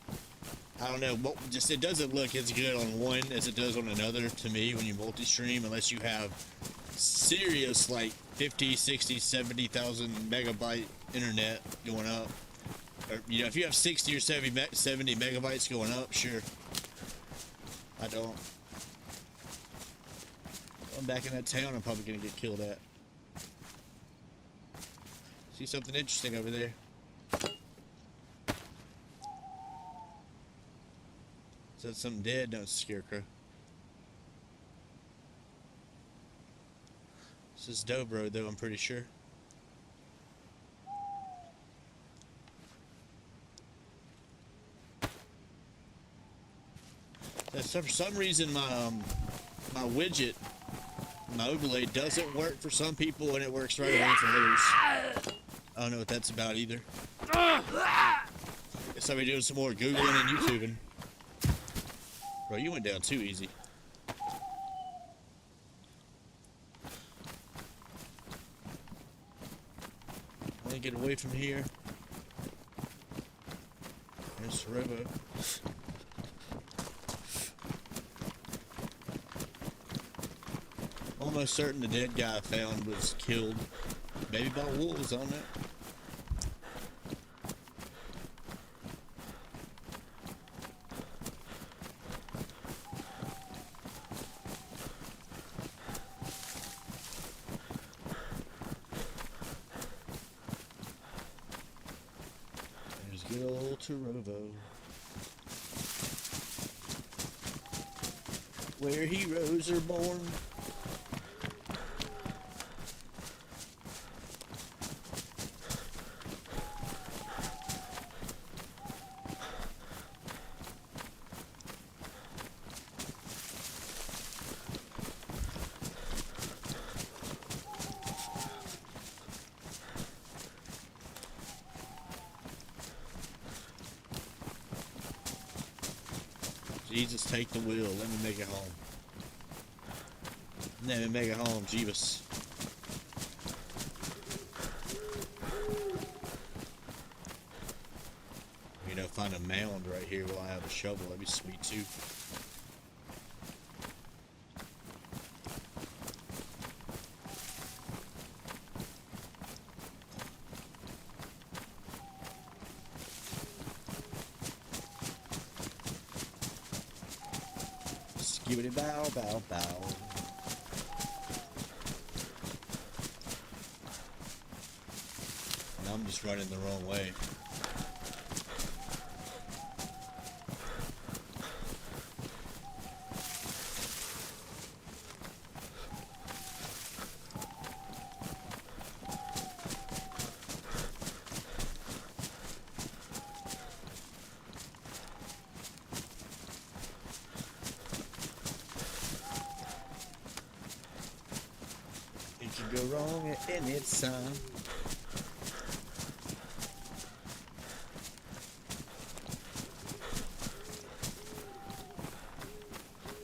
I don't know, just it doesn't look as good on one as it does on another to me when you multi-stream, unless you have serious like 50, 60, 70,000 megabyte internet going up. Or, you know, if you have 60 or 70 megabytes going up, sure. I don't. I'm back in that town, I'm probably gonna get killed at. See something interesting over there. Is that something dead? No, it's a scarecrow. This is Dobro, though, I'm pretty sure. For some reason, my widget, my overlay doesn't work for some people, and it works right away for others. I don't know what that's about either. Guess I'll be doing some more Googling and YouTubing. Bro, you went down too easy. Let me get away from here. There's Robo. Almost certain the dead guy I found was killed. Maybe by wolves, I don't know. There's good old Torovo. Where heroes are born. Jesus, take the wheel. Let me make it home. Let me make it home, Jeebus. You know, find a mound right here while I have a shovel. That'd be sweet too. Skibbity bow, bow, bow. And I'm just running the wrong way. It could go wrong at any time.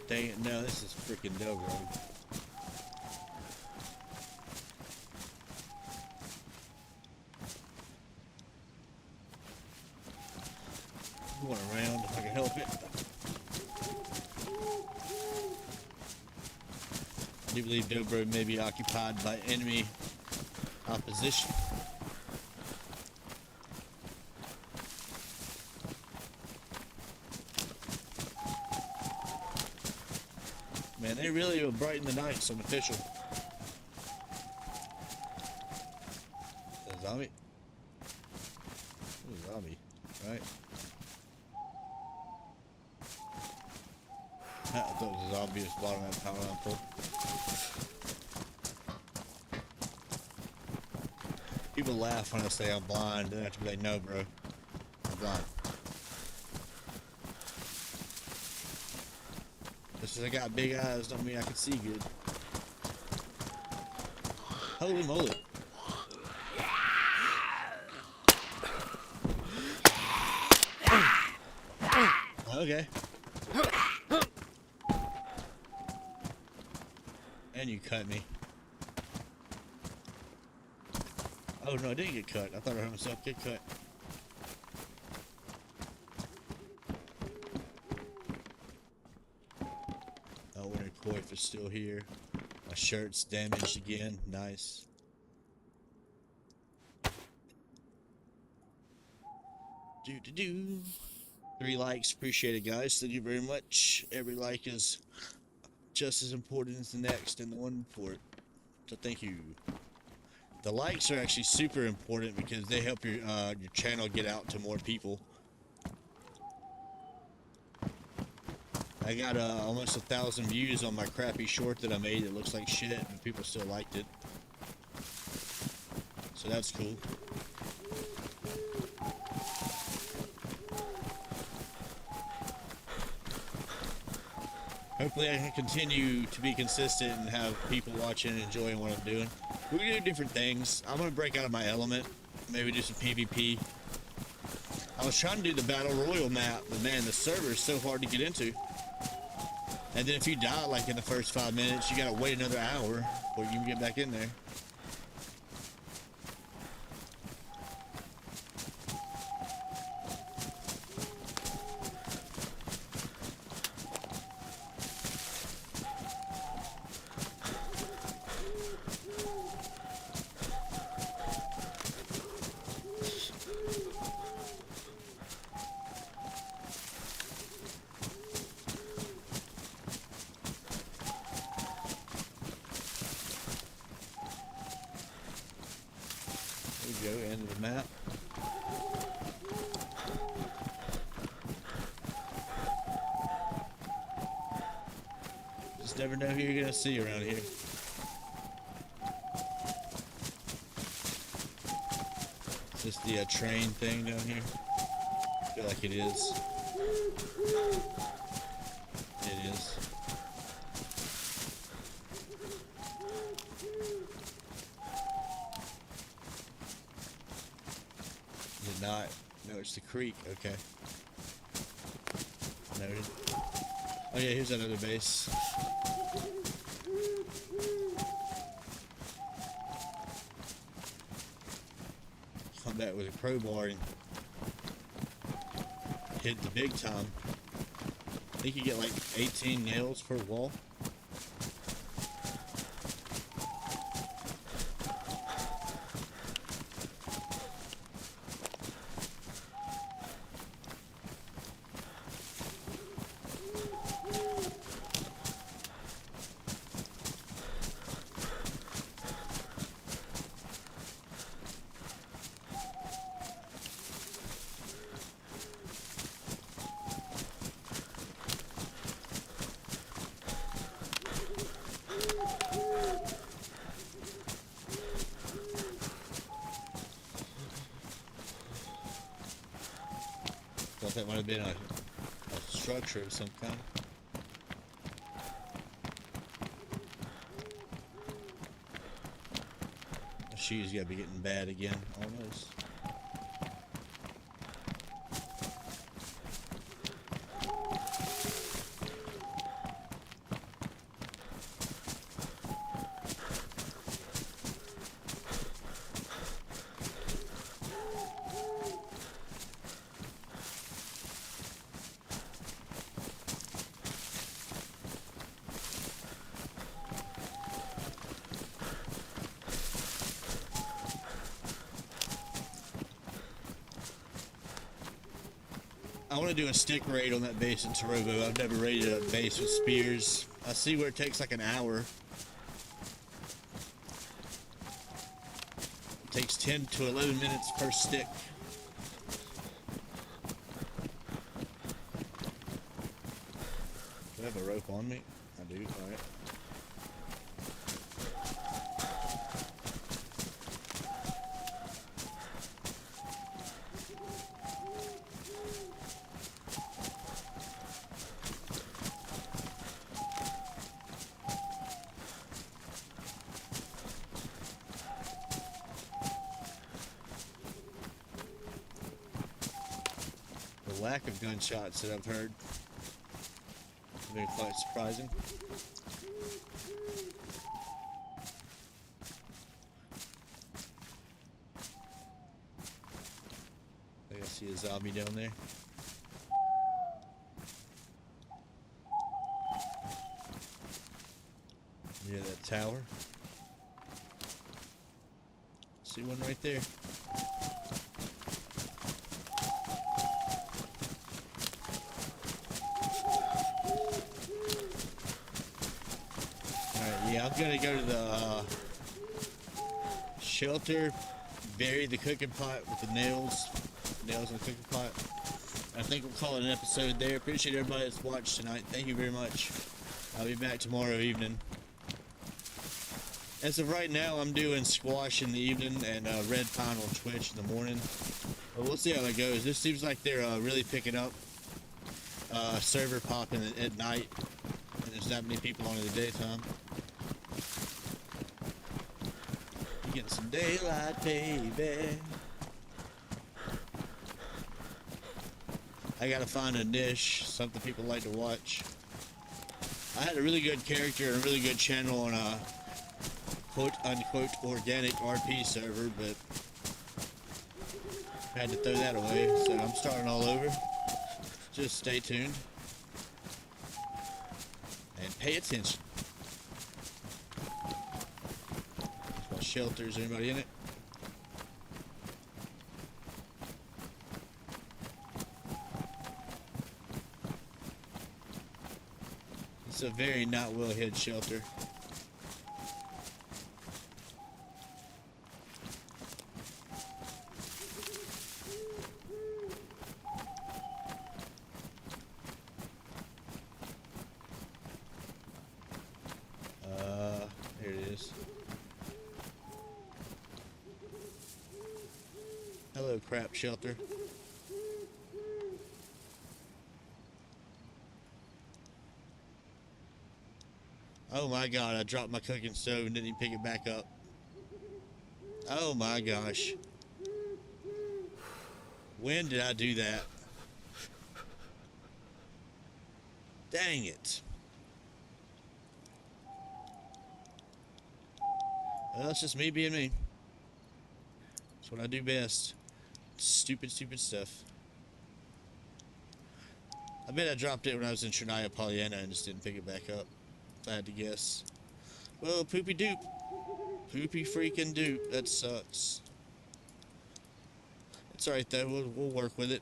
Dang it, no, this is freaking Dove Road. Going around if I can help it. I do believe Dove Road may be occupied by enemy opposition. Man, they really will brighten the night, some official. A zombie? A zombie, right? I thought it was a zombie just blocking that power line pole. People laugh when I say I'm blind. They have to be like, no, bro. I'm blind. Just because I got big eyes don't mean I can see good. Holy moly. Okay. And you cut me. Oh no, I didn't get cut. I thought I heard myself get cut. Oh, winter coif is still here. My shirt's damaged again. Nice. Do. 3 likes, appreciate it, guys. Thank you very much. Every like is just as important as the next and the one before it. So thank you. The likes are actually super important because they help your channel get out to more people. I got almost 1,000 views on my crappy short that I made. It looks like shit, but people still liked it. So that's cool. Hopefully I can continue to be consistent and have people watching and enjoying what I'm doing. We can do different things. I'm going to break out of my element. Maybe do some PvP. I was trying to do the Battle Royale map, but man, the server is so hard to get into. And then if you die like in the first 5 minutes, you got to wait another hour before you can get back in there. There we go, end of the map. Just never know who you're gonna see around here. Is this the train thing down here? I feel like it is. It is. Is it not? No, it's the creek. Okay. Noted. Oh yeah, here's another base. Come back with a crowbar and hit the big time. I think you get like 18 nails per wall. Thought that might have been a structure of some kind. My shoes gotta be getting bad again, almost. I want to do a stick raid on that base in Tarobo. I've never raided a base with spears. I see where it takes like an hour. It takes 10 to 11 minutes per stick. Do I have a rope on me? I do. Alright. The lack of gunshots that I've heard has been quite surprising. I think I see a zombie down there. Near that tower. See one right there. Yeah, I'm gonna go to the shelter, bury the cooking pot with the nails in the cooking pot. I think we'll call it an episode there. Appreciate everybody that's watched tonight. Thank you very much. I'll be back tomorrow evening. As of right now, I'm doing squash in the evening and red pine on Twitch in the morning. But we'll see how that goes. This seems like they're really picking up server popping at night, and there's not many people on in the daytime. Getting some daylight, baby. I gotta find a niche, something people like to watch. I had a really good character and a really good channel on a quote-unquote organic RP server, but had to throw that away, so I'm starting all over. Just stay tuned and pay attention. Shelters, anybody in it? It's a very not well hid shelter. Here it is. Hello, crap shelter. Oh my god, I dropped my cooking stove and didn't even pick it back up. Oh my gosh. When did I do that? Dang it. Well, it's just me being me. That's what I do best. Stupid, stupid stuff. I bet I dropped it when I was in Trinaya Pollyanna and just didn't pick it back up. If I had to guess. Well, poopy doop. Poopy freaking doop. That sucks. It's alright though. We'll work with it.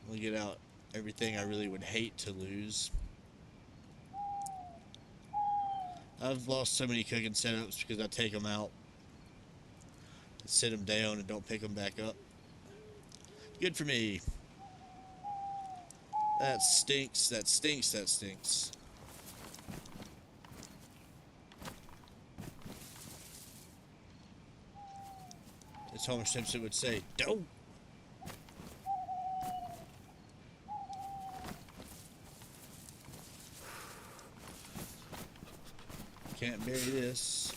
We'll get out everything I really would hate to lose. I've lost so many cooking setups because I take them out, sit them down, and don't pick them back up. Good for me. That stinks, that stinks, that stinks. As Homer Simpson would say, don't. Can't bury this.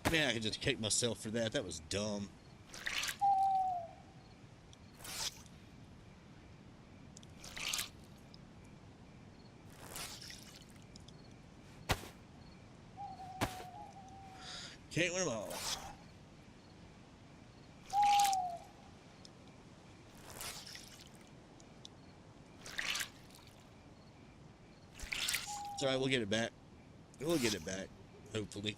Man, I could just kick myself for that. That was dumb. Can't win them all. It's alright, we'll get it back. We'll get it back, hopefully.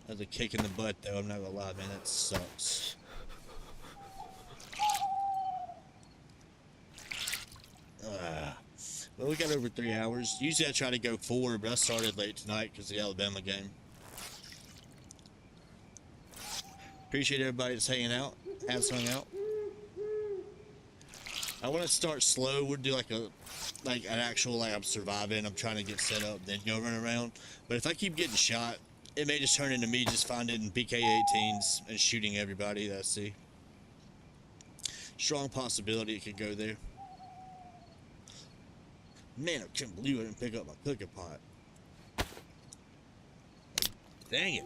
That was a kick in the butt, though. I'm not gonna lie, man. That sucks. Well, we got over 3 hours. Usually I try to go 4, but I started late tonight because of the Alabama game. Appreciate everybody that's hanging out, has hung out. I want to start slow. We'll do like an actual, like I'm surviving, I'm trying to get set up, then go run around. But if I keep getting shot, it may just turn into me just finding BK-18s and shooting everybody that I see. Strong possibility it could go there. Man, I can't believe I didn't pick up my cooking pot. Dang it.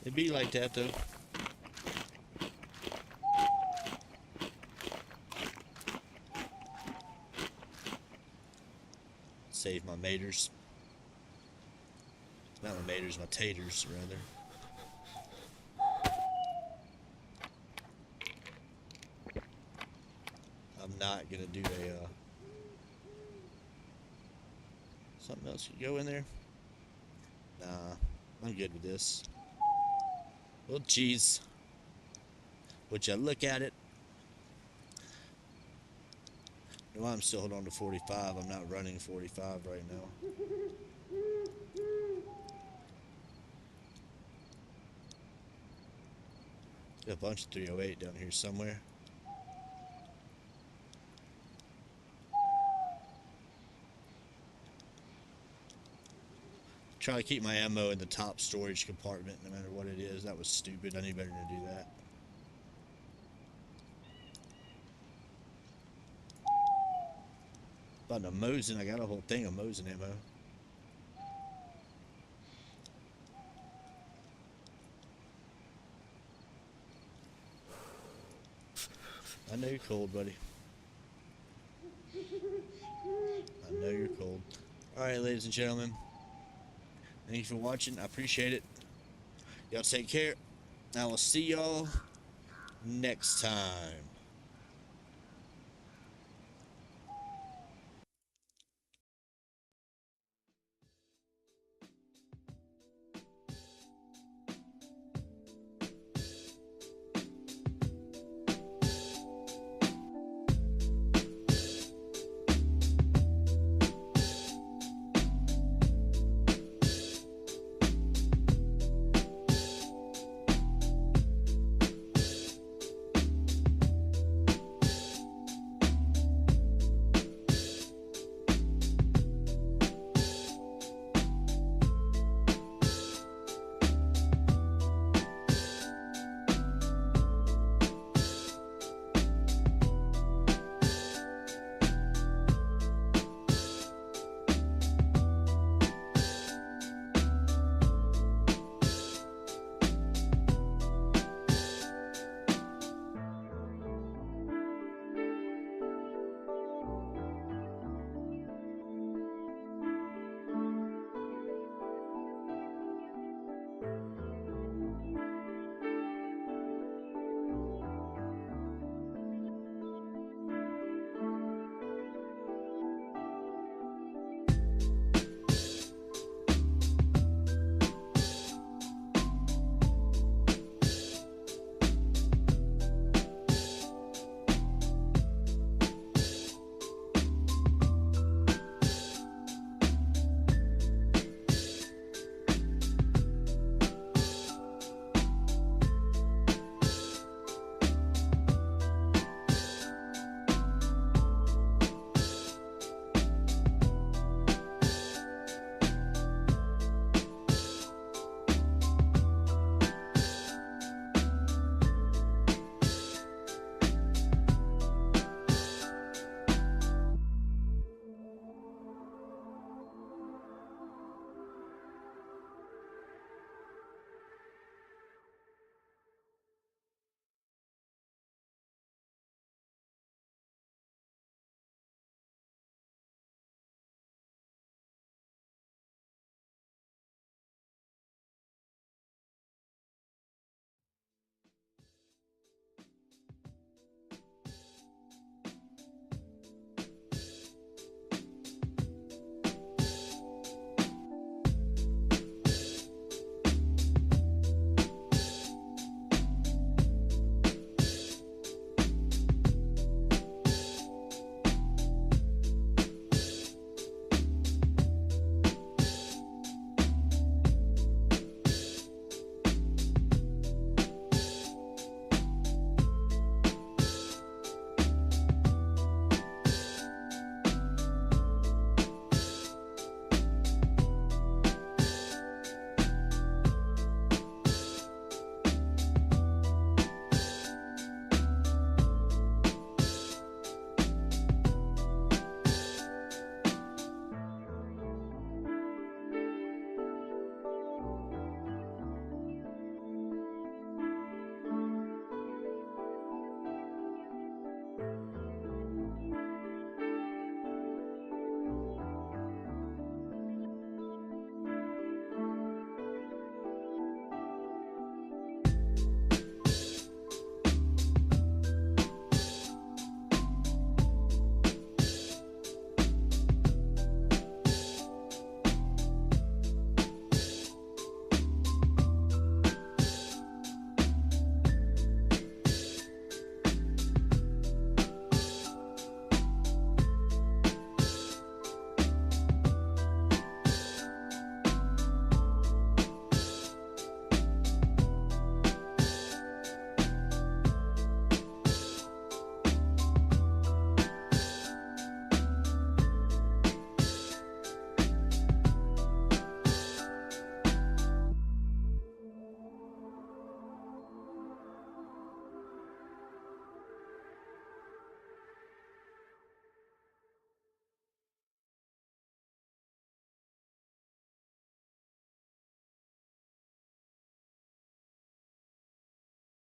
It'd be like that, though. Save my maters. Not my maters, my taters, rather. I'm not gonna do a, something else could go in there? Nah, I'm good with this. Well, geez. Would you look at it? No, I'm still holding on to 45. I'm not running 45 right now. Got a bunch of 308 down here somewhere. Try to keep my ammo in the top storage compartment no matter what it is. That was stupid. I knew better to do that. About a Mosin, I got a whole thing of Mosin ammo. I know you're cold, buddy. I know you're cold. Alright, ladies and gentlemen. Thank you for watching. I appreciate it. Y'all take care. I will see y'all next time.